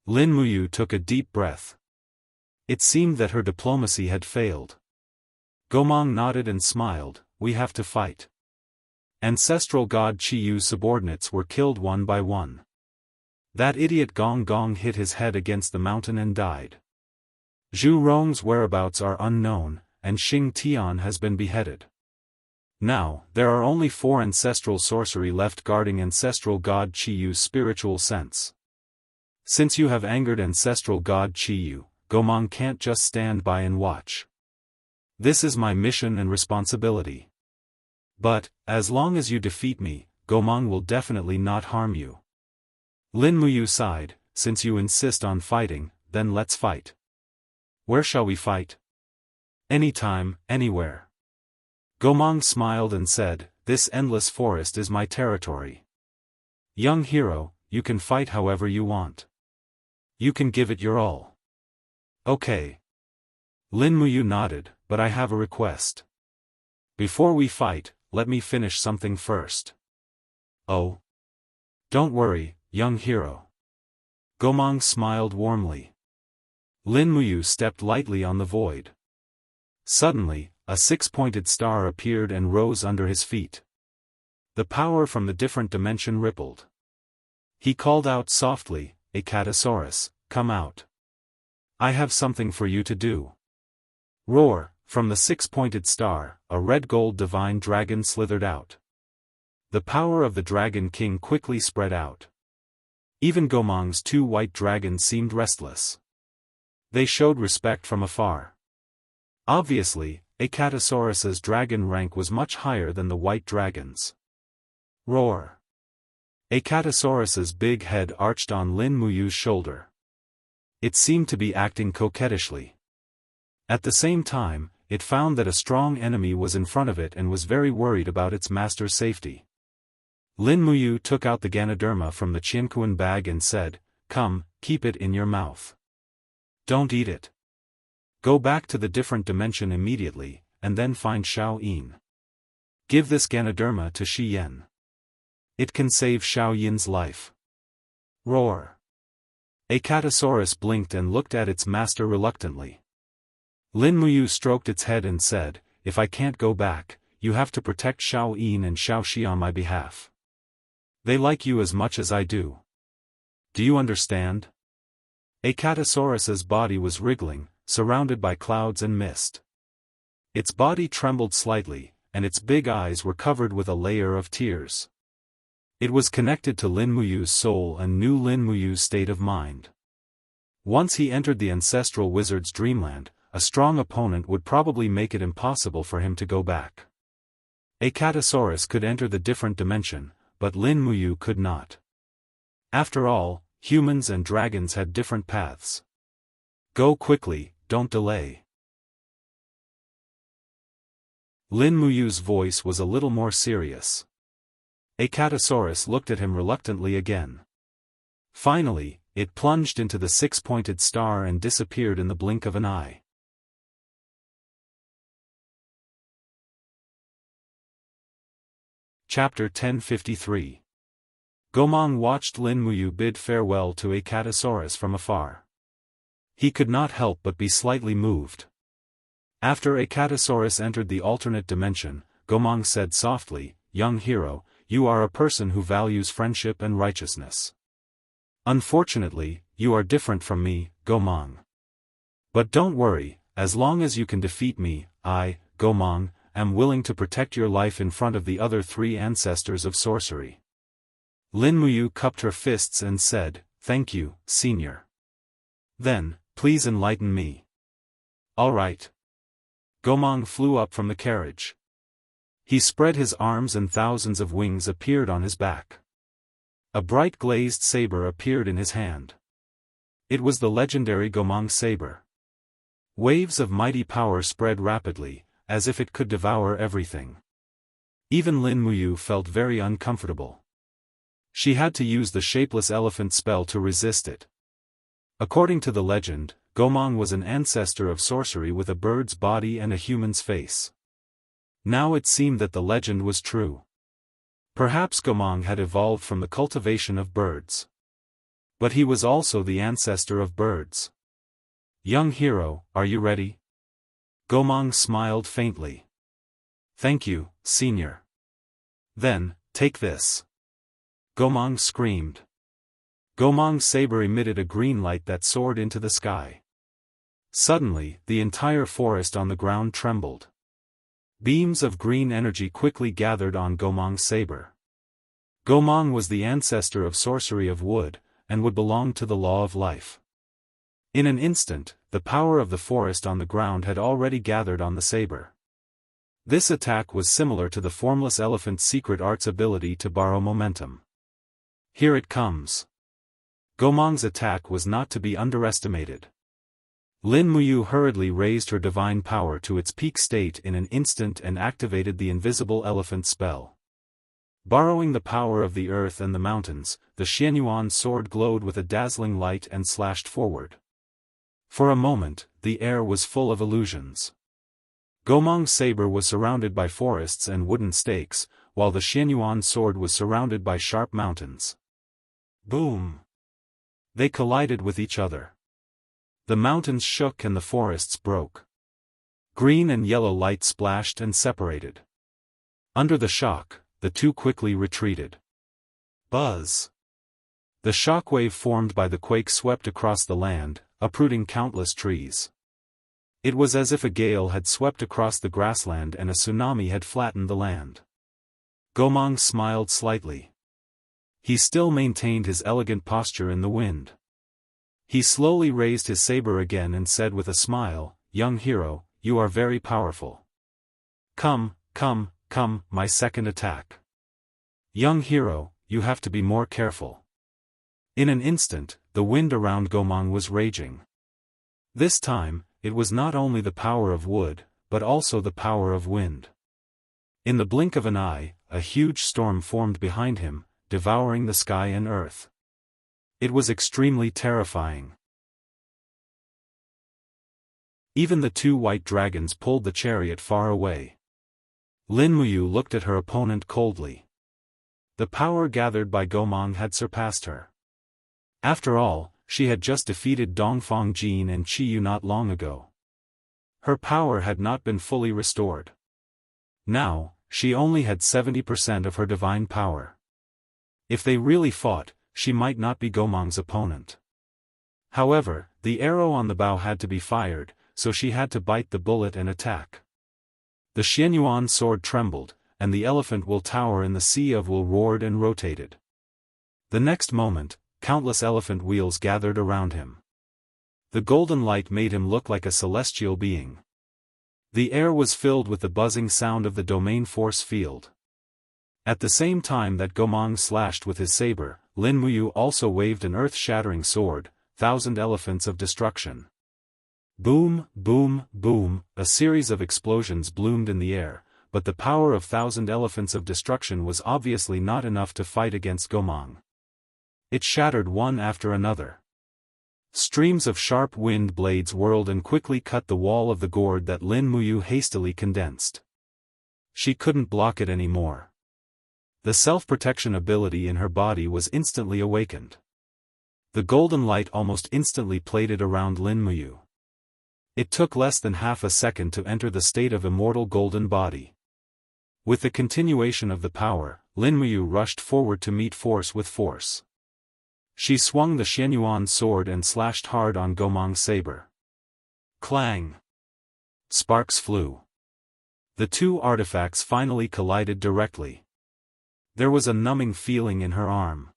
Lin Muyu took a deep breath. It seemed that her diplomacy had failed. Gomang nodded and smiled, "We have to fight." Ancestral god Qiyu's subordinates were killed one by one. That idiot Gong Gong hit his head against the mountain and died. Zhu Rong's whereabouts are unknown, and Xing Tian has been beheaded. Now, there are only 4 ancestral sorcery left guarding ancestral god Qiyu's spiritual sense. Since you have angered ancestral god Qiyu, Gomang can't just stand by and watch. This is my mission and responsibility. But, as long as you defeat me, Gomang will definitely not harm you. Lin Muyu sighed, "Since you insist on fighting, then let's fight." "Where shall we fight?" "Anytime, anywhere." Gomang smiled and said, "This endless forest is my territory. Young hero, you can fight however you want. You can give it your all." "Okay." Lin Muyu nodded, "But I have a request. Before we fight, let me finish something first." "Oh? Don't worry, young hero." Gomang smiled warmly. Lin Muyu stepped lightly on the void. Suddenly, a 6-pointed star appeared and rose under his feet. The power from the different dimension rippled. He called out softly, "Acatosaurus, come out. I have something for you to do." Roar! From the 6-pointed star, a red-gold divine dragon slithered out. The power of the Dragon King quickly spread out. Even Gomang's 2 white dragons seemed restless. They showed respect from afar. Obviously, Acatosaurus's dragon rank was much higher than the white dragons. Roar! Acatosaurus's big head arched on Lin Muyu's shoulder. It seemed to be acting coquettishly. At the same time, it found that a strong enemy was in front of it and was very worried about its master's safety. Lin Muyu took out the Ganoderma from the Qianquan bag and said, "Come, keep it in your mouth. Don't eat it. Go back to the different dimension immediately, and then find Xiao Yin. Give this Ganoderma to Shi Yen. It can save Xiao Yin's life." Roar! Acatosaurus blinked and looked at its master reluctantly. Lin Muyu stroked its head and said, "If I can't go back, you have to protect Xiao Yin and Xiao Shi on my behalf. They like you as much as I do. Do you understand? Acatosaurus's body was wriggling, surrounded by clouds and mist. Its body trembled slightly, and its big eyes were covered with a layer of tears. It was connected to Lin Muyu's soul and knew Lin Muyu's state of mind. Once he entered the ancestral wizard's dreamland, a strong opponent would probably make it impossible for him to go back. Acatosaurus could enter the different dimension, but Lin Muyu could not. After all, humans and dragons had different paths. Go quickly, don't delay. Lin Muyu's voice was a little more serious. Acatosaurus looked at him reluctantly again. Finally, it plunged into the six-pointed star and disappeared in the blink of an eye. Chapter 1053. Gomang watched Lin Muyu bid farewell to Acatosaurus from afar. He could not help but be slightly moved. After Acatosaurus entered the alternate dimension, Gomang said softly, "Young hero, you are a person who values friendship and righteousness. Unfortunately, you are different from me, Gomang. But don't worry, as long as you can defeat me, I, Gomang, am willing to protect your life in front of the other three ancestors of sorcery." Lin Muyu cupped her fists and said, "Thank you, senior. Then, please enlighten me." "All right." Gomang flew up from the carriage. He spread his arms and thousands of wings appeared on his back. A bright glazed saber appeared in his hand. It was the legendary Gomang saber. Waves of mighty power spread rapidly, as if it could devour everything. Even Lin Muyu felt very uncomfortable. She had to use the shapeless elephant spell to resist it. According to the legend, Gomang was an ancestor of sorcery with a bird's body and a human's face. Now it seemed that the legend was true. Perhaps Gomang had evolved from the cultivation of birds. But he was also the ancestor of birds. "Young hero, are you ready?" Gomang smiled faintly. "Thank you, senior." "Then, take this." Gomang screamed. Gomang's saber emitted a green light that soared into the sky. Suddenly, the entire forest on the ground trembled. Beams of green energy quickly gathered on Gomang's saber. Gomang was the ancestor of sorcery of wood, and would belong to the law of life. In an instant, the power of the forest on the ground had already gathered on the saber. This attack was similar to the formless elephant's secret art's ability to borrow momentum. Here it comes. Gomang's attack was not to be underestimated. Lin Muyu hurriedly raised her divine power to its peak state in an instant and activated the invisible elephant spell. Borrowing the power of the earth and the mountains, the Xianyuan sword glowed with a dazzling light and slashed forward. For a moment, the air was full of illusions. Gomang's saber was surrounded by forests and wooden stakes, while the Xianyuan sword was surrounded by sharp mountains. Boom! They collided with each other. The mountains shook and the forests broke. Green and yellow light splashed and separated. Under the shock, the two quickly retreated. Buzz! The shockwave formed by the quake swept across the land, uprooting countless trees. It was as if a gale had swept across the grassland and a tsunami had flattened the land. Gomang smiled slightly. He still maintained his elegant posture in the wind. He slowly raised his saber again and said with a smile, "Young hero, you are very powerful. Come, my second attack." "Young hero, you have to be more careful." In an instant, the wind around Gomang was raging. This time, it was not only the power of wood, but also the power of wind. In the blink of an eye, a huge storm formed behind him, devouring the sky and earth. It was extremely terrifying. Even the two white dragons pulled the chariot far away. Lin Muyu looked at her opponent coldly. The power gathered by Gomang had surpassed her. After all, she had just defeated Dongfang Jin and Chi Yu not long ago. Her power had not been fully restored. Now, she only had 70% of her divine power. If they really fought, she might not be Gomang's opponent. However, the arrow on the bow had to be fired, so she had to bite the bullet and attack. The Xianyuan sword trembled, and the elephant will tower in the sea of will roared and rotated. The next moment, countless elephant wheels gathered around him. The golden light made him look like a celestial being. The air was filled with the buzzing sound of the domain force field. At the same time that Gomang slashed with his saber, Lin Muyu also waved an earth-shattering sword, 1,000 elephants of destruction. Boom, boom, boom, a series of explosions bloomed in the air, but the power of 1,000 elephants of destruction was obviously not enough to fight against Gomang. It shattered one after another. Streams of sharp wind blades whirled and quickly cut the wall of the gourd that Lin Muyu hastily condensed. She couldn't block it anymore. The self-protection ability in her body was instantly awakened. The golden light almost instantly plated around Lin Muyu. It took less than half a second to enter the state of immortal golden body. With the continuation of the power, Lin Muyu rushed forward to meet force with force. She swung the Xianyuan sword and slashed hard on Gomang's saber. Clang! Sparks flew. The two artifacts finally collided directly. There was a numbing feeling in her arm.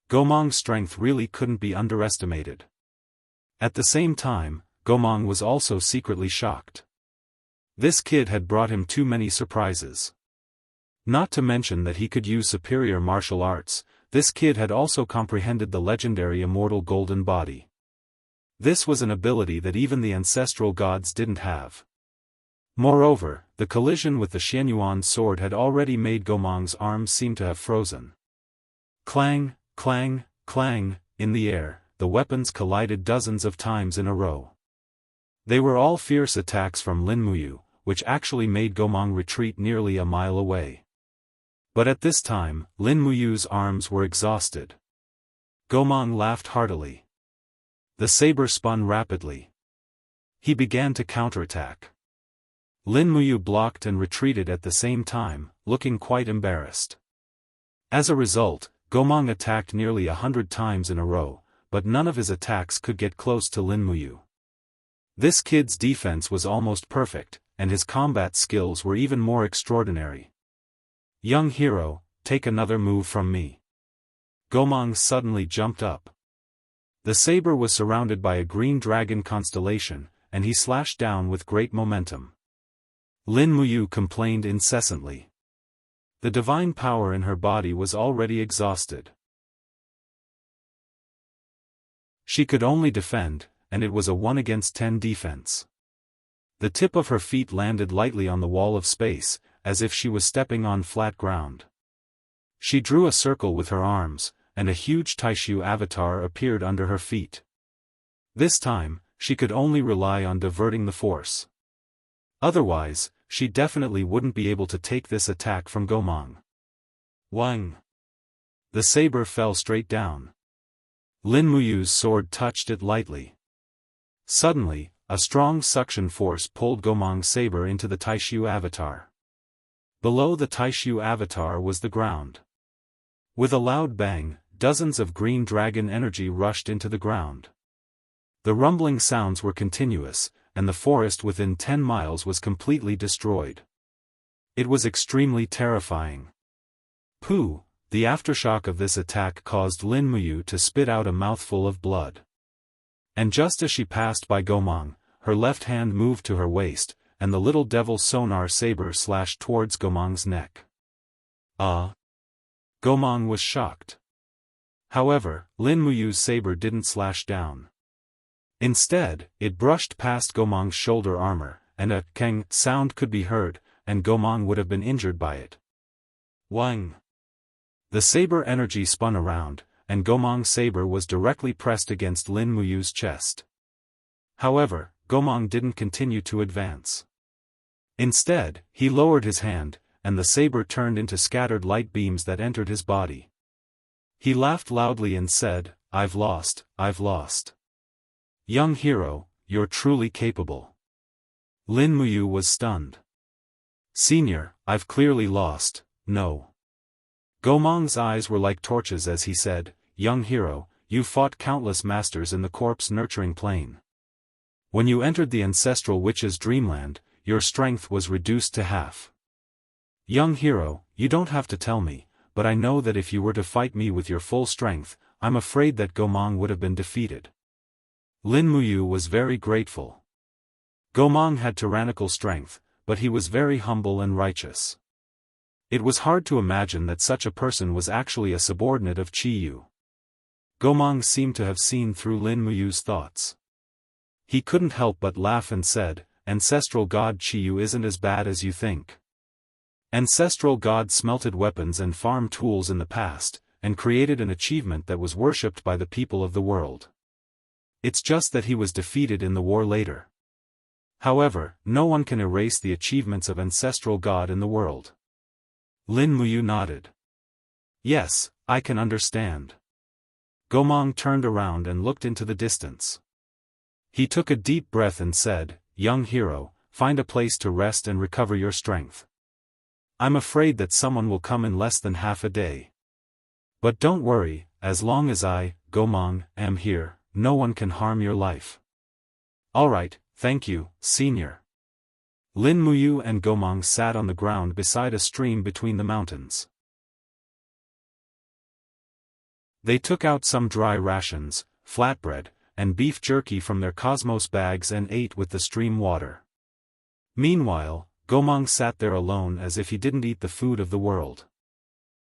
Gomang's strength really couldn't be underestimated. At the same time, Gomang was also secretly shocked. This kid had brought him too many surprises. Not to mention that he could use superior martial arts, this kid had also comprehended the legendary immortal golden body. This was an ability that even the ancestral gods didn't have. Moreover, the collision with the Xianyuan sword had already made Gomang's arms seem to have frozen. Clang, clang, clang, in the air, the weapons collided dozens of times in a row. They were all fierce attacks from Lin Muyu, which actually made Gomang retreat nearly a mile away. But at this time, Lin Muyu's arms were exhausted. Gomang laughed heartily. The saber spun rapidly. He began to counterattack. Lin Muyu blocked and retreated at the same time, looking quite embarrassed. As a result, Gomang attacked nearly 100 times in a row, but none of his attacks could get close to Lin Muyu. This kid's defense was almost perfect, and his combat skills were even more extraordinary. Young hero, take another move from me. Gomang suddenly jumped up. The saber was surrounded by a green dragon constellation, and he slashed down with great momentum. Lin Muyu complained incessantly. The divine power in her body was already exhausted. She could only defend, and it was a 1-against-10 defense. The tip of her feet landed lightly on the wall of space, as if she was stepping on flat ground. She drew a circle with her arms, and a huge Taishu avatar appeared under her feet. This time, she could only rely on diverting the force. Otherwise, she definitely wouldn't be able to take this attack from Gomang. Wang! The saber fell straight down. Lin Muyu's sword touched it lightly. Suddenly, a strong suction force pulled Gomang's saber into the Taishu avatar. Below the Taishu avatar was the ground. With a loud bang, dozens of green dragon energy rushed into the ground. The rumbling sounds were continuous, and the forest within 10 miles was completely destroyed. It was extremely terrifying. Pooh! The aftershock of this attack caused Lin Muyu to spit out a mouthful of blood. And just as she passed by Gomang, her left hand moved to her waist, and the little devil sonar saber slashed towards Gomang's neck. Gomang was shocked. However, Lin Muyu's saber didn't slash down. Instead, it brushed past Gomang's shoulder armor, and a keng sound could be heard, and Gomang would have been injured by it. Wang! The saber energy spun around, and Gomang's saber was directly pressed against Lin Muyu's chest. However, Gomang didn't continue to advance. Instead, he lowered his hand, and the saber turned into scattered light beams that entered his body. He laughed loudly and said, "I've lost, I've lost. Young hero, you're truly capable." Lin Muyu was stunned. Senior, I've clearly lost, no. Gomang's eyes were like torches as he said, young hero, you've fought countless masters in the corpse-nurturing plane. When you entered the ancestral witch's dreamland, your strength was reduced to half. Young hero, you don't have to tell me, but I know that if you were to fight me with your full strength, I'm afraid that Gomang would have been defeated. Lin Muyu was very grateful. Gomang had tyrannical strength, but he was very humble and righteous. It was hard to imagine that such a person was actually a subordinate of Qiyu. Gomang seemed to have seen through Lin Muyu's thoughts. He couldn't help but laugh and said, Ancestral God Qiyu isn't as bad as you think. Ancestral God smelted weapons and farm tools in the past, and created an achievement that was worshipped by the people of the world. It's just that he was defeated in the war later. However, no one can erase the achievements of Ancestral God in the world. Lin Muyu nodded. Yes, I can understand. Gomang turned around and looked into the distance. He took a deep breath and said, Young hero, find a place to rest and recover your strength. I'm afraid that someone will come in less than half a day. But don't worry, as long as I, Gomang, am here, no one can harm your life. Alright, thank you, senior. Lin Muyu and Gomang sat on the ground beside a stream between the mountains. They took out some dry rations, flatbread, and beef jerky from their cosmos bags and ate with the stream water. Meanwhile, Gomang sat there alone as if he didn't eat the food of the world.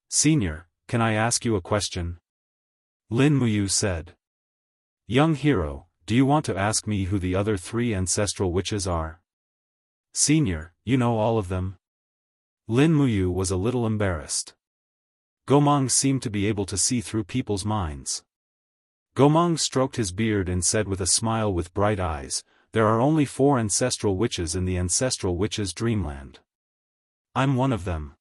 Senior, can I ask you a question? Lin Muyu said. Young hero, do you want to ask me who the other 3 ancestral witches are? Senior, you know all of them? Lin Muyu was a little embarrassed. Gomang seemed to be able to see through people's minds. Gomang stroked his beard and said with a smile with bright eyes, there are only 4 ancestral witches in the ancestral witches' dreamland. I'm one of them.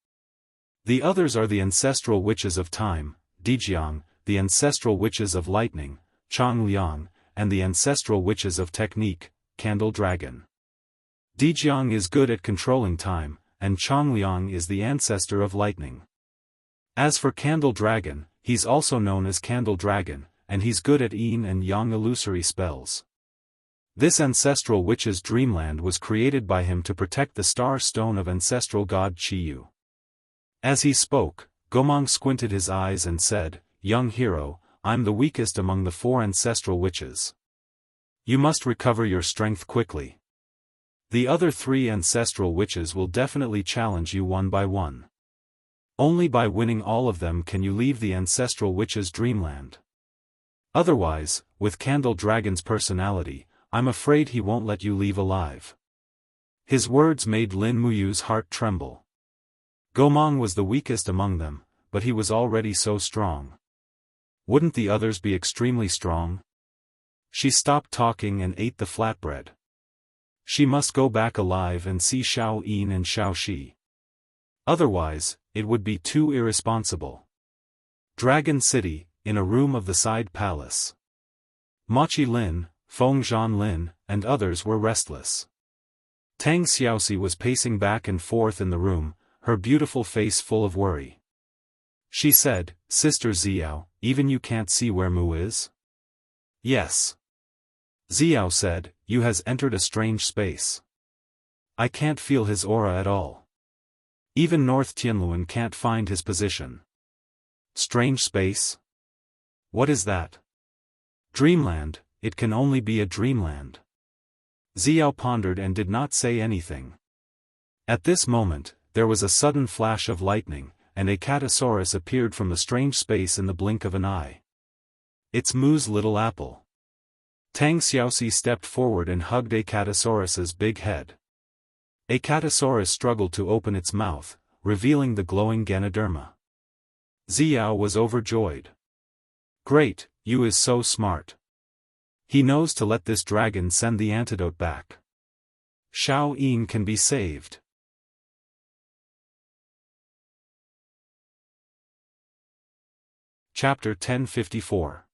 The others are the ancestral witches of time, Dijiang, the ancestral witches of lightning, Changliang, and the ancestral witches of technique, Candle Dragon. Dijiang is good at controlling time, and Changliang is the ancestor of lightning. As for Candle Dragon, he's also known as Candle Dragon, and he's good at yin and yang illusory spells. This ancestral witch's dreamland was created by him to protect the star stone of ancestral god Qiyu. As he spoke, Gomang squinted his eyes and said, Young hero, I'm the weakest among the 4 ancestral witches. You must recover your strength quickly. The other 3 ancestral witches will definitely challenge you one by one. Only by winning all of them can you leave the ancestral witch's dreamland. Otherwise, with Candle Dragon's personality, I'm afraid he won't let you leave alive. His words made Lin Muyu's heart tremble. Gomang was the weakest among them, but he was already so strong. Wouldn't the others be extremely strong? She stopped talking and ate the flatbread. She must go back alive and see Xiao Yin and Xiao Shi. Otherwise, it would be too irresponsible. Dragon City, in a room of the side palace. Machi Lin, Feng Zhan Lin, and others were restless. Tang Xiaoxi was pacing back and forth in the room, her beautiful face full of worry. She said, Sister Xiao, even you can't see where Mu is? Yes. Xiao said, you has entered a strange space. I can't feel his aura at all. Even North Tianluan can't find his position. Strange space? What is that? Dreamland, it can only be a dreamland. Xiao pondered and did not say anything. At this moment, there was a sudden flash of lightning, and a Catasaurus appeared from the strange space in the blink of an eye. It's Mu's little apple. Tang Xiaoxi stepped forward and hugged a Catasaurus's big head. A Catasaurus struggled to open its mouth, revealing the glowing Ganoderma. Xiao was overjoyed. Great, you is so smart. He knows to let this dragon send the antidote back. Xiao Yin can be saved. Chapter 1054.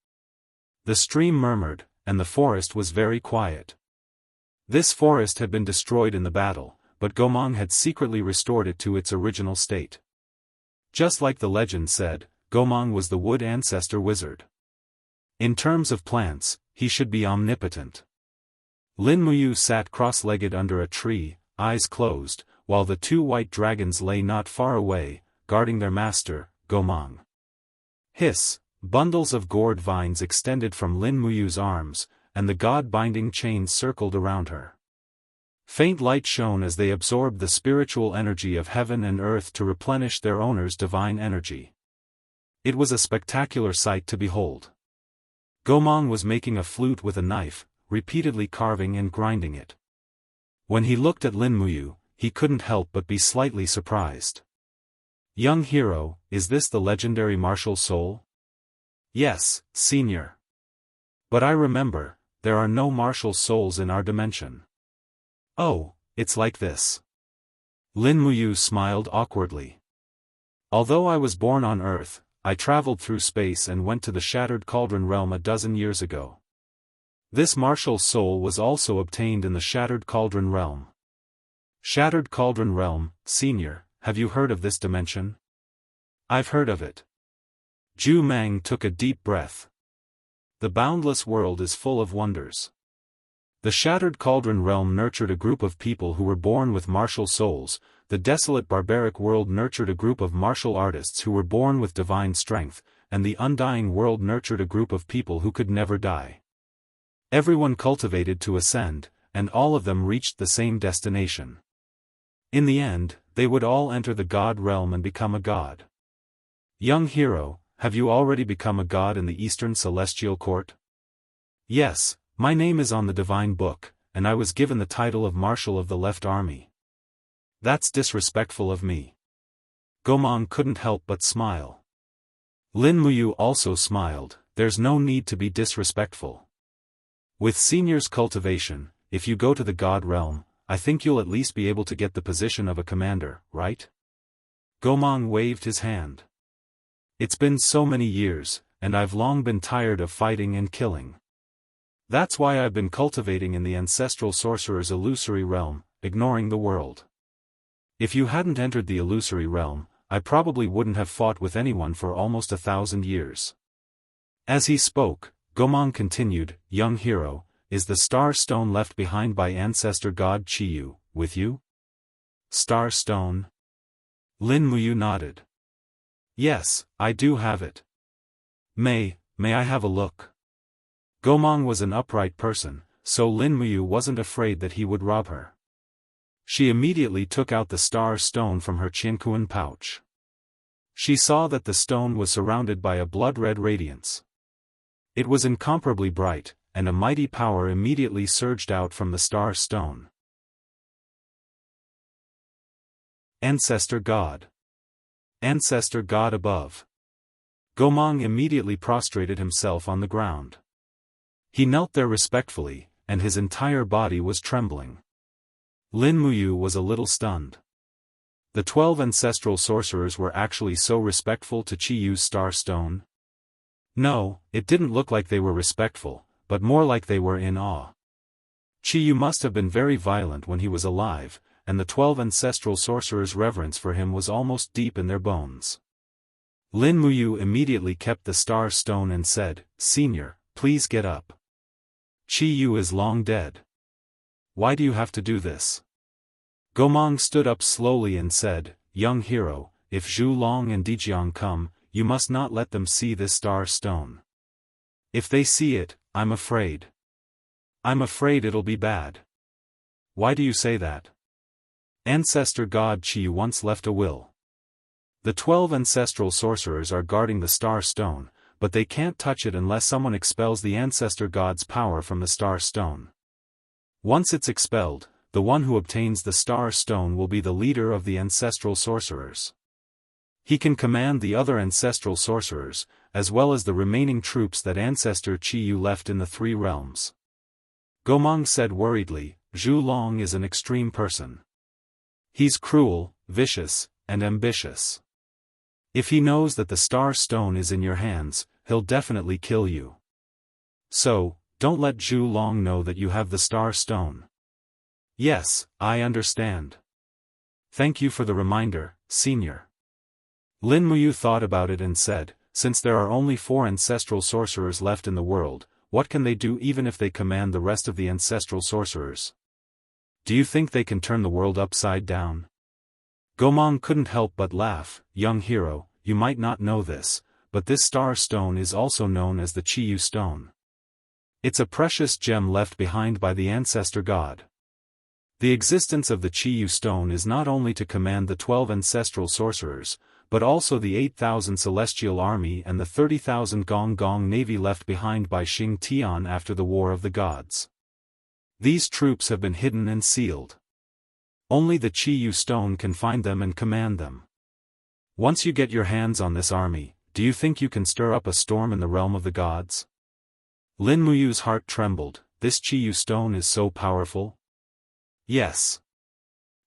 The stream murmured, and the forest was very quiet. This forest had been destroyed in the battle, but Gomang had secretly restored it to its original state. Just like the legend said, Gomang was the wood ancestor wizard. In terms of plants, he should be omnipotent. Lin Muyu sat cross-legged under a tree, eyes closed, while the two white dragons lay not far away, guarding their master, Gomang. Hiss! Bundles of gourd vines extended from Lin Muyu's arms, and the god-binding chains circled around her. Faint light shone as they absorbed the spiritual energy of heaven and earth to replenish their owner's divine energy. It was a spectacular sight to behold. Gomang was making a flute with a knife, repeatedly carving and grinding it. When he looked at Lin Muyu, he couldn't help but be slightly surprised. "Young hero, is this the legendary martial soul?" "Yes, senior. But I remember, there are no martial souls in our dimension." "Oh, it's like this." Lin Muyu smiled awkwardly. "Although I was born on Earth, I traveled through space and went to the Shattered Cauldron realm a dozen years ago. This martial soul was also obtained in the Shattered Cauldron realm." "Shattered Cauldron realm, senior, have you heard of this dimension?" "I've heard of it." Zhu Mang took a deep breath. The boundless world is full of wonders. The Shattered Cauldron realm nurtured a group of people who were born with martial souls, the desolate barbaric world nurtured a group of martial artists who were born with divine strength, and the undying world nurtured a group of people who could never die. Everyone cultivated to ascend, and all of them reached the same destination. In the end, they would all enter the god realm and become a god. "Young hero, have you already become a god in the Eastern Celestial Court?" "Yes, my name is on the Divine Book, and I was given the title of Marshal of the Left Army." "That's disrespectful of me." Gomang couldn't help but smile. Lin Muyu also smiled. "There's no need to be disrespectful. With senior's cultivation, if you go to the god realm, I think you'll at least be able to get the position of a commander, right?" Gomang waved his hand. "It's been so many years, and I've long been tired of fighting and killing. That's why I've been cultivating in the ancestral sorcerer's illusory realm, ignoring the world. If you hadn't entered the illusory realm, I probably wouldn't have fought with anyone for almost 1,000 years." As he spoke, Gomang continued, "Young hero, is the star stone left behind by ancestor god Chiyu with you?" "Star stone?" Lin Muyu nodded. "Yes, I do have it." May I have a look?" Gomang was an upright person, so Lin Muyu wasn't afraid that he would rob her. She immediately took out the star stone from her Qianquan pouch. She saw that the stone was surrounded by a blood-red radiance. It was incomparably bright, and a mighty power immediately surged out from the star stone. Ancestor God. Ancestor God above. Gomang immediately prostrated himself on the ground. He knelt there respectfully, and his entire body was trembling. Lin Muyu was a little stunned. The 12 ancestral sorcerers were actually so respectful to Chiyu's star stone? No, it didn't look like they were respectful, but more like they were in awe. Chiyu must have been very violent when he was alive, and the 12 ancestral sorcerers' reverence for him was almost deep in their bones. Lin Muyu immediately kept the star stone and said, "Senior, please get up. Chiyu is long dead. Why do you have to do this?" Gomang stood up slowly and said, "Young hero, if Zhu Long and Dijiang come, you must not let them see this star stone. If they see it, I'm afraid. I'm afraid it'll be bad." "Why do you say that?" Ancestor God Chiyu once left a will. The 12 ancestral sorcerers are guarding the star stone, but they can't touch it unless someone expels the ancestor god's power from the star stone. Once it's expelled, the one who obtains the star stone will be the leader of the ancestral sorcerers. He can command the other ancestral sorcerers, as well as the remaining troops that ancestor Chiyu left in the 3 realms. Gomang said worriedly, "Zhu Long is an extreme person. He's cruel, vicious, and ambitious. If he knows that the star stone is in your hands, he'll definitely kill you. So, don't let Zhu Long know that you have the star stone." "Yes, I understand." Thank you for the reminder, Senior. Lin Muyu thought about it and said, since there are only 4 ancestral sorcerers left in the world, what can they do even if they command the rest of the ancestral sorcerers? Do you think they can turn the world upside down? Gomang couldn't help but laugh. Young hero, you might not know this, but this star stone is also known as the Chiyu stone. It's a precious gem left behind by the ancestor god. The existence of the Chiyu stone is not only to command the 12 ancestral sorcerers, but also the 8,000 celestial army and the 30,000 Gong Gong navy left behind by Xing Tian after the War of the Gods. These troops have been hidden and sealed. Only the Chiyu stone can find them and command them. Once you get your hands on this army, do you think you can stir up a storm in the realm of the gods? Lin Muyu's heart trembled. This Chiyu stone is so powerful? Yes.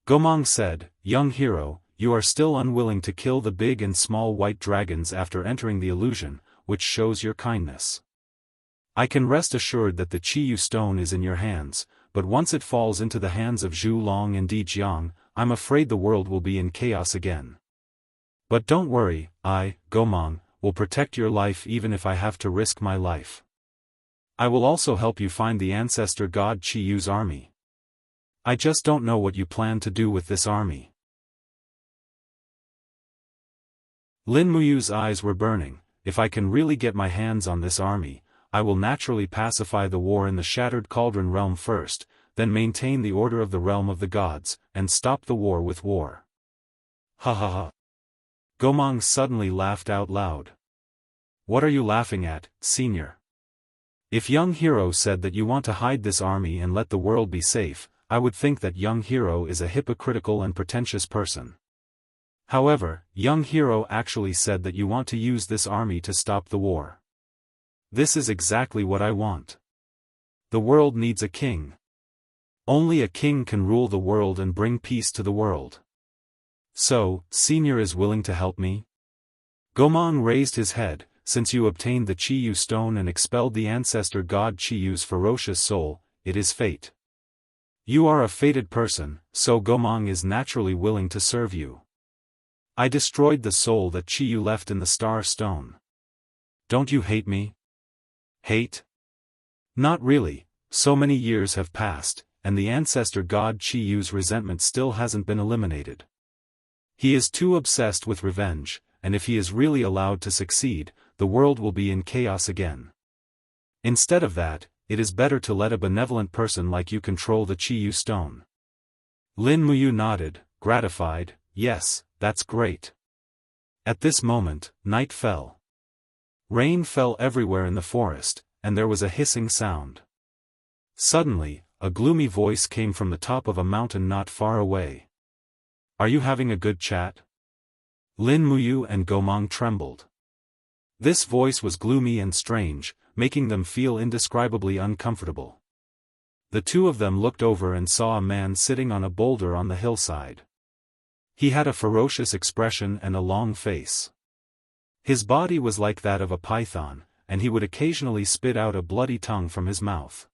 Gomang said, young hero, you are still unwilling to kill the big and small white dragons after entering the illusion, which shows your kindness. I can rest assured that the Chiyu stone is in your hands, but once it falls into the hands of Zhu Long and Di Jiang, I'm afraid the world will be in chaos again. But don't worry, I, Gomang, will protect your life even if I have to risk my life. I will also help you find the ancestor god Chiyu's army. I just don't know what you plan to do with this army. Lin Muyu's eyes were burning. If I can really get my hands on this army, I will naturally pacify the war in the Shattered Cauldron realm first, then maintain the order of the realm of the gods, and stop the war with war. Ha ha ha. Gomang suddenly laughed out loud. What are you laughing at, Senior? If young hero said that you want to hide this army and let the world be safe, I would think that young hero is a hypocritical and pretentious person. However, young hero actually said that you want to use this army to stop the war. This is exactly what I want. The world needs a king. Only a king can rule the world and bring peace to the world. So, Senior is willing to help me? Gomang raised his head. Since you obtained the Chiyu stone and expelled the ancestor god Chiyu's ferocious soul, it is fate. You are a fated person, so Gomang is naturally willing to serve you. I destroyed the soul that Chiyu left in the star stone. Don't you hate me? Hate? Not really. So many years have passed, and the ancestor god Chiyu's resentment still hasn't been eliminated. He is too obsessed with revenge, and if he is really allowed to succeed, the world will be in chaos again. Instead of that, it is better to let a benevolent person like you control the Chiyu stone. Lin Muyu nodded, gratified. Yes, that's great. At this moment, night fell. Rain fell everywhere in the forest, and there was a hissing sound. Suddenly, a gloomy voice came from the top of a mountain not far away. Are you having a good chat? Lin Muyu and Gomang trembled. This voice was gloomy and strange, making them feel indescribably uncomfortable. The two of them looked over and saw a man sitting on a boulder on the hillside. He had a ferocious expression and a long face. His body was like that of a python, and he would occasionally spit out a bloody tongue from his mouth.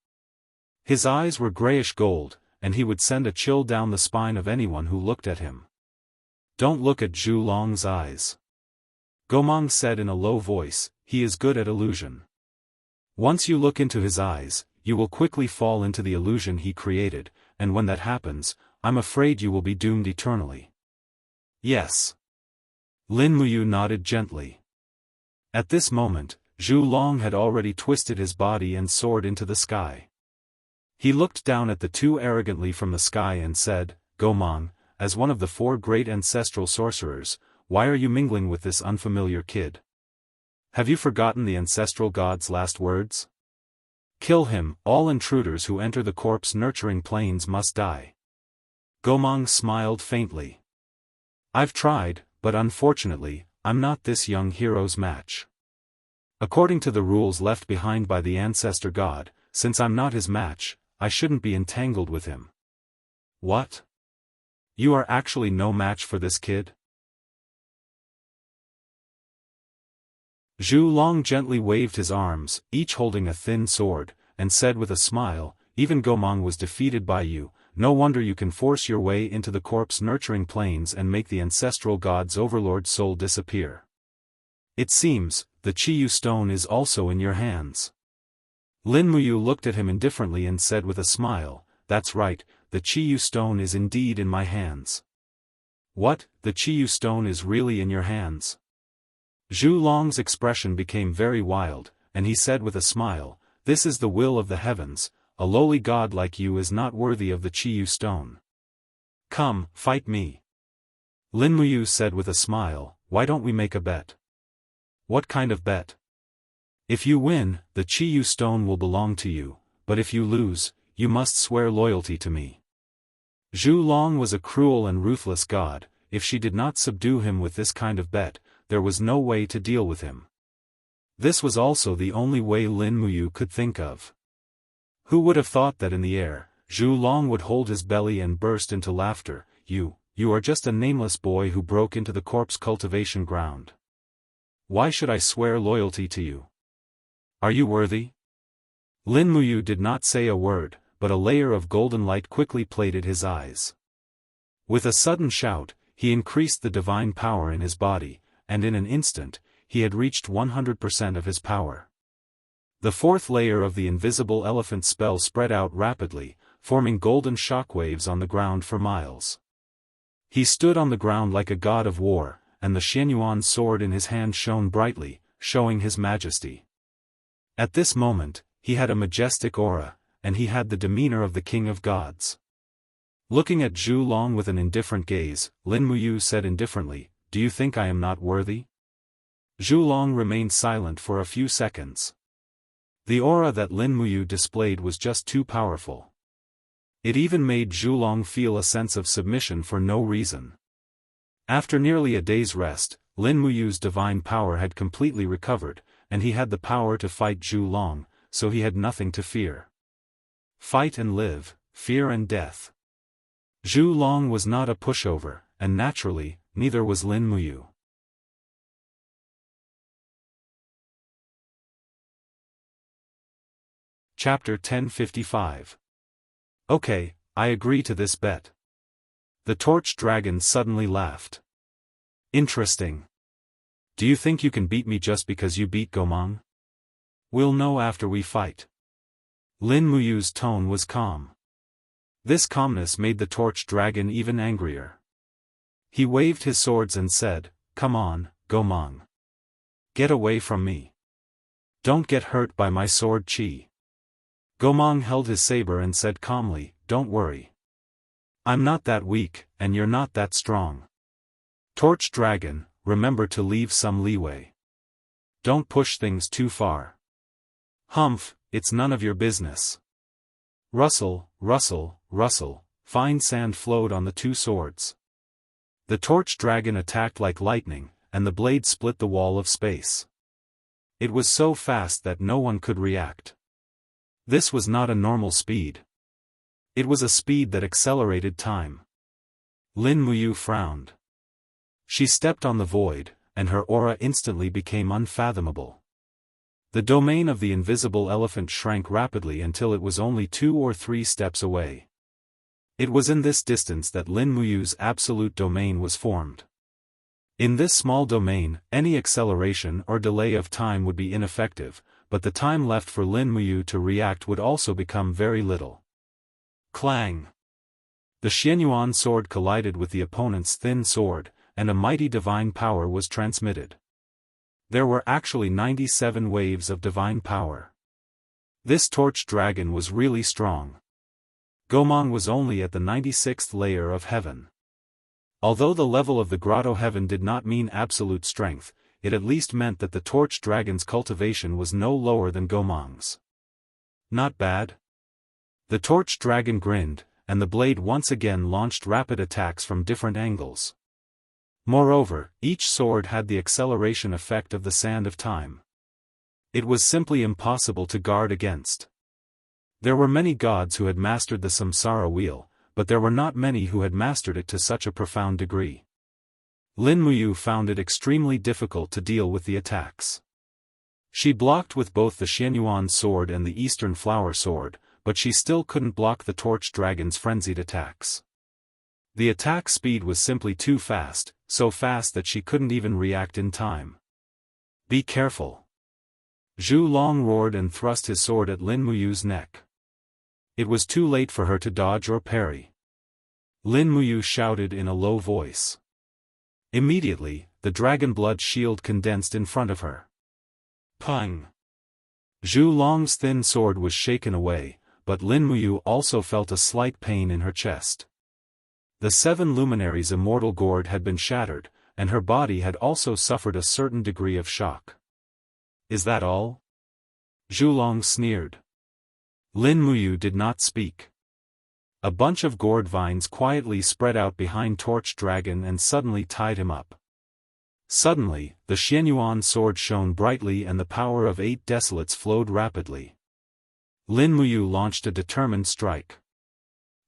His eyes were grayish gold, and he would send a chill down the spine of anyone who looked at him. Don't look at Zhu Long's eyes. Gomang said in a low voice, he is good at illusion. Once you look into his eyes, you will quickly fall into the illusion he created, and when that happens, I'm afraid you will be doomed eternally. Yes. Lin Muyu nodded gently. At this moment, Zhu Long had already twisted his body and soared into the sky. He looked down at the two arrogantly from the sky and said, Gomang, as one of the 4 great ancestral sorcerers, why are you mingling with this unfamiliar kid? Have you forgotten the ancestral god's last words? Kill him, all intruders who enter the corpse-nurturing plains must die. Gomang smiled faintly. I've tried, but unfortunately, I'm not this young hero's match. According to the rules left behind by the ancestor god, since I'm not his match, I shouldn't be entangled with him. What? You are actually no match for this kid? Zhu Long gently waved his arms, each holding a thin sword, and said with a smile, even Gomang was defeated by you, no wonder you can force your way into the corpse-nurturing planes and make the ancestral god's overlord soul disappear. It seems, the Chiyu stone is also in your hands. Lin Muyu looked at him indifferently and said with a smile, "That's right, the Chiyu stone is indeed in my hands." "What, the Chiyu stone is really in your hands?" Zhu Long's expression became very wild, and he said with a smile, "This is the will of the heavens, a lowly god like you is not worthy of the Chiyu stone. Come, fight me." Lin Muyu said with a smile, "Why don't we make a bet?" "What kind of bet?" "If you win, the Chiyu stone will belong to you, but if you lose, you must swear loyalty to me." Zhu Long was a cruel and ruthless god. If she did not subdue him with this kind of bet, there was no way to deal with him. This was also the only way Lin Muyu could think of. Who would have thought that in the air, Zhu Long would hold his belly and burst into laughter. You are just a nameless boy who broke into the corpse cultivation ground. Why should I swear loyalty to you? Are you worthy?" Lin Muyu did not say a word, but a layer of golden light quickly plated his eyes. With a sudden shout, he increased the divine power in his body, and in an instant, he had reached 100% of his power. The fourth layer of the invisible elephant spell spread out rapidly, forming golden shockwaves on the ground for miles. He stood on the ground like a god of war, and the Xianyuan sword in his hand shone brightly, showing his majesty. At this moment, he had a majestic aura, and he had the demeanor of the king of gods. Looking at Zhu Long with an indifferent gaze, Lin Muyu said indifferently, "Do you think I am not worthy?" Zhu Long remained silent for a few seconds. The aura that Lin Muyu displayed was just too powerful. It even made Zhu Long feel a sense of submission for no reason. After nearly a day's rest, Lin Muyu's divine power had completely recovered, and he had the power to fight Zhu Long, so he had nothing to fear. Fight and live, fear and death. Zhu Long was not a pushover, and naturally, neither was Lin Muyu. Chapter 1055. Okay, I agree to this bet. The torch dragon suddenly laughed. Interesting. Do you think you can beat me just because you beat Gomang? We'll know after we fight. Lin Muyu's tone was calm. This calmness made the torch dragon even angrier. He waved his swords and said, "Come on, Gomang. Get away from me. Don't get hurt by my sword chi." Gomang held his saber and said calmly, "Don't worry. I'm not that weak, and you're not that strong. Torch dragon, remember to leave some leeway. Don't push things too far. Humph, it's none of your business." Rustle, rustle, rustle, fine sand flowed on the two swords. The torch dragon attacked like lightning, and the blade split the wall of space. It was so fast that no one could react. This was not a normal speed. It was a speed that accelerated time. Lin Muyu frowned. She stepped on the void, and her aura instantly became unfathomable. The domain of the invisible elephant shrank rapidly until it was only 2 or 3 steps away. It was in this distance that Lin Muyu's absolute domain was formed. In this small domain, any acceleration or delay of time would be ineffective, but the time left for Lin Muyu to react would also become very little. Clang! The Xianyuan sword collided with the opponent's thin sword, and a mighty divine power was transmitted. There were actually 97 waves of divine power. This torch dragon was really strong. Gomang was only at the 96th layer of heaven. Although the level of the grotto heaven did not mean absolute strength, it at least meant that the torch dragon's cultivation was no lower than Gomang's. Not bad? The torch dragon grinned, and the blade once again launched rapid attacks from different angles. Moreover, each sword had the acceleration effect of the sand of time. It was simply impossible to guard against. There were many gods who had mastered the samsara wheel, but there were not many who had mastered it to such a profound degree. Lin Muyu found it extremely difficult to deal with the attacks. She blocked with both the Xianyuan sword and the Eastern Flower sword, but she still couldn't block the torch dragon's frenzied attacks. The attack speed was simply too fast, so fast that she couldn't even react in time. "Be careful!" Zhu Long roared and thrust his sword at Lin Muyu's neck. It was too late for her to dodge or parry. Lin Muyu shouted in a low voice. Immediately, the dragon blood shield condensed in front of her. Pang! Zhu Long's thin sword was shaken away, but Lin Muyu also felt a slight pain in her chest. The 7 luminaries' immortal gourd had been shattered, and her body had also suffered a certain degree of shock. "Is that all?" Zhu Long sneered. Lin Muyu did not speak. A bunch of gourd vines quietly spread out behind Torch Dragon and suddenly tied him up. Suddenly, the Xianyuan sword shone brightly and the power of 8 desolates flowed rapidly. Lin Muyu launched a determined strike.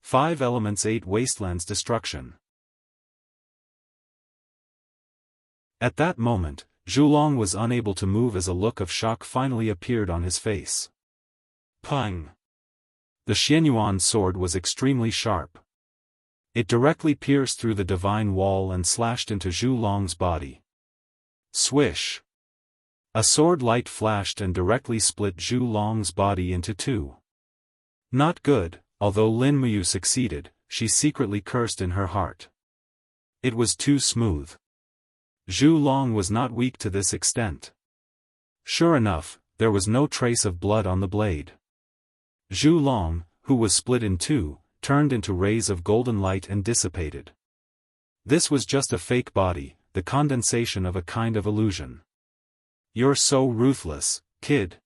5 elements 8 wastelands destruction. At that moment, Zhu Long was unable to move as a look of shock finally appeared on his face. Pang! The Xianyuan sword was extremely sharp. It directly pierced through the divine wall and slashed into Zhu Long's body. Swish! A sword light flashed and directly split Zhu Long's body into 2. Not good, although Lin Muyu succeeded, she secretly cursed in her heart. It was too smooth. Zhu Long was not weak to this extent. Sure enough, there was no trace of blood on the blade. Zhu Long, who was split in 2, turned into rays of golden light and dissipated. This was just a fake body, the condensation of a kind of illusion. "You're so ruthless, kid."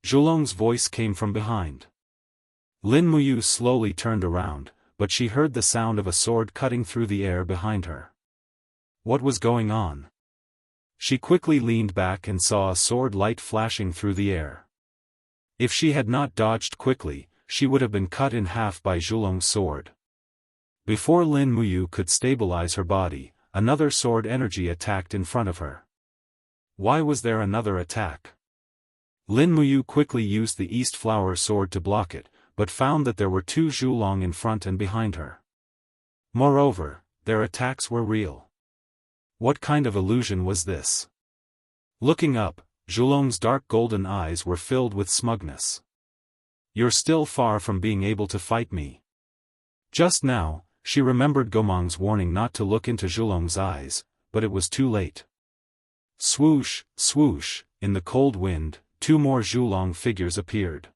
Zhu Long's voice came from behind. Lin Muyu slowly turned around, but she heard the sound of a sword cutting through the air behind her. What was going on? She quickly leaned back and saw a sword light flashing through the air. If she had not dodged quickly, she would have been cut in half by Zhu Long's sword. Before Lin Muyu could stabilize her body, another sword energy attacked in front of her. Why was there another attack? Lin Muyu quickly used the East Flower sword to block it, but found that there were 2 Zhu Long in front and behind her. Moreover, their attacks were real. What kind of illusion was this? Looking up, Zhu Long's dark golden eyes were filled with smugness. "You're still far from being able to fight me." Just now, she remembered Gomang's warning not to look into Zhu Long's eyes, but it was too late. Swoosh, swoosh, in the cold wind, 2 more Zhu Long figures appeared.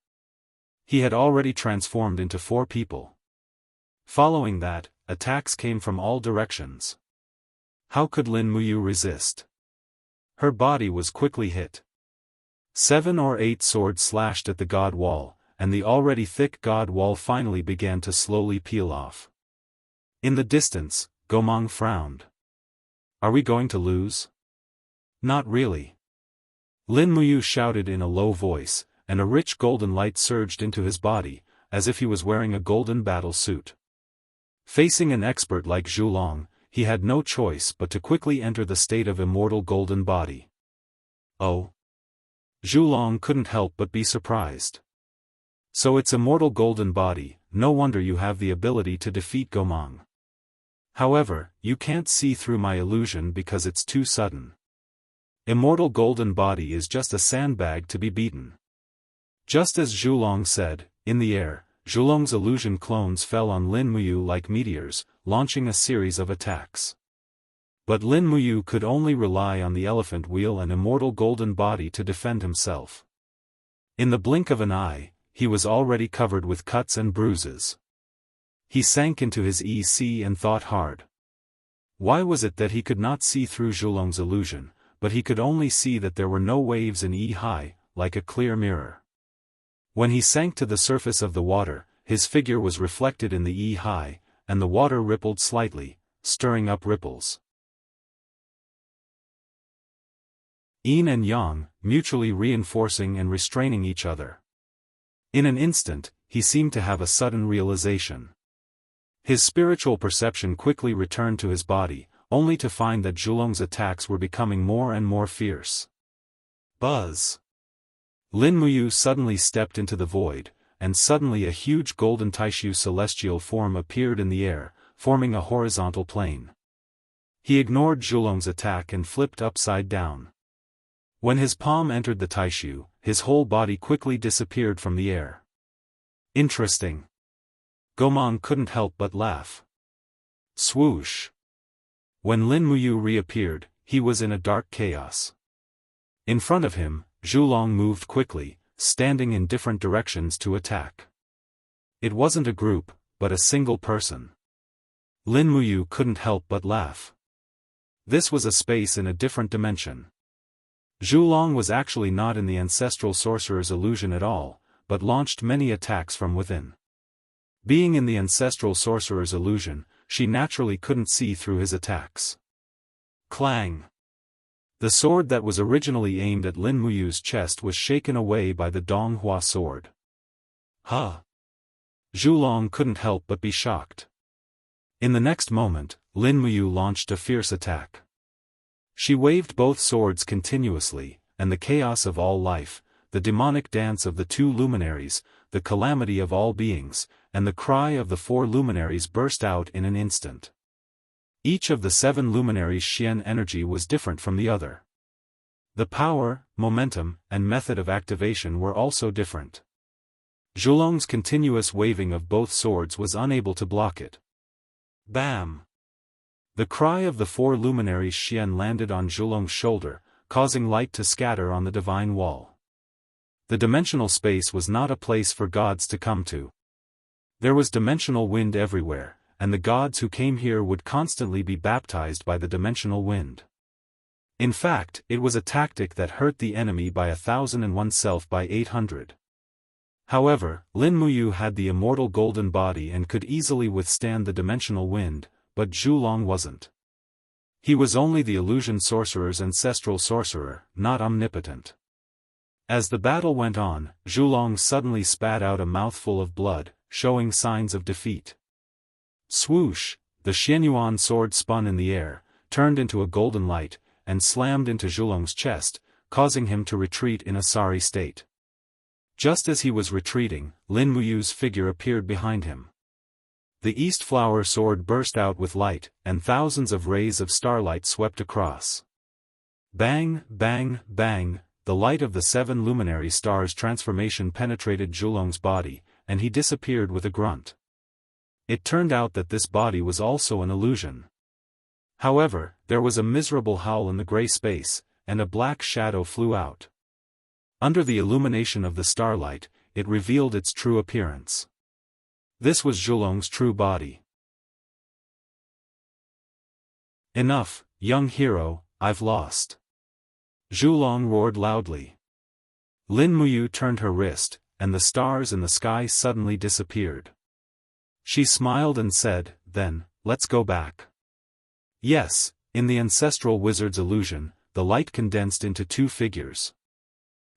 He had already transformed into 4 people. Following that, attacks came from all directions. How could Lin Muyu resist? Her body was quickly hit. 7 or 8 swords slashed at the god wall, and the already thick god wall finally began to slowly peel off. In the distance, Gomang frowned. "Are we going to lose?" "Not really." Lin Muyu shouted in a low voice, and a rich golden light surged into his body, as if he was wearing a golden battle suit. Facing an expert like Zhu Long, he had no choice but to quickly enter the state of immortal golden body. Oh! Zhu Long couldn't help but be surprised. "So it's immortal golden body, no wonder you have the ability to defeat Gomang. However, you can't see through my illusion because it's too sudden. Immortal golden body is just a sandbag to be beaten." Just as Zhu Long said, in the air, Zhu Long's illusion clones fell on Lin Muyu like meteors, launching a series of attacks. But Lin Muyu could only rely on the elephant wheel and immortal golden body to defend himself. In the blink of an eye, he was already covered with cuts and bruises. He sank into his EC and thought hard. Why was it that he could not see through Zhu Long's illusion, but he could only see that there were no waves in E high, like a clear mirror? When he sank to the surface of the water, his figure was reflected in the E high, and the water rippled slightly, stirring up ripples. Yin and Yang, mutually reinforcing and restraining each other. In an instant, he seemed to have a sudden realization. His spiritual perception quickly returned to his body, only to find that Zhu Long's attacks were becoming more and more fierce. Buzz! Lin Muyu suddenly stepped into the void, and suddenly a huge golden Taishu celestial form appeared in the air, forming a horizontal plane. He ignored Zhulong's attack and flipped upside down. When his palm entered the Taishu, his whole body quickly disappeared from the air. Interesting. Gomang couldn't help but laugh. Swoosh. When Lin Muyu reappeared, he was in a dark chaos. In front of him, Zhulong moved quickly, standing in different directions to attack. It wasn't a group, but a single person. Lin Muyu couldn't help but laugh. This was a space in a different dimension. Zhulong was actually not in the ancestral sorcerer's illusion at all, but launched many attacks from within. Being in the ancestral sorcerer's illusion, she naturally couldn't see through his attacks. Clang! The sword that was originally aimed at Lin Muyu's chest was shaken away by the Donghua sword. Huh! Zhulong couldn't help but be shocked. In the next moment, Lin Muyu launched a fierce attack. She waved both swords continuously, and the chaos of all life, the demonic dance of the two luminaries, the calamity of all beings, and the cry of the four luminaries burst out in an instant. Each of the seven luminaries' Xian energy was different from the other. The power, momentum, and method of activation were also different. Zhulong's continuous waving of both swords was unable to block it. Bam! The cry of the four luminaries' Xian landed on Zhulong's shoulder, causing light to scatter on the divine wall. The dimensional space was not a place for gods to come to. There was dimensional wind everywhere, and the gods who came here would constantly be baptized by the dimensional wind. In fact, it was a tactic that hurt the enemy by 1,000 and oneself by 800. However, Lin Muyu had the immortal golden body and could easily withstand the dimensional wind, but Zhulong wasn't. He was only the illusion sorcerer's ancestral sorcerer, not omnipotent. As the battle went on, Zhulong suddenly spat out a mouthful of blood, showing signs of defeat. Swoosh! The Xianyuan sword spun in the air, turned into a golden light, and slammed into Zhulong's chest, causing him to retreat in a sorry state. Just as he was retreating, Lin Muyu's figure appeared behind him. The East Flower sword burst out with light, and thousands of rays of starlight swept across. Bang, bang, bang, the light of the seven luminary stars' transformation penetrated Zhulong's body, and he disappeared with a grunt. It turned out that this body was also an illusion. However, there was a miserable howl in the gray space, and a black shadow flew out. Under the illumination of the starlight, it revealed its true appearance. This was Zhulong's true body. Enough, young hero, I've lost. Zhulong roared loudly. Lin Muyu turned her wrist, and the stars in the sky suddenly disappeared. She smiled and said, "Then, let's go back." Yes, in the ancestral wizard's illusion, the light condensed into two figures.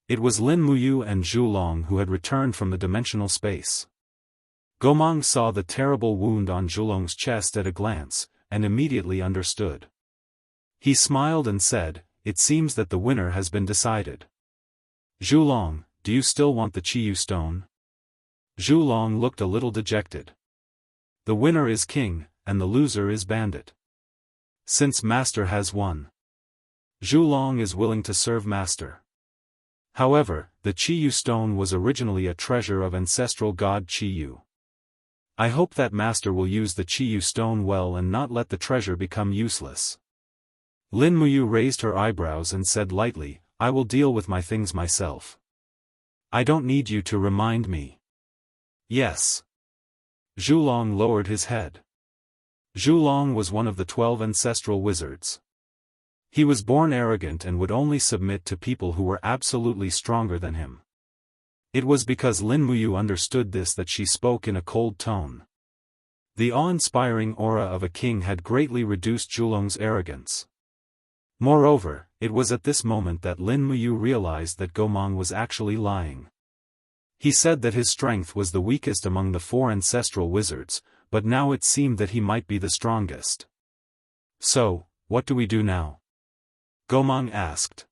It was Lin Muyu and Zhulong who had returned from the dimensional space. Gomang saw the terrible wound on Zhulong's chest at a glance, and immediately understood. He smiled and said, "It seems that the winner has been decided. Zhulong, do you still want the Chiyu stone?" Zhulong looked a little dejected. The winner is king, and the loser is bandit. Since master has won, Zhulong is willing to serve master. However, the Chiyu stone was originally a treasure of ancestral god Chiyu. I hope that master will use the Chiyu stone well and not let the treasure become useless. Lin Muyu raised her eyebrows and said lightly, "I will deal with my things myself. I don't need you to remind me." Yes. Zhulong lowered his head. Zhulong was one of the 12 ancestral wizards. He was born arrogant and would only submit to people who were absolutely stronger than him. It was because Lin Muyu understood this that she spoke in a cold tone. The awe-inspiring aura of a king had greatly reduced Zhulong's arrogance. Moreover, it was at this moment that Lin Muyu realized that Gomang was actually lying. He said that his strength was the weakest among the 4 ancestral wizards, but now it seemed that he might be the strongest. So, what do we do now? Gomang asked.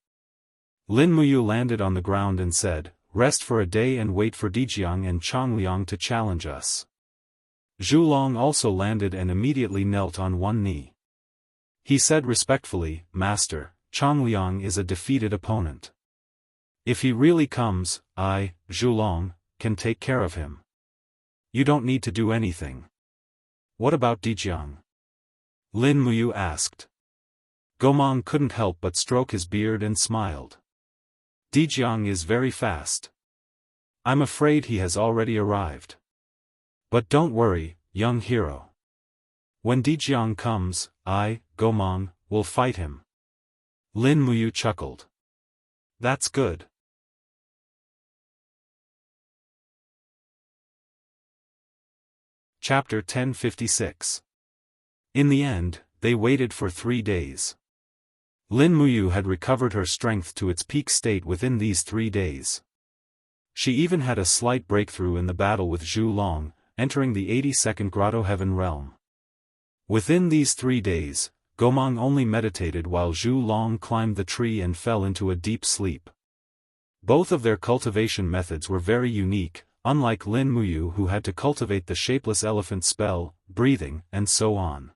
Lin Muyu landed on the ground and said, rest for a day and wait for Dijiang and Changliang to challenge us. Zhulong also landed and immediately knelt on one knee. He said respectfully, Master, Changliang is a defeated opponent. If he really comes, I, Zhulong, can take care of him. You don't need to do anything. What about Dijiang? Lin Muyu asked. Gomang couldn't help but stroke his beard and smiled. Dijiang is very fast. I'm afraid he has already arrived. But don't worry, young hero. When Dijiang comes, I, Gomang, will fight him. Lin Muyu chuckled. That's good. Chapter 1056. In the end, they waited for 3 days. Lin Muyu had recovered her strength to its peak state within these 3 days. She even had a slight breakthrough in the battle with Zhu Long, entering the 82nd Grotto Heaven realm. Within these 3 days, Gomang only meditated while Zhu Long climbed the tree and fell into a deep sleep. Both of their cultivation methods were very unique, unlike Lin Muyu who had to cultivate the shapeless elephant spell, breathing, and so on.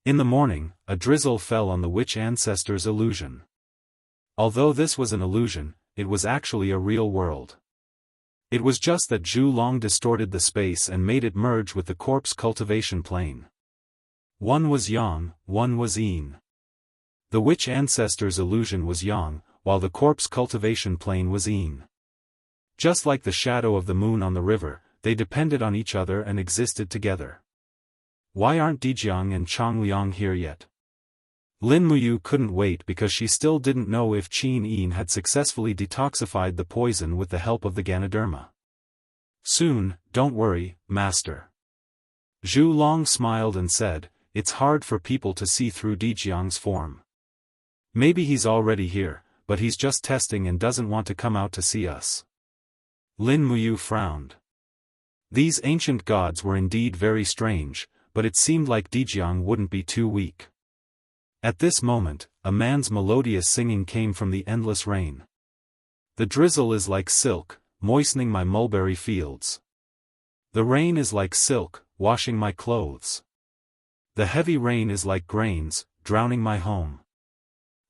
In the morning, a drizzle fell on the witch ancestor's illusion. Although this was an illusion, it was actually a real world. It was just that Zhu Long distorted the space and made it merge with the corpse cultivation plane. One was yang, one was yin. The witch ancestor's illusion was yang, while the corpse cultivation plane was yin. Just like the shadow of the moon on the river, they depended on each other and existed together. Why aren't Dijiang and Changliang here yet? Lin Muyu couldn't wait because she still didn't know if Qin Yin had successfully detoxified the poison with the help of the Ganoderma. Soon, don't worry, Master. Zhu Long smiled and said, it's hard for people to see through Dijiang's form. Maybe he's already here, but he's just testing and doesn't want to come out to see us. Lin Muyu frowned. These ancient gods were indeed very strange, but it seemed like Dijiang wouldn't be too weak. At this moment, a man's melodious singing came from the endless rain. The drizzle is like silk, moistening my mulberry fields. The rain is like silk, washing my clothes. The heavy rain is like grains, drowning my home.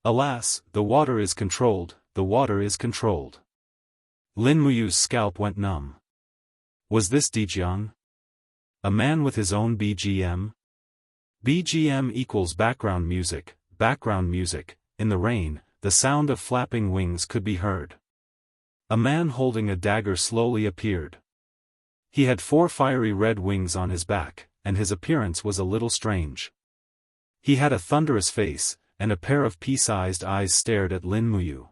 Alas, the water is controlled, the water is controlled. Lin Muyu's scalp went numb. Was this Dijiang? A man with his own BGM? BGM equals background music, in the rain, the sound of flapping wings could be heard. A man holding a dagger slowly appeared. He had 4 fiery red wings on his back, and his appearance was a little strange. He had a thunderous face, and a pair of pea-sized eyes stared at Lin Muyu.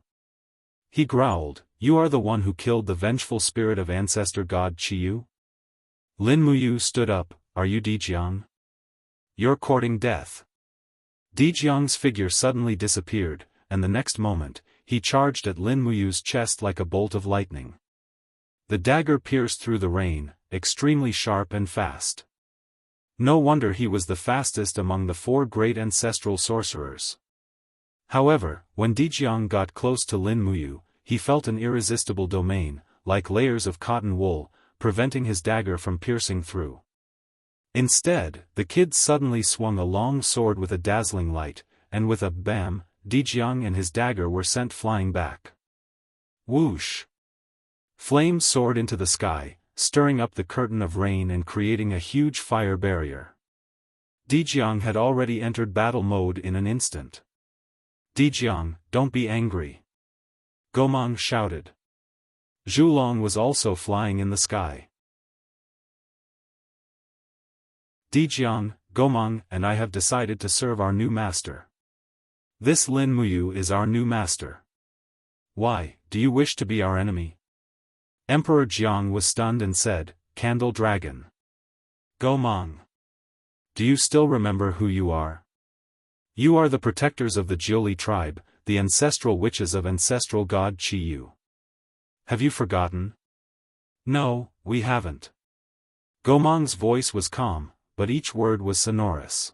He growled, "You are the one who killed the vengeful spirit of ancestor god Qiyu?" Lin Muyu stood up, "Are you Dijiang? You're courting death." Dijiang's figure suddenly disappeared, and the next moment, he charged at Lin Muyu's chest like a bolt of lightning. The dagger pierced through the rain, extremely sharp and fast. No wonder he was the fastest among the 4 great ancestral sorcerers. However, when Dijiang got close to Lin Muyu, he felt an irresistible domain, like layers of cotton wool, preventing his dagger from piercing through. Instead, the kid suddenly swung a long sword with a dazzling light, and with a bam, Dijiang and his dagger were sent flying back. Whoosh! Flames soared into the sky, stirring up the curtain of rain and creating a huge fire barrier. Dijiang had already entered battle mode in an instant. "Dijiang, don't be angry," Gomang shouted. Zhulong was also flying in the sky. "Dijiang, Gomang and I have decided to serve our new master. This Lin Muyu is our new master. Why, do you wish to be our enemy?" Emperor Jiang was stunned and said, "Candle Dragon. Gomang. Do you still remember who you are? You are the protectors of the Jiuli tribe, the ancestral witches of ancestral god Qiyu. Have you forgotten?" "No, we haven't." Gomang's voice was calm, but each word was sonorous.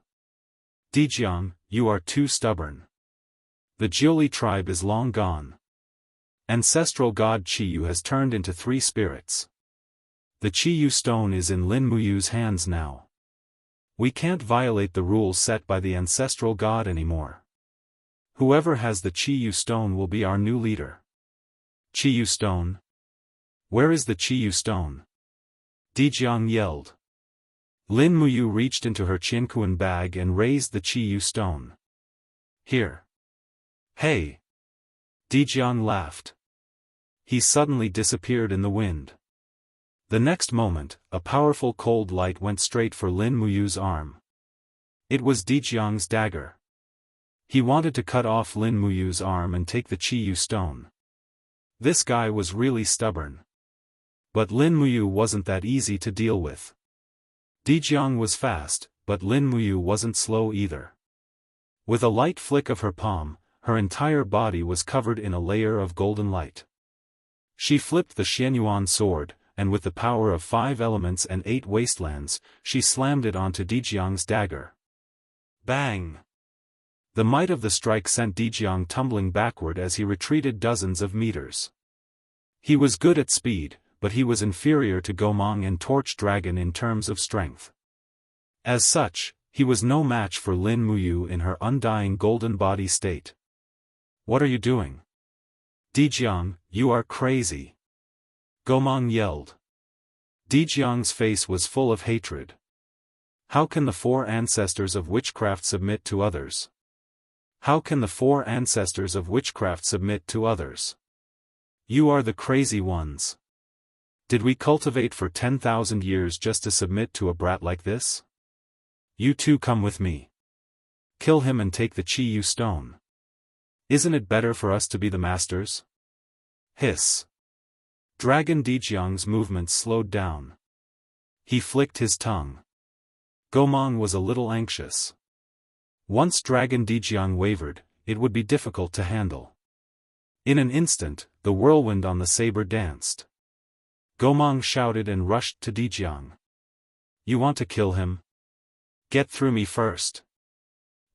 "Dijiang, you are too stubborn. The Jiuli tribe is long gone. Ancestral god Qiyu has turned into 3 spirits. The Qiyu stone is in Lin Muyu's hands now. We can't violate the rules set by the ancestral god anymore. Whoever has the Qiyu stone will be our new leader. Qiyu stone? Where is the Qiyu stone? Jianghu yelled. Lin Muyu reached into her Qianquan bag and raised the Qiyu stone. Here. Hey! Jianghu laughed. He suddenly disappeared in the wind. The next moment, a powerful cold light went straight for Lin Muyu's arm. It was Jianghu's dagger. He wanted to cut off Lin Muyu's arm and take the Qiyu stone. This guy was really stubborn. But Lin Muyu wasn't that easy to deal with. Jianghu was fast, but Lin Muyu wasn't slow either. With a light flick of her palm, her entire body was covered in a layer of golden light. She flipped the Xianyuan sword, and with the power of 5 elements and 8 wastelands, she slammed it onto Jianghu's dagger. Bang! The might of the strike sent Jianghu tumbling backward as he retreated dozens of meters. He was good at speed, but he was inferior to Gomang and Torch Dragon in terms of strength. As such, he was no match for Lin Muyu in her undying golden body state. What are you doing? Jianghu, you are crazy. Gomang yelled. Jianghu's face was full of hatred. How can the 4 ancestors of witchcraft submit to others? How can the 4 ancestors of witchcraft submit to others? You are the crazy ones. Did we cultivate for 10,000 years just to submit to a brat like this? You two come with me. Kill him and take the Qiyu stone. Isn't it better for us to be the masters? Hiss. Dragon Jianghu's movements slowed down. He flicked his tongue. Gomang was a little anxious. Once Dragon Jianghu wavered, it would be difficult to handle. In an instant, the whirlwind on the saber danced. Gomang shouted and rushed to Jianghu. You want to kill him? Get through me first.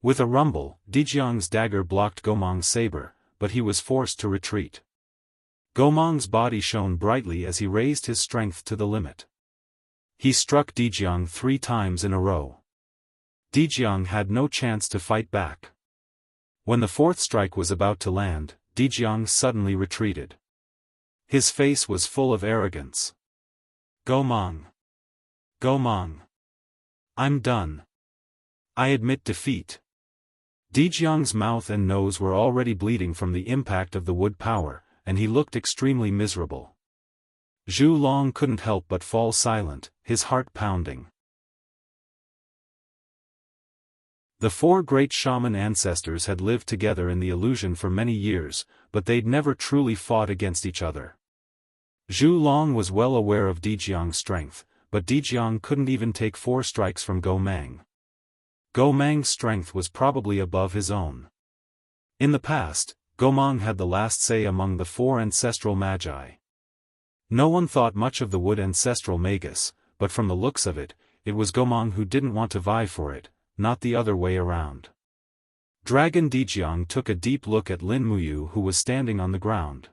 With a rumble, Jianghu's dagger blocked Gomang's saber, but he was forced to retreat. Gomang's body shone brightly as he raised his strength to the limit. He struck Jianghu 3 times in a row. Jianghu had no chance to fight back. When the 4th strike was about to land, Jianghu suddenly retreated. His face was full of arrogance. Gomang. Gomang. I'm done. I admit defeat. Jianghu's mouth and nose were already bleeding from the impact of the wood power, and he looked extremely miserable. Zhu Long couldn't help but fall silent, his heart pounding. The 4 great shaman ancestors had lived together in the illusion for many years, but they'd never truly fought against each other. Zhu Long was well aware of Jianghu's strength, but Jianghu couldn't even take 4 strikes from Gomang. Gomang's strength was probably above his own. In the past, Gomang had the last say among the 4 ancestral magi. No one thought much of the wood ancestral magus, but from the looks of it, it was Gomang who didn't want to vie for it, not the other way around. Dragon Jianghu took a deep look at Lin Muyu who was standing on the ground.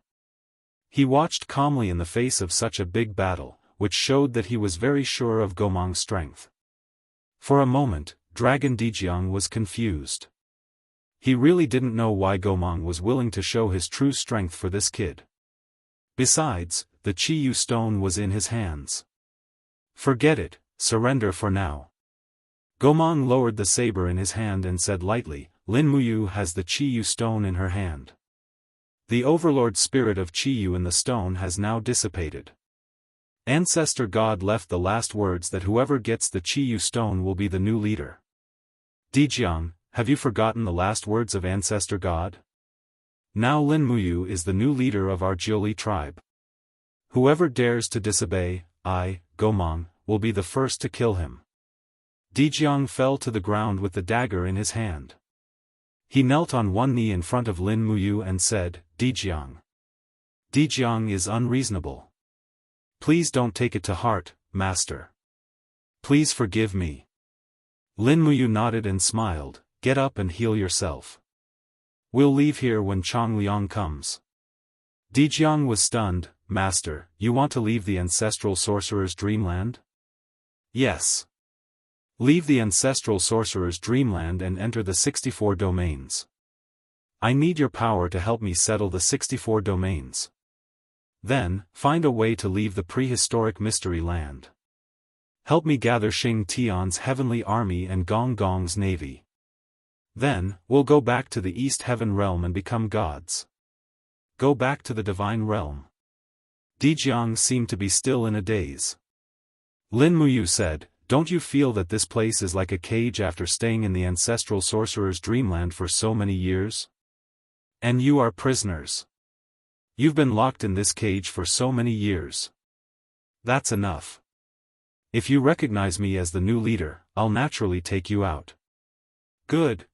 He watched calmly in the face of such a big battle, which showed that he was very sure of Gomang's strength. For a moment, Dragon Jianghu was confused. He really didn't know why Gomang was willing to show his true strength for this kid. Besides, the Qiyu stone was in his hands. Forget it, surrender for now. Gomang lowered the saber in his hand and said lightly, Lin Muyu has the Qiyu stone in her hand. The overlord spirit of Qiyu in the stone has now dissipated. Ancestor God left the last words that whoever gets the Qiyu stone will be the new leader. Jianghu, have you forgotten the last words of Ancestor God? Now Lin Muyu is the new leader of our Jiuli tribe. Whoever dares to disobey, I, Gomang, will be the first to kill him. Jianghu fell to the ground with the dagger in his hand. He knelt on one knee in front of Lin Muyu and said, Jianghu. Jianghu is unreasonable. Please don't take it to heart, master. Please forgive me. Lin Muyu nodded and smiled, get up and heal yourself. We'll leave here when Chong Liang comes. Jianghu was stunned. Master, you want to leave the ancestral sorcerer's dreamland? Yes. Leave the ancestral sorcerer's dreamland and enter the 64 domains. I need your power to help me settle the 64 domains. Then, find a way to leave the prehistoric mystery land. Help me gather Xing Tian's heavenly army and Gong Gong's navy. Then, we'll go back to the East Heaven realm and become gods. Go back to the divine realm. Jianghu seemed to be still in a daze. Lin Muyu said, don't you feel that this place is like a cage after staying in the ancestral sorcerer's dreamland for so many years? And you are prisoners. You've been locked in this cage for so many years. That's enough. If you recognize me as the new leader, I'll naturally take you out. Good,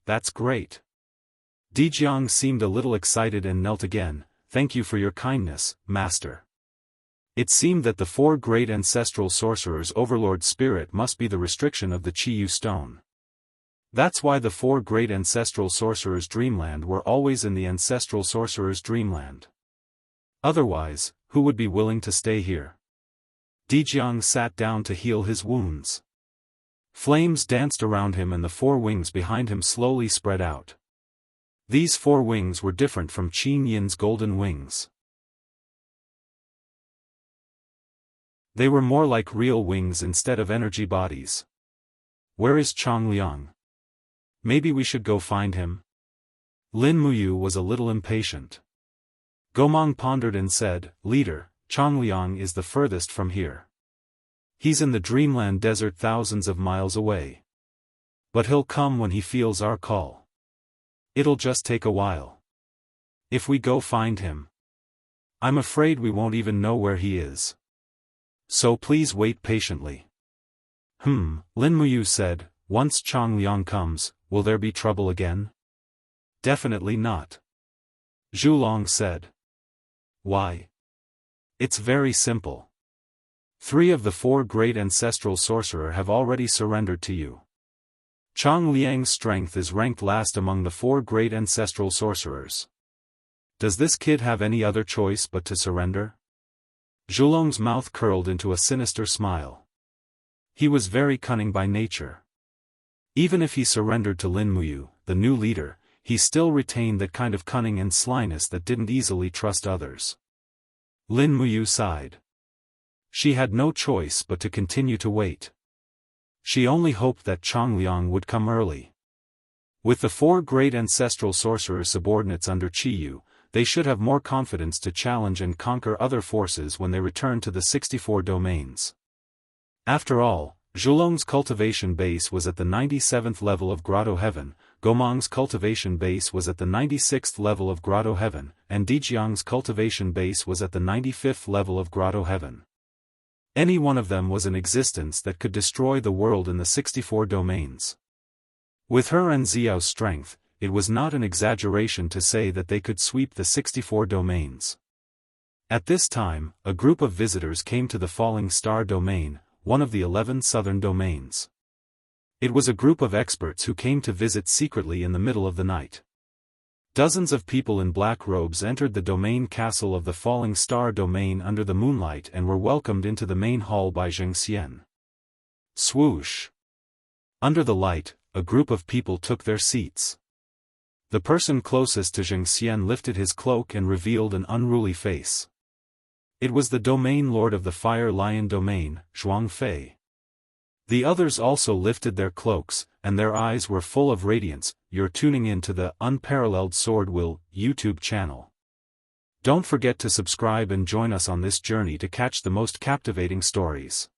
that's great. Jianghu seemed a little excited and knelt again. Thank you for your kindness, Master. It seemed that the 4 great ancestral sorcerers' overlord spirit must be the restriction of the Qiyu stone. That's why the 4 great ancestral sorcerers' dreamland were always in the ancestral sorcerers' dreamland. Otherwise, who would be willing to stay here? Jianghu sat down to heal his wounds. Flames danced around him and the 4 wings behind him slowly spread out. These 4 wings were different from Qin Yin's golden wings. They were more like real wings instead of energy bodies. Where is Changliang? Maybe we should go find him? Lin Muyu was a little impatient. Gomang pondered and said, Leader, Changliang is the furthest from here. He's in the Dreamland Desert thousands of miles away. But he'll come when he feels our call. It'll just take a while. If we go find him, I'm afraid we won't even know where he is. So please wait patiently. Lin Muyu said, once Changliang comes, will there be trouble again? Definitely not. Zhulong said. Why? It's very simple. 3 of the 4 great ancestral sorcerers have already surrendered to you. Changliang's strength is ranked last among the 4 great ancestral sorcerers. Does this kid have any other choice but to surrender? Zhulong's mouth curled into a sinister smile. He was very cunning by nature. Even if he surrendered to Lin Muyu, the new leader, he still retained that kind of cunning and slyness that didn't easily trust others. Lin Muyu sighed. She had no choice but to continue to wait. She only hoped that Changliang would come early. With the 4 great ancestral sorcerer subordinates under Qiyu, they should have more confidence to challenge and conquer other forces when they return to the 64 domains. After all, Zhulong's cultivation base was at the 97th level of Grotto Heaven, Gomang's cultivation base was at the 96th level of Grotto Heaven, and Jianghu's cultivation base was at the 95th level of Grotto Heaven. Any one of them was in existence that could destroy the world in the 64 domains. With her and Xiao's strength, it was not an exaggeration to say that they could sweep the 64 domains. At this time, a group of visitors came to the Falling Star domain, one of the 11 southern domains. It was a group of experts who came to visit secretly in the middle of the night. Dozens of people in black robes entered the domain castle of the Falling Star domain under the moonlight and were welcomed into the main hall by Zheng Xian. Swoosh! Under the light, a group of people took their seats. The person closest to Zheng Xian lifted his cloak and revealed an unruly face. It was the domain lord of the Fire Lion domain, Zhuang Fei. The others also lifted their cloaks, and their eyes were full of radiance. You're tuning in to the Unparalleled SwordWill YouTube channel. Don't forget to subscribe and join us on this journey to catch the most captivating stories.